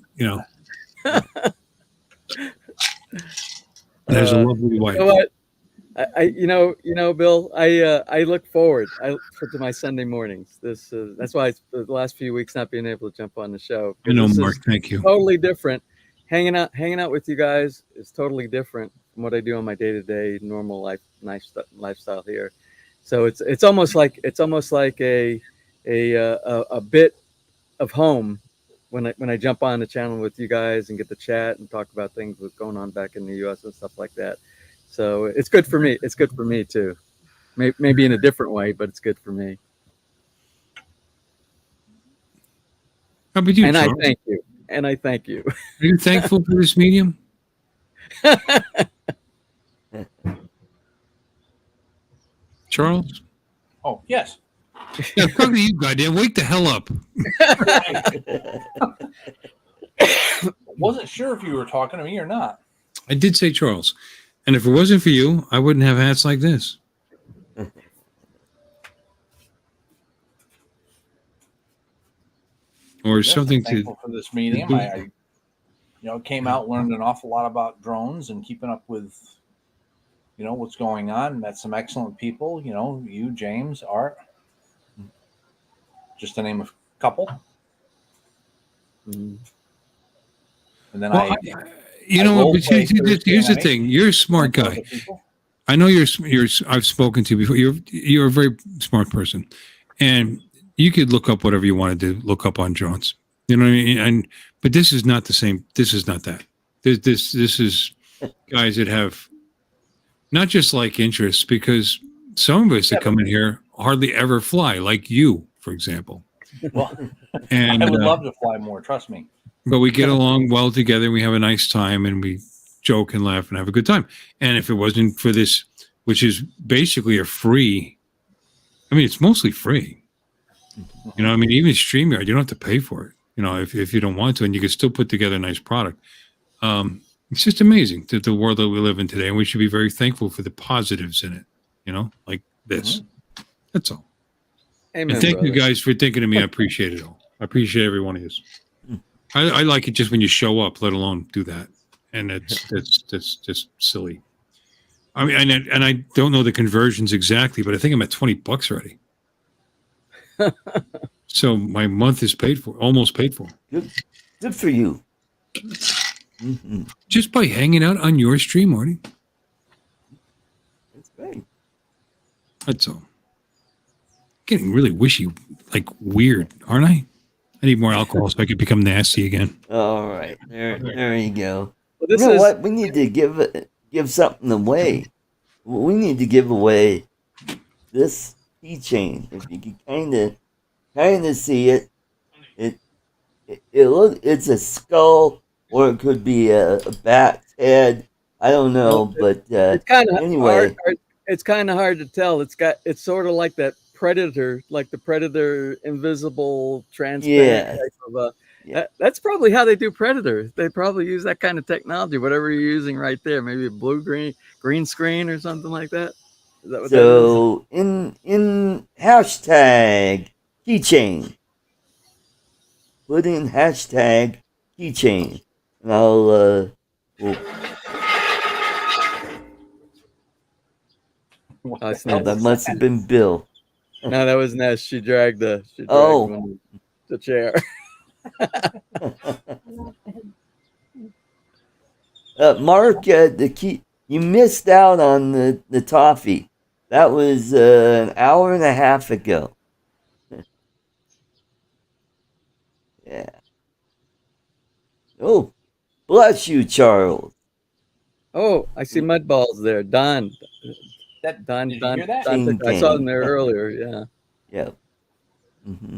There's a lovely wife. You know what? Bill, I look forward to my Sunday mornings. That's why the last few weeks not being able to jump on the show. I know, Mark. Thank you. Totally different. Hanging out with you guys is totally different from what I do on my day-to-day normal lifestyle here. So it's almost like a bit of home when I jump on the channel with you guys and get to chat and talk about things that's going on back in the U.S. and stuff like that. So it's good for me. It's good for me too. Maybe in a different way, but it's good for me. How about you, and Charles? I thank you. Are you thankful for this medium? Charles? Oh, yes. Yeah, talking to you, goddamn. Wake the hell up. Wasn't sure if you were talking to me or not. I did say Charles. And if it wasn't for you, I wouldn't have hats like this. Or yes, something I'm thankful for this medium. I came out, learned an awful lot about drones and keeping up with, what's going on. Met some excellent people. You, James, Art, just to name a couple. And then here's the thing. You're a smart guy. I know I've spoken to you before. You're a very smart person, and you could look up whatever you wanted to look up on drones. You know what I mean? But this is not the same. This is not that. This is guys that have not just like interests, because some of us that come in here hardly ever fly, like you, for example. Well, and I would love to fly more. Trust me. But we get along well together. We have a nice time, and we joke and laugh and have a good time. And if it wasn't for this, which is basically a free, it's mostly free. Even StreamYard, you don't have to pay for it. If you don't want to, and you can still put together a nice product. It's just amazing that the world that we live in today, and we should be very thankful for the positives in it. Like this. Mm-hmm. That's all. Amen, and thank you guys for thinking of me. I appreciate it all. I appreciate every one of you. I like it just when you show up, let alone do that, and that's just silly. I mean, and I don't know the conversions exactly, but I think I'm at $20 already. So my month is paid for, almost paid for. Good for you. Mm-hmm. Just by hanging out on your stream, Marty. That's great. That's all. Getting really wishy, like weird, aren't I? I need more alcohol so I could become nasty again. All right, there you go. Well, You this know is what? We need to give something away. We need to give away this keychain. If you can kind of see it, it's a skull, or it could be a bat's head. I don't know, but it's kind of anyway, it's kind of hard to tell. It's sort of like that Predator, like the Predator invisible transparent yeah. type of Yeah. that's probably how they do Predator. They probably use that kind of technology, whatever you're using right there, maybe a green screen or something like that. Is that what So in hashtag keychain, put in hashtag keychain, and I'll that must have been Bill. No, that was Ness. She dragged the chair. Mark, the key. You missed out on the toffee. That was an hour and a half ago. Yeah. Oh, bless you, Charles. Oh, I see mud balls there. Don. Did you hear that? I saw them there earlier. Yeah. Yep. Mm-hmm.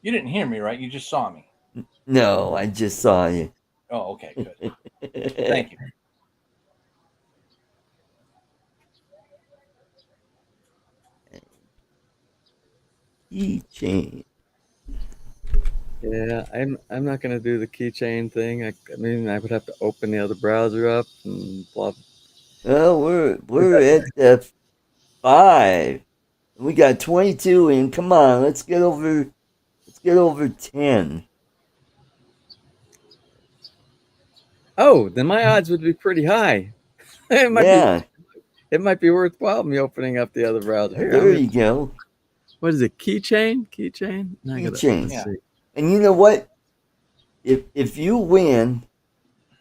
You didn't hear me, right? You just saw me. No, I just saw you. Oh, okay, good. Thank you. Keychain. Yeah, I'm not gonna do the keychain thing. I mean, I would have to open the other browser up and blah. Well, we're at 5. We got 22 in. Come on, let's get over 10. Oh, then my odds would be pretty high. It might be worthwhile me opening up the other browser. Here, there you go. What is it? Keychain? Keychain? Keychain. And you know what? If you win,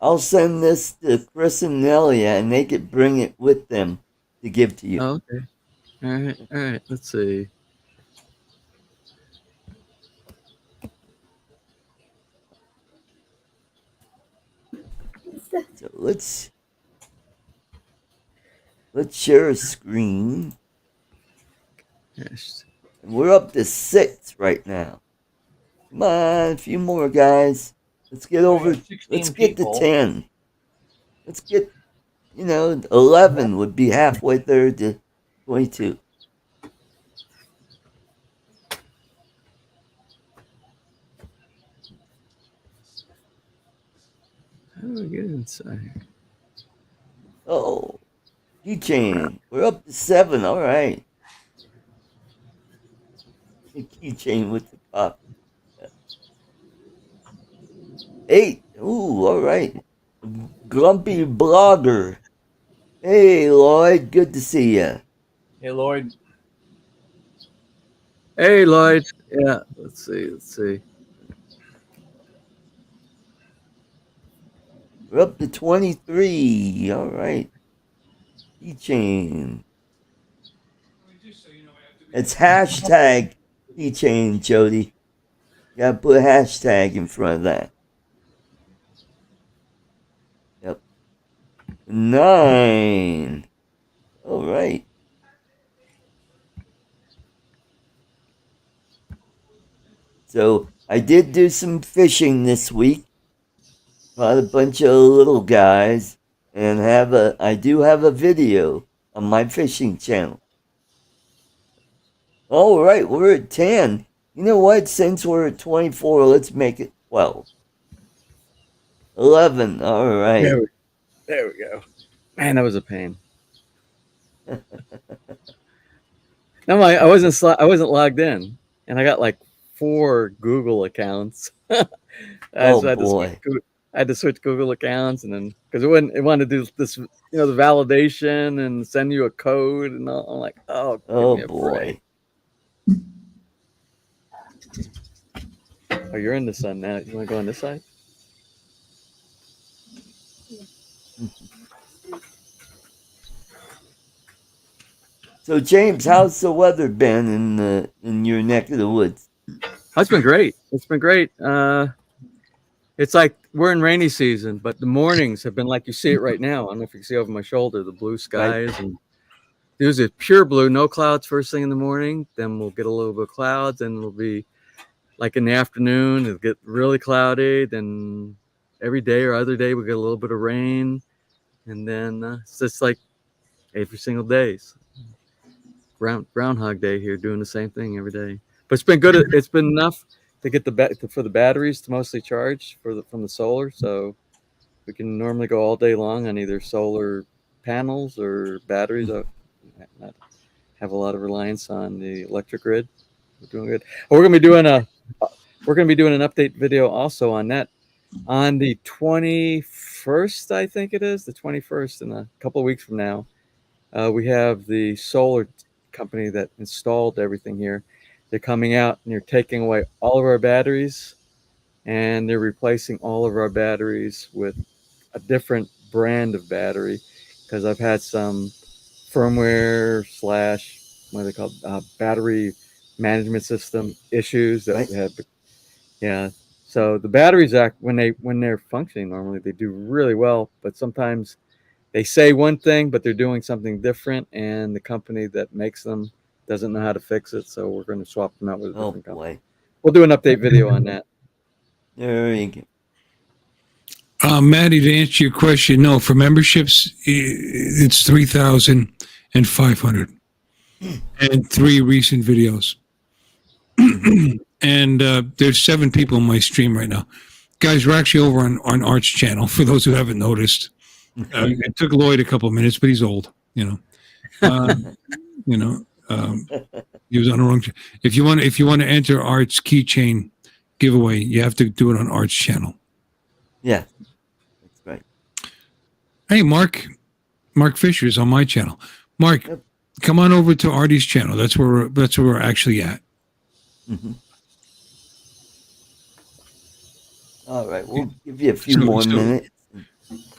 I'll send this to Chris and Nelia, and they could bring it with them to give to you. Oh, okay. All right. Let's see. So let's share a screen. Yes. And we're up to 6 right now. Come on, a few more guys. Let's get to 10. Let's get 11 would be halfway there to 22. How do we get inside? Oh, keychain. We're up to 7. All right. The keychain with the copy. 8. Ooh, all right. Grumpy blogger. Hey, Lloyd. Good to see you. Hey, Lloyd. Hey, Lloyd. Yeah. Let's see. We're up to 23. All right. Keychain. It's hashtag keychain, Jody. You gotta put a hashtag in front of that. Yep. 9. All right. So I did do some fishing this week. Caught a bunch of little guys, and I do have a video on my fishing channel. All right, we're at 10. You know what? Since we're at 24, let's make it 12. 11. All right. There we go. Man, that was a pain. No, I wasn't logged in, and I got like 4 Google accounts. Oh So boy. I had to switch Google accounts, and then because it wanted to do this, the validation and send you a code, and all. I'm like, oh, give Oh me a boy. break. Oh, you're in the sun now. You want to go on this side? So James, how's the weather been in your neck of the woods? It's been great. It's been great. It's like we're in rainy season, but the mornings have been like you see it right now. I don't know if you can see over my shoulder the blue skies, and there's a pure blue, no clouds first thing in the morning. Then we'll get a little bit of clouds, and it'll be like in the afternoon, it'll get really cloudy. Then every day or other day, we get a little bit of rain, and then it's just like every single day. Groundhog Day here, doing the same thing every day. But it's been good. It's been enough to get for the batteries to mostly charge from the solar, so we can normally go all day long on either solar panels or batteries. Not have a lot of reliance on the electric grid. We're doing good. We're gonna be doing an update video also on that on the 21st, I think it is the 21st, in a couple of weeks from now. We have the solar company that installed everything here. They're coming out and they're taking away all of our batteries, and they're replacing all of our batteries with a different brand of battery, because I've had some firmware / what are they called, battery management system issues that we had. Yeah, so the batteries when they're functioning normally, they do really well, but sometimes they say one thing, but they're doing something different, and the company that makes them doesn't know how to fix it. So we're going to swap them out with a different company. We'll do an update video on that. There you go. Maddie, to answer your question, no, for memberships, it's 3,500 and 3 recent videos. And there's 7 people in my stream right now. Guys, we're actually over on Art's channel, for those who haven't noticed. It took Lloyd a couple of minutes, but he's old, He was on the wrong. If you want to enter Art's keychain giveaway, you have to do it on Art's channel. Yeah, that's right. Hey, Mark Fisher is on my channel. Mark, come on over to Artie's channel. That's where we're actually at. Mm-hmm. All right, we'll give you a few more minutes.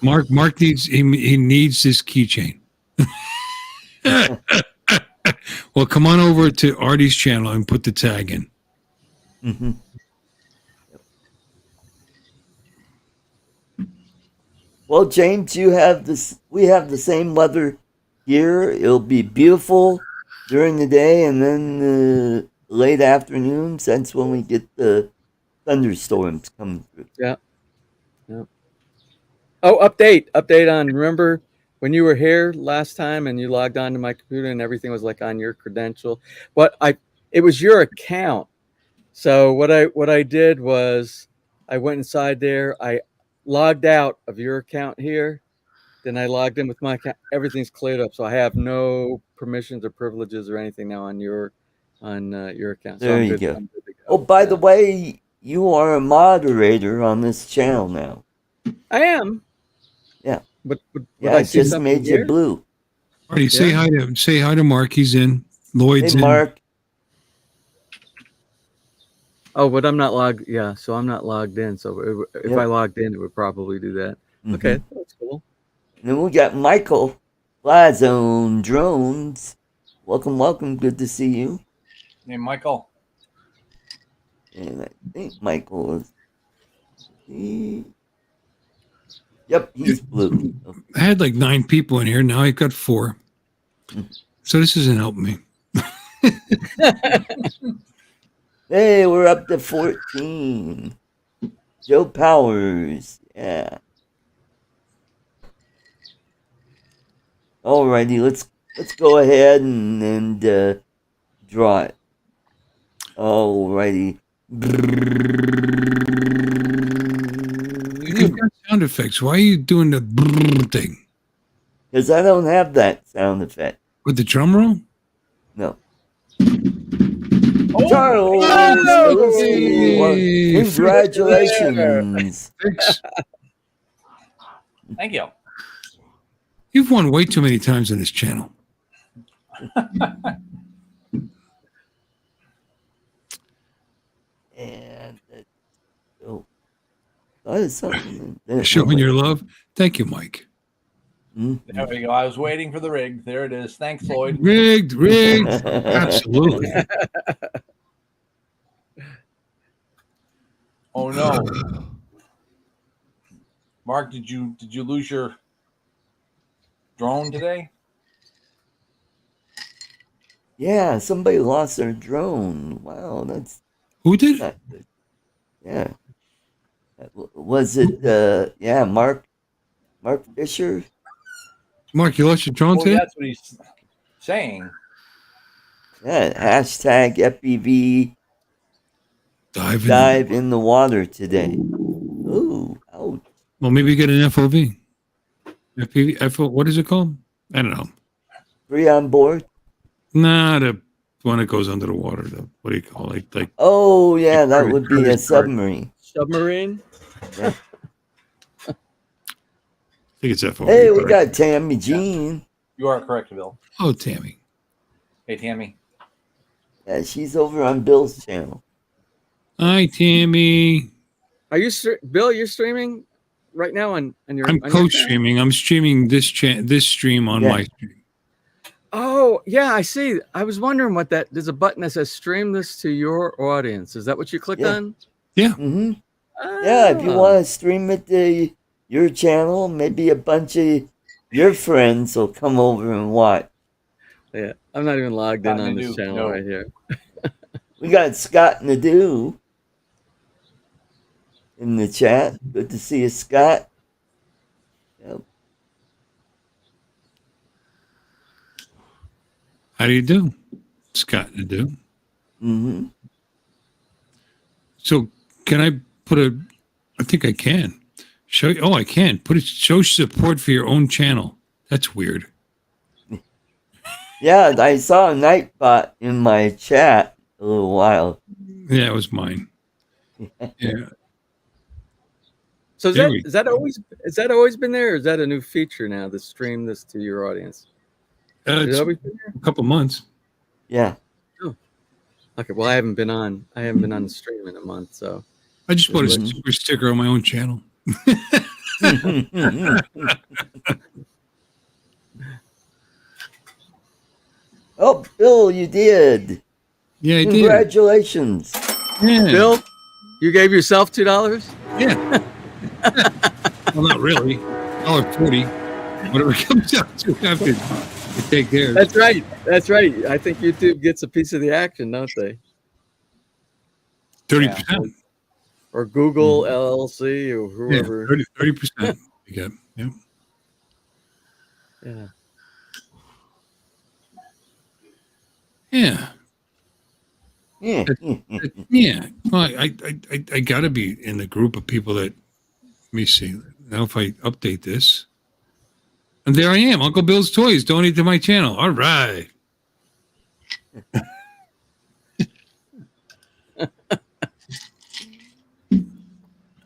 Mark needs he needs this keychain. Well, come on over to Artie's channel and put the tag in. Mm-hmm. Well, James, we have the same weather here. It'll be beautiful during the day, and then late afternoon. That's when we get the thunderstorms coming through. Yeah. Oh, update on, remember when you were here last time and you logged onto my computer and everything was like on your credential? It was your account. So what I did was I went inside there, I logged out of your account here, then I logged in with my account. Everything's cleared up, so I have no permissions or privileges or anything now on your account. So there you go. Oh, by the way, you are a moderator on this channel now. I am. Yeah. But I just made you blue. Artie, say hi to Mark. He's in. Lloyd's in. Mark. Oh, but I'm not logged. Yeah, so I'm not logged in. So if I logged in, it would probably do that. Mm-hmm. Okay, that's cool. And then we got Michael, Flyzone Drones. Welcome. Good to see you. Hey, Michael. And I think Michael is. Yep, he's blue. I had like 9 people in here. Now I've got 4. So this isn't helping me. Hey, we're up to 14. Joe Powers. Yeah. Alrighty, let's go ahead and draw it. Alrighty. You've got sound effects. Why are you doing the brrr thing? Because I don't have that sound effect. With the drum roll? No. Charles Oski. Well, congratulations. Thanks. Thank you. You've won way too many times on this channel. And oh, that is something. Showing your love. Thank you, Mike. There we go. I was waiting for the rig. There it is. Thanks, Floyd. Rigged. Absolutely. Oh no, Mark, did you lose your drone today? Yeah, somebody lost their drone. Wow, that's Who did? not good. Yeah. Was it yeah, Mark Fisher? Mark, you lost your drone Well, today? that's what he's saying. Yeah, hashtag FPV dive in the water today. Ooh, ouch. Well, maybe you get an FOV. FPV, what is it called? I don't know. 3 on board? Nah, the one that goes under the water. What do you call it? Like Oh, yeah, that would be a submarine. Submarine? Yeah. I think it's FOV. Hey, we got Tammy Jean. You are correct, Bill. Oh, Tammy. Hey, Tammy. Yeah, she's over on Bill's channel. Hi, Tammy. Are you Bill? You're streaming right now on your. I'm co-streaming. I'm streaming this stream on my stream. Oh yeah, I see. I was wondering what that. There's a button that says "Stream this to your audience." Is that what you clicked on? Yeah. Mm-hmm. Yeah, if you want to stream it to your channel, maybe a bunch of your friends will come over and watch. Yeah, I'm not even logged in on this channel right here. We got Scott Nadeau in the chat. Good to see you, Scott. Yep. How do you do, Scott Nadeau? Mm-hmm. So can I put I think I can. I can. Show support for your own channel. That's weird. Yeah, I saw a Nightbot in my chat a little while. Yeah, it was mine. Yeah. So is that always been there, or is that a new feature now to stream this to your audience? It's a couple months. Yeah. Oh. Okay. Well, I haven't been on the stream in a month, so I just put a super sticker on my own channel. Oh, Bill, you did. Yeah, I did. Congratulations. Yeah. Bill, you gave yourself $2? Yeah. Well, not really. $1.40. Whatever it comes out to after you take theirs. That's right. That's right. I think YouTube gets a piece of the action, don't they? 30%. Or Google LLC or whoever. Yeah, 30%. You get. Yep. Yeah. Yeah. Yeah. Yeah. Well, I got to be in the group of people that. Let me see. Now, if I update this, and there I am, Uncle Bill's Toys. Donate to my channel. All right.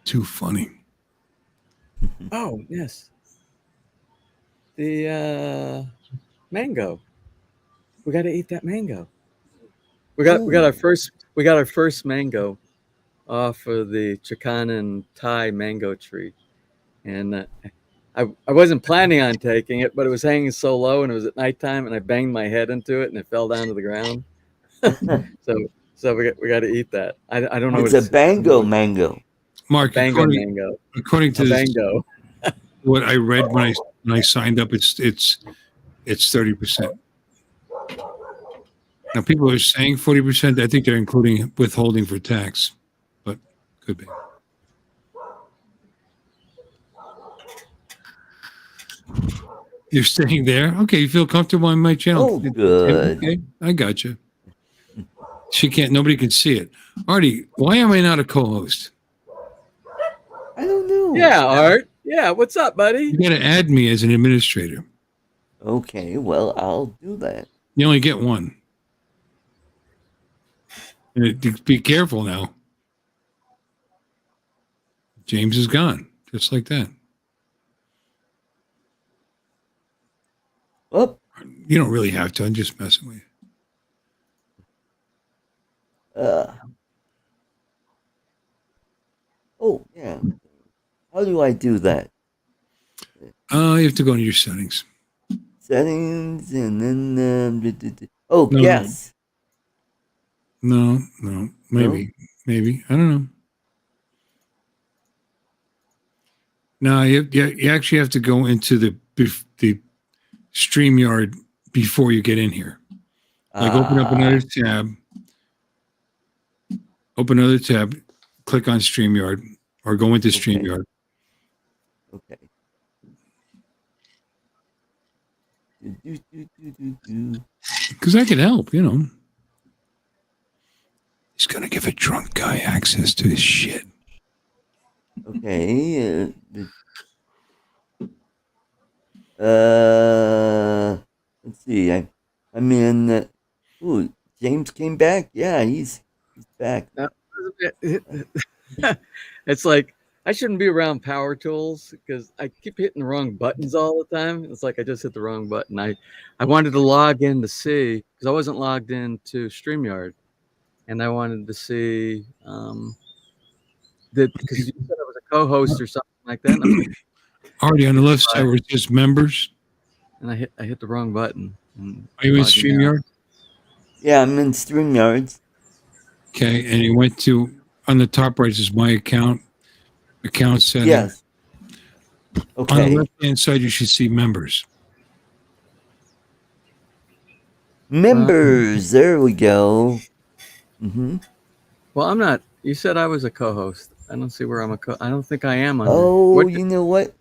Too funny. Oh yes. The mango. We got to eat that mango. We got our first mango off of the Chikanan Thai mango tree, and I wasn't planning on taking it, but it was hanging so low, and it was at nighttime, and I banged my head into it, and it fell down to the ground. so we got to eat that. I don't know. It's a bango mango. Mark, Bango mango. According to this, bango. what I read when I signed up, it's 30%. Now people are saying 40%. I think they're including withholding for tax, but could be. You're staying there? Okay, you feel comfortable on my channel? Oh, good. Okay, I got you. Nobody can see it. Artie, why am I not a co-host? I don't know. Yeah, Art. Yeah, what's up, buddy? You got to add me as an administrator. Okay, well, I'll do that. You only get one. Be careful now. James is gone, just like that. Oh, you don't really have to. I'm just messing with you. Oh, yeah. How do I do that? You have to go into your settings. Settings, and then oh, No, yes. No, maybe. I don't know. No, you actually have to go into the StreamYard before you get in here. Like open up another tab. Open another tab. Click on StreamYard or go into StreamYard. Okay. Because that could help, you know. He's gonna give a drunk guy access to his shit. Okay. Let's see. I'm in. Ooh, James came back. Yeah, he's back. It's like I shouldn't be around power tools because I keep hitting the wrong buttons all the time. It's like I just hit the wrong button. I wanted to log in to see because I wasn't logged into StreamYard, and I wanted to see that because you said I was a co-host or something like that. And Already on the left side where it says members. And I hit the wrong button. Are you in StreamYard? Yeah, I'm in StreamYard. Okay, and you went to on the top right is my account settings. Yes. Okay. On the left hand side, you should see members. Members. There we go. Mm-hmm. Well, I'm not. You said I was a co-host. I don't see where I'm I don't think I am. You know what?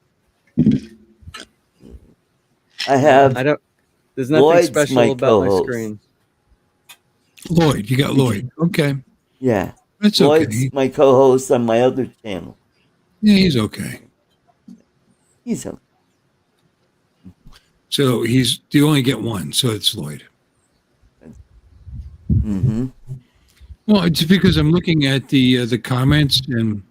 I don't. There's nothing Lloyd's special about co-host. my screen. Lloyd, you got Lloyd. Okay. Yeah. That's Lloyd's okay. my co-host on my other channel. Yeah, he's okay. He's okay. So you only get one, so it's Lloyd. Mm-hmm. Well, it's because I'm looking at the comments and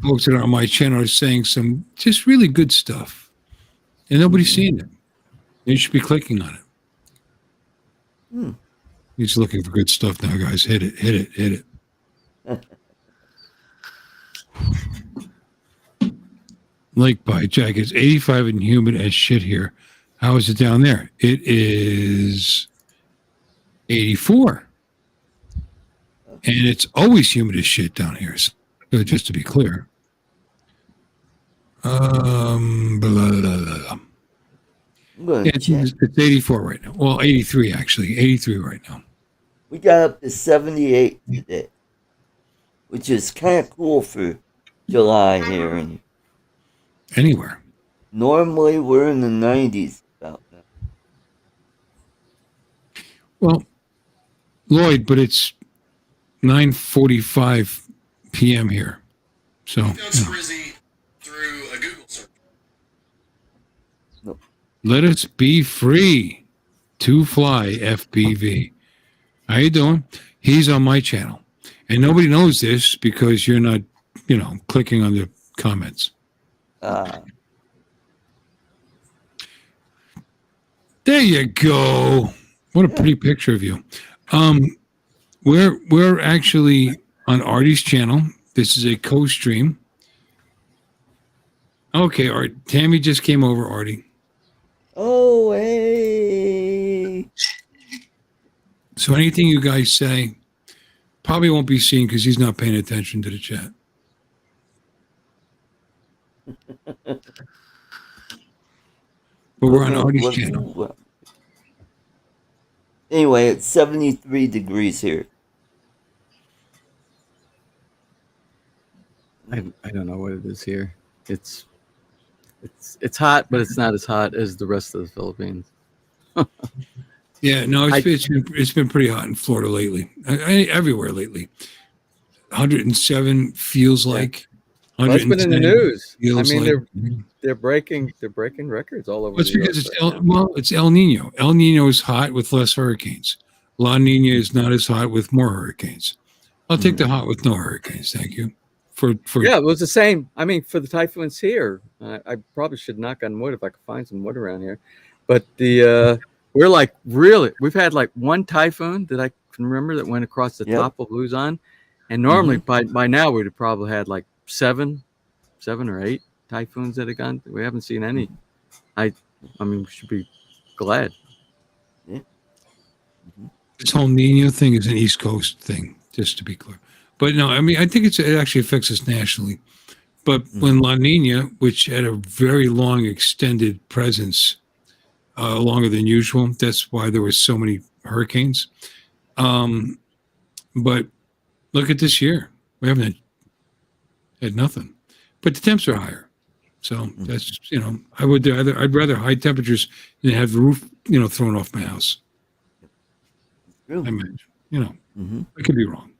folks that are on my channel are saying some just really good stuff, and nobody's seeing it. You should be clicking on it. He's looking for good stuff now, guys. Hit it. Lake by Jack, it's 85 and humid as shit here. How is it down there? It is 84. And it's always humid as shit down here. So just to be clear. Blah, blah, blah. It's 84 right now. Well, 83 actually. 83 right now. We got up to 78 today, which is kind of cool for July here. And anywhere. Normally we're in the 90s about now. Well, Lloyd, but it's 9:45 p.m. here. So through a Google search. No. Let us be free to fly FPV. How you doing? He's on my channel. And nobody knows this because you're not, clicking on the comments. There you go. What a pretty picture of you. We're actually on Artie's channel. This is a co-stream. Okay, Art. Tammy just came over, Artie. Oh, hey. So anything you guys say probably won't be seen because he's not paying attention to the chat. But we're on Artie's channel. Anyway, it's 73 degrees here. I don't know what it is here. It's hot, but it's not as hot as the rest of the Philippines. Yeah, no, it's been pretty hot in Florida lately. Everywhere lately. 107 feels like. Well, it's been in the news. I mean, like, they're breaking records all over. It's because it's El Nino. El Nino is hot with less hurricanes. La Nina is not as hot with more hurricanes. I'll take the hot with no hurricanes. Thank you. For Yeah, it was the same. I mean, for the typhoons here, I probably should knock on wood if I could find some wood around here. But we're like we've had like one typhoon that I can remember that went across the top of Luzon, and normally by now we'd have probably had like seven or eight typhoons that have gone. We haven't seen any. I mean, we should be glad. Yeah. This whole Nino thing is an East Coast thing, just to be clear. But no, I mean, I think it actually affects us nationally. But when La Nina, which had a very long extended presence, longer than usual, that's why there were so many hurricanes. But look at this year. We haven't had nothing. But the temps are higher. So that's, I'd rather high temperatures than have the roof, thrown off my house. I imagine, I could be wrong.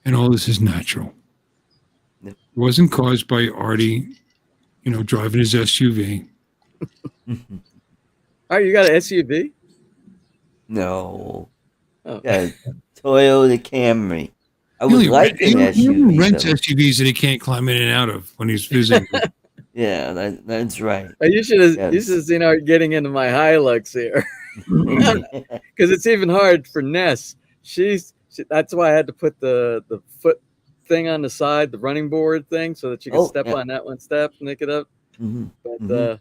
And all this is natural. It wasn't caused by Artie, driving his SUV. Oh, you got an SUV? No. Oh. Got a Toyota Camry. I would like an SUV. He rents SUVs that he can't climb in and out of when he's visiting. Yeah, that's right. You should have seen her getting into my Hilux here. Because it's even hard for Ness. That's why I had to put the foot thing on the side, the running board thing, so that you can step on that one step and make it up. But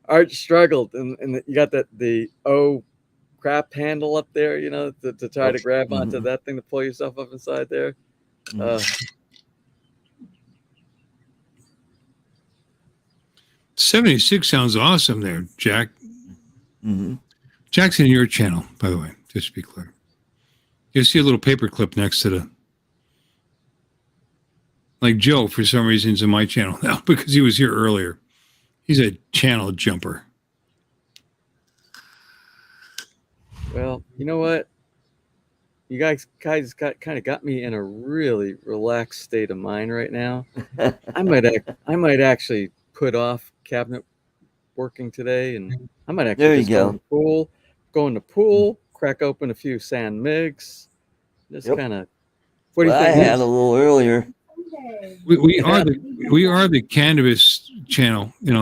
Art struggled, and you got the crap handle up there, to try to grab onto that thing to pull yourself up inside there. 76 sounds awesome there, Jack. Jack's in your channel, by the way, just to be clear. You see a little paper clip next to like Joe, for some reason, is in my channel now because he was here earlier. He's a channel jumper. Well, you know what? You guys kind of got me in a really relaxed state of mind right now. I might actually put off cabinet working today, and I might actually go in the pool, crack open a few San Migs, just kind of. What do you think? I had a little earlier. We are the cannabis channel. You're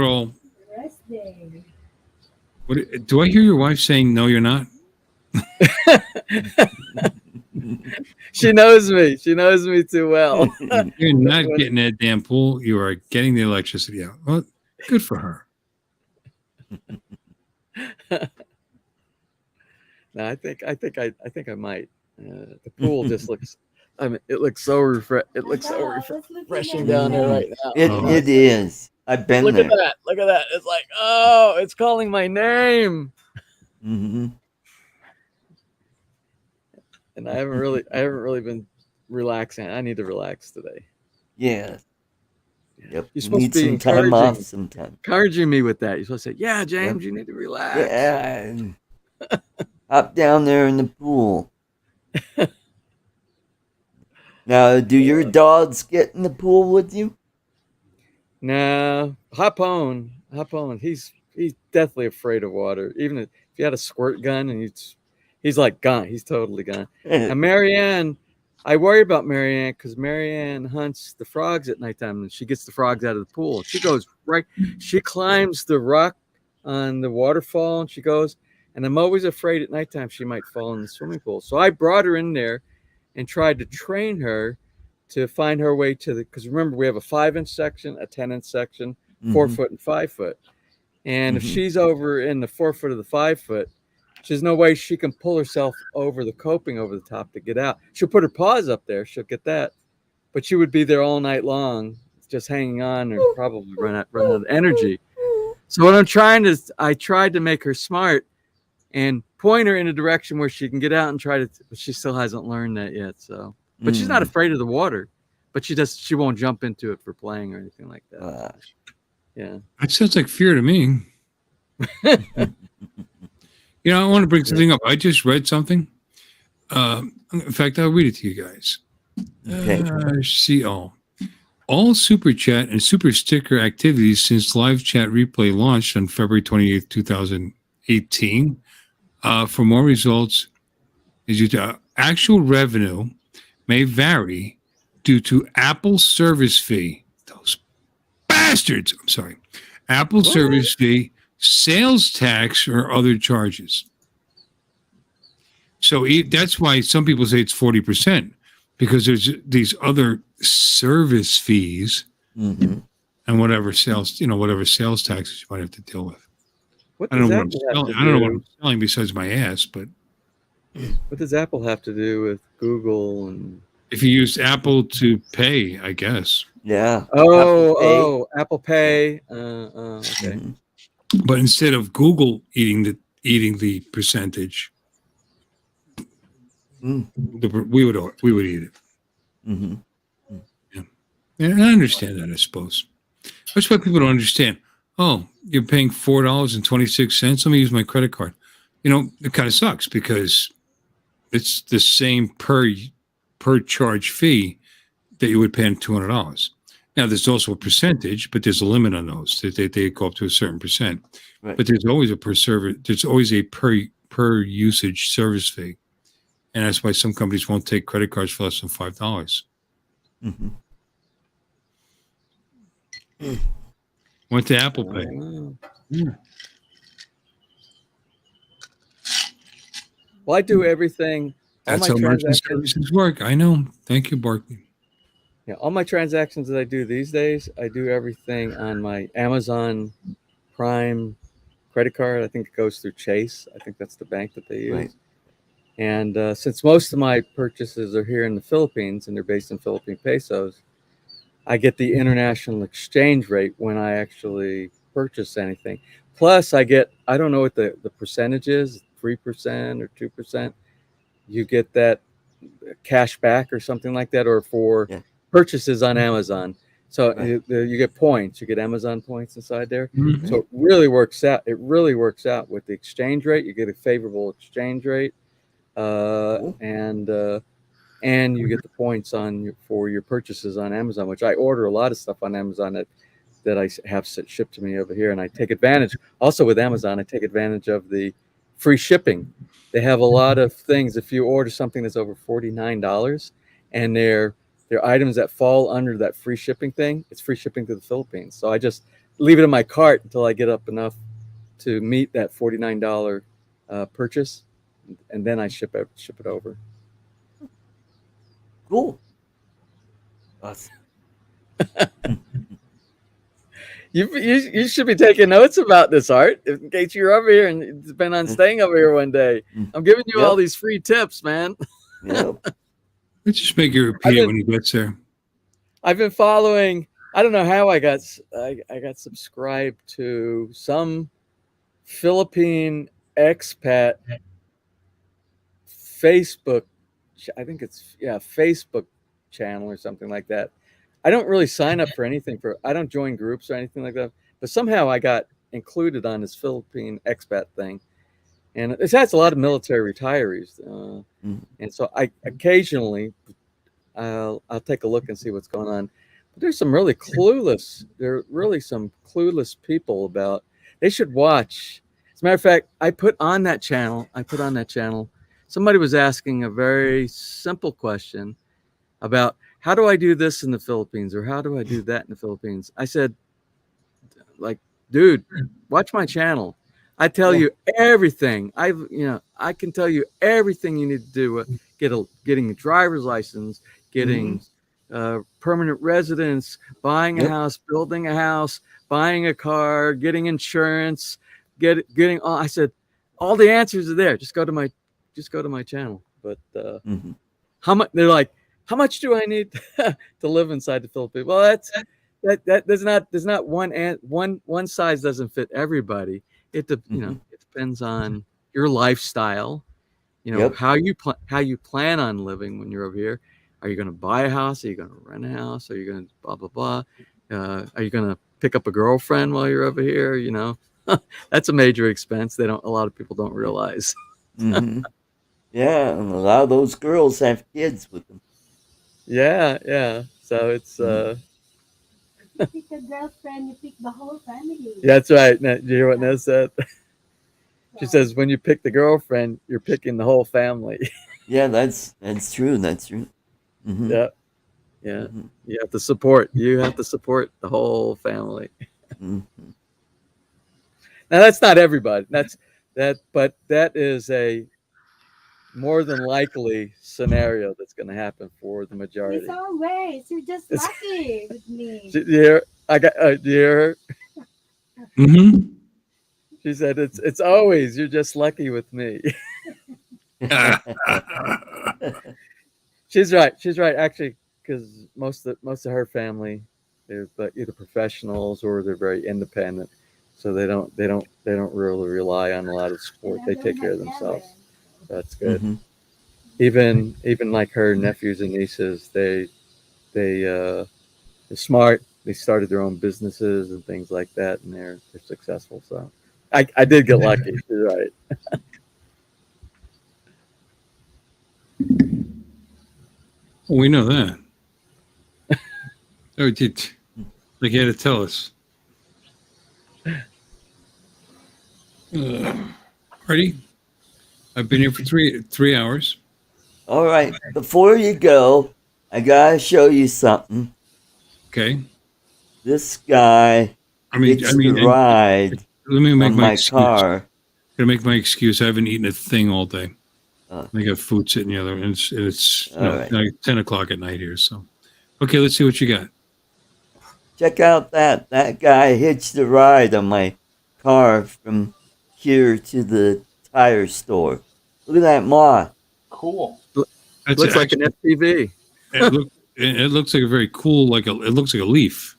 all. What do I hear your wife saying? No, you're not. She knows me. She knows me too well. You're not getting that damn pool. You are getting the electricity out. Well, good for her. No, I think I might. The pool just looks. It looks so refreshing down there right now. It is. I've been there. Look at that. It's like, oh, it's calling my name. And I haven't really been relaxing. I need to relax today. Yeah. Yep. You're supposed need to be some time off sometime. Encouraging me with that. You're supposed to say, yeah, James, you need to relax. Yeah. Hop down there in the pool. Now, do your dogs get in the pool with you? No, Hop-on. He's definitely afraid of water. Even if you had a squirt gun, and he's like gone. He's totally gone. And Marianne, I worry about Marianne because Marianne hunts the frogs at nighttime, and she gets the frogs out of the pool. She goes she climbs the rock on the waterfall, and she goes. And I'm always afraid at nighttime she might fall in the swimming pool. So I brought her in there and tried to train her to find her way to because remember, we have a 5-inch section, a 10-inch section, 4 foot and 5 foot. And if she's over in the 4 foot of the 5 foot, there's no way she can pull herself over the coping over the top to get out. She'll put her paws up there. She'll get that. But she would be there all night long, just hanging on and probably run out of energy. So what I tried to make her smart and point her in a direction where she can get out and but she still hasn't learned that yet. So, but she's not afraid of the water, but she won't jump into it for playing or anything like that. Yeah. That sounds like fear to me. I want to bring something up. I just read something. In fact, I'll read it to you guys. Okay. See all all Super Chat and Super Sticker activities since Live Chat Replay launched on February 28th, 2018. For more results, actual revenue may vary due to Apple service fee. Those bastards. I'm sorry. Apple service fee, sales tax, or other charges. So that's why some people say it's 40%, because there's these other service fees and whatever sales taxes you might have to deal with. I don't know what I'm selling besides my ass, but what does Apple have to do with Google? And if you use Apple to pay, I guess. Yeah. Apple Pay. Okay. But instead of Google eating the percentage, we would eat it. Yeah, and I understand that. I suppose that's why people don't understand. Oh, you're paying $4.26. Let me use my credit card. It kind of sucks because it's the same per charge fee that you would pay on $200. Now, there's also a percentage, but there's a limit on those. They go up to a certain percent. Right. But there's always there's always a per usage service fee, and that's why some companies won't take credit cards for less than $5. Went to Apple Pay. Well, I do everything. That's how merchant services work. I know. Thank you, Barkley. Yeah, all my transactions that I do these days, I do everything on my Amazon Prime credit card. I think it goes through Chase. I think that's the bank that they use. Right. And since most of my purchases are here in the Philippines and they're based in Philippine pesos, I get the international exchange rate when I actually purchase anything. Plus, I don't know what the percentage is, 3% or 2%. You get that cash back or something like that, or for purchases on Amazon. So you get points. You get Amazon points inside there. So it really works out. It really works out with the exchange rate. You get a favorable exchange rate, and you get the points for your purchases on Amazon, which I order a lot of stuff on Amazon that I have shipped to me over here, and I take advantage. Also with Amazon, I take advantage of the free shipping. They have a lot of things. If you order something that's over $49, and they're items that fall under that free shipping thing, it's free shipping to the Philippines. So I just leave it in my cart until I get up enough to meet that $49 purchase, and then I ship it over. Cool. Awesome. You should be taking notes about this, Art, in case you're over here and depend on staying over here one day. I'm giving you all these free tips, man. Let's just make you repeat it when he gets there. I've been following. I don't know how I got subscribed to some Philippine expat Facebook. I think it's Facebook channel or something like that. I don't really sign up for anything I don't join groups or anything like that, but somehow I got included on this Philippine expat thing. And it has a lot of military retirees. And so I occasionally, I'll take a look and see what's going on. But there's some really clueless, people they should watch. As a matter of fact, I put on that channel, somebody was asking a very simple question about, how do I do this in the Philippines? Or how do I do that in the Philippines? I said, dude, watch my channel. I tell you everything. I can tell you everything you need to do. Getting a driver's license, getting permanent residence, buying a house, building a house, buying a car, getting insurance, getting all. I said, all the answers are there. Just go to my channel. But how much? They're like, how much do I need to live inside the Philippines? Well, there's not one size doesn't fit everybody. It depends on your lifestyle. How you plan on living when you're over here. Are you going to buy a house? Are you going to rent a house? Are you going to blah blah blah? Are you going to pick up a girlfriend while you're over here? That's a major expense. A lot of people don't realize. Yeah, and a lot of those girls have kids with them. Yeah. So it's You pick a girlfriend, you pick the whole family. That's right. Now, do you hear what Nez said? She says, when you pick the girlfriend, you're picking the whole family. Yeah, that's true. That's true. Yeah. Yeah. You have to support. You have to support the whole family. Now that's not everybody. But that is a more than likely scenario that's going to happen for the majority. It's always. You're just lucky with me. Do you hear? Do you hear her? Mm-hmm. She said, "It's always. You're just lucky with me." She's right. She's right. Actually, because most of her family, they're either professionals or they're very independent, so they don't really rely on a lot of support. They take care of themselves. So that's good. Even like her nephews and nieces, they're smart. They started their own businesses and things like that, and they're successful. So I did get lucky. She's right. Well, we know that. Oh, did like you had to tell us. Ready? I've been here for three hours. All right. Before you go, I gotta show you something. Okay. This guy gets to ride let me make on my car. Gonna make my excuse. I haven't eaten a thing all day. I got food sitting the other, and it's right. like 10 o'clock at night here. So, okay, let's see what you got. Check out that guy hitched a ride on my car from here to the tire store. Look at that moth. Cool. That's looks like an FPV. It looks like a very cool, it looks like a leaf,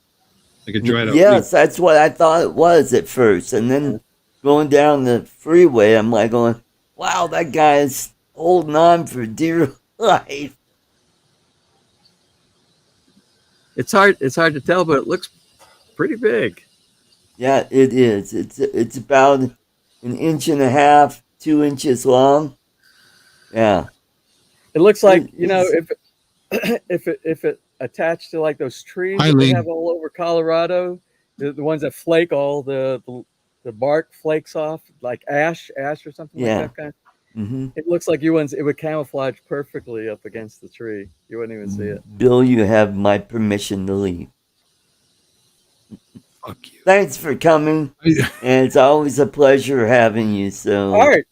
like a dried up. Yes, leaf. that's what I thought it was at first, and then going down the freeway, I'm like going, "Wow, that guy is holding on for dear life." It's hard to tell, but it looks pretty big. Yeah, it is. It's about 1.5 inches, 2 inches long. Yeah. It looks like, if it attached to like those trees that they have all over Colorado, the ones that flake all the bark flakes off, like ash or something like that kind. It looks like it would camouflage perfectly up against the tree. You wouldn't even see it. Bill, you have my permission to leave. Fuck you. Thanks for coming, and it's always a pleasure having you. So, Art,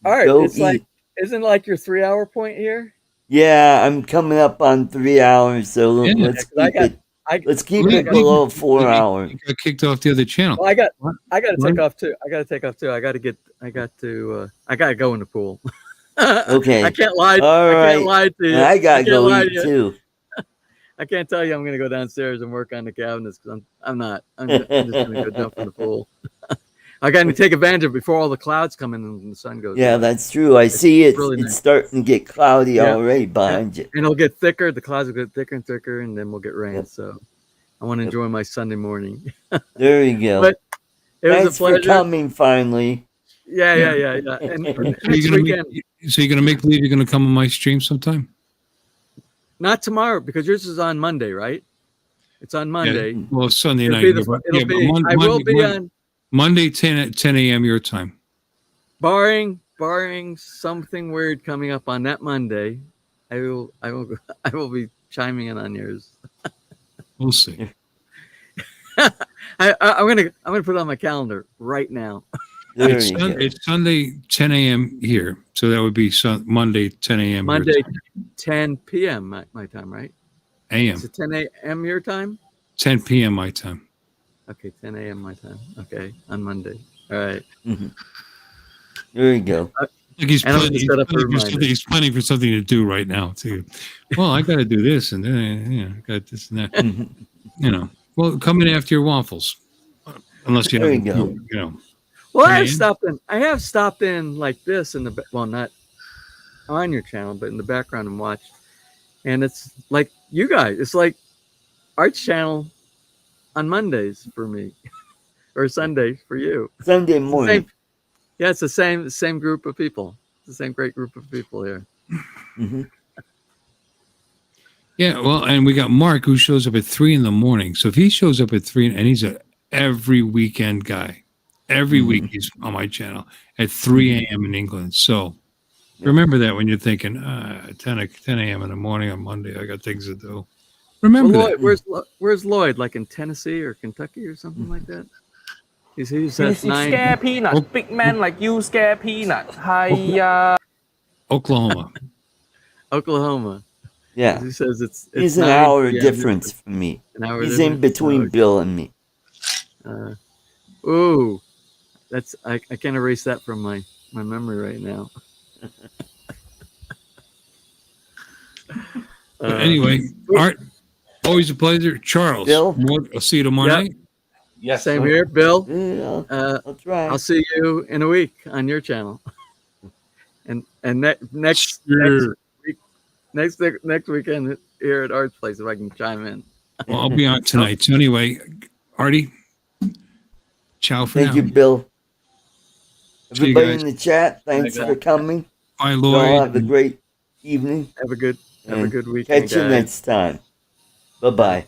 it's eat. like, isn't like your 3-hour point here? Yeah, I'm coming up on 3 hours, so let's keep it below 4 hours. You got kicked off the other channel. Well, I got to take off too. I got to go in the pool. Okay. I can't lie. All right. I can't lie to you. I gotta go eat too. I can't tell you I'm going to go downstairs and work on the cabinets because I'm not. I'm just going to go jump in the pool. I got to take advantage of it before all the clouds come in and the sun goes. Yeah, down. that's true. I see it. Really It's nice. starting to get cloudy already behind you. And it'll get thicker. The clouds will get thicker and thicker, and then we'll get rain. So I want to enjoy my Sunday morning. There you go. But it was Thanks a pleasure. for coming finally. Yeah. And So next weekend. you're gonna make believe you're gonna come on my stream sometime? Not tomorrow because yours is on Monday, right? It's on Monday. Yeah, well, Sunday It'll night. be the- I will be on Monday 10 a.m. your time. barring something weird coming up on that Monday. I will be chiming in on yours. We'll see. I'm gonna put it on my calendar right now. It's Sunday 10 a.m. here, so that would be Monday 10 a.m. Monday 10 p.m. my time, right? A.m. Is it 10 a.m. your time? 10 p.m. my time. Okay, 10 a.m. my time. Okay, on Monday. All right. There you go. He's planning for something to do right now too. Well, I got to do this, and then I got this and that. Well, come in after your waffles, unless you There have, you go. Well, I have stopped in like this in the not on your channel, but in the background and watched. And it's like you guys. It's like Art's channel on Mondays for me, or Sunday for you. Sunday morning. It's the same group of people. It's the same great group of people here. Yeah, well, and we got Mark who shows up at 3 in the morning. So if he shows up at 3, and he's a every weekend guy, every week he's on my channel at 3 a.m. in England. So remember that when you're thinking 10 a.m. in the morning on Monday, I got things to do. Remember Lloyd, that. where's Lloyd? Like in Tennessee or Kentucky or something like that? He's You at 9. scare peanut. Big man like you scare peanut. Hiya. Oklahoma. Oklahoma. Yeah. He says it's He's an 9 hour p.m. difference from me. An hour He's in difference? between Oh, Bill and me. Ooh, that's I can't erase that from my memory right now. But anyway, Art, always a pleasure. Charles, Bill? I'll see you tomorrow night. Yes. Same here, Bill. Yeah, I'll try. I'll see you in a week on your channel. And next weekend here at Art's place, if I can chime in. Well, I'll be on tonight. So anyway, Artie, ciao for now. Thank you, Bill. See you Everybody guys. in the chat, thanks for coming. Bye, Y'all Lloyd. have a great evening. Have a good weekend. Catch you guys. next time. Bye-bye.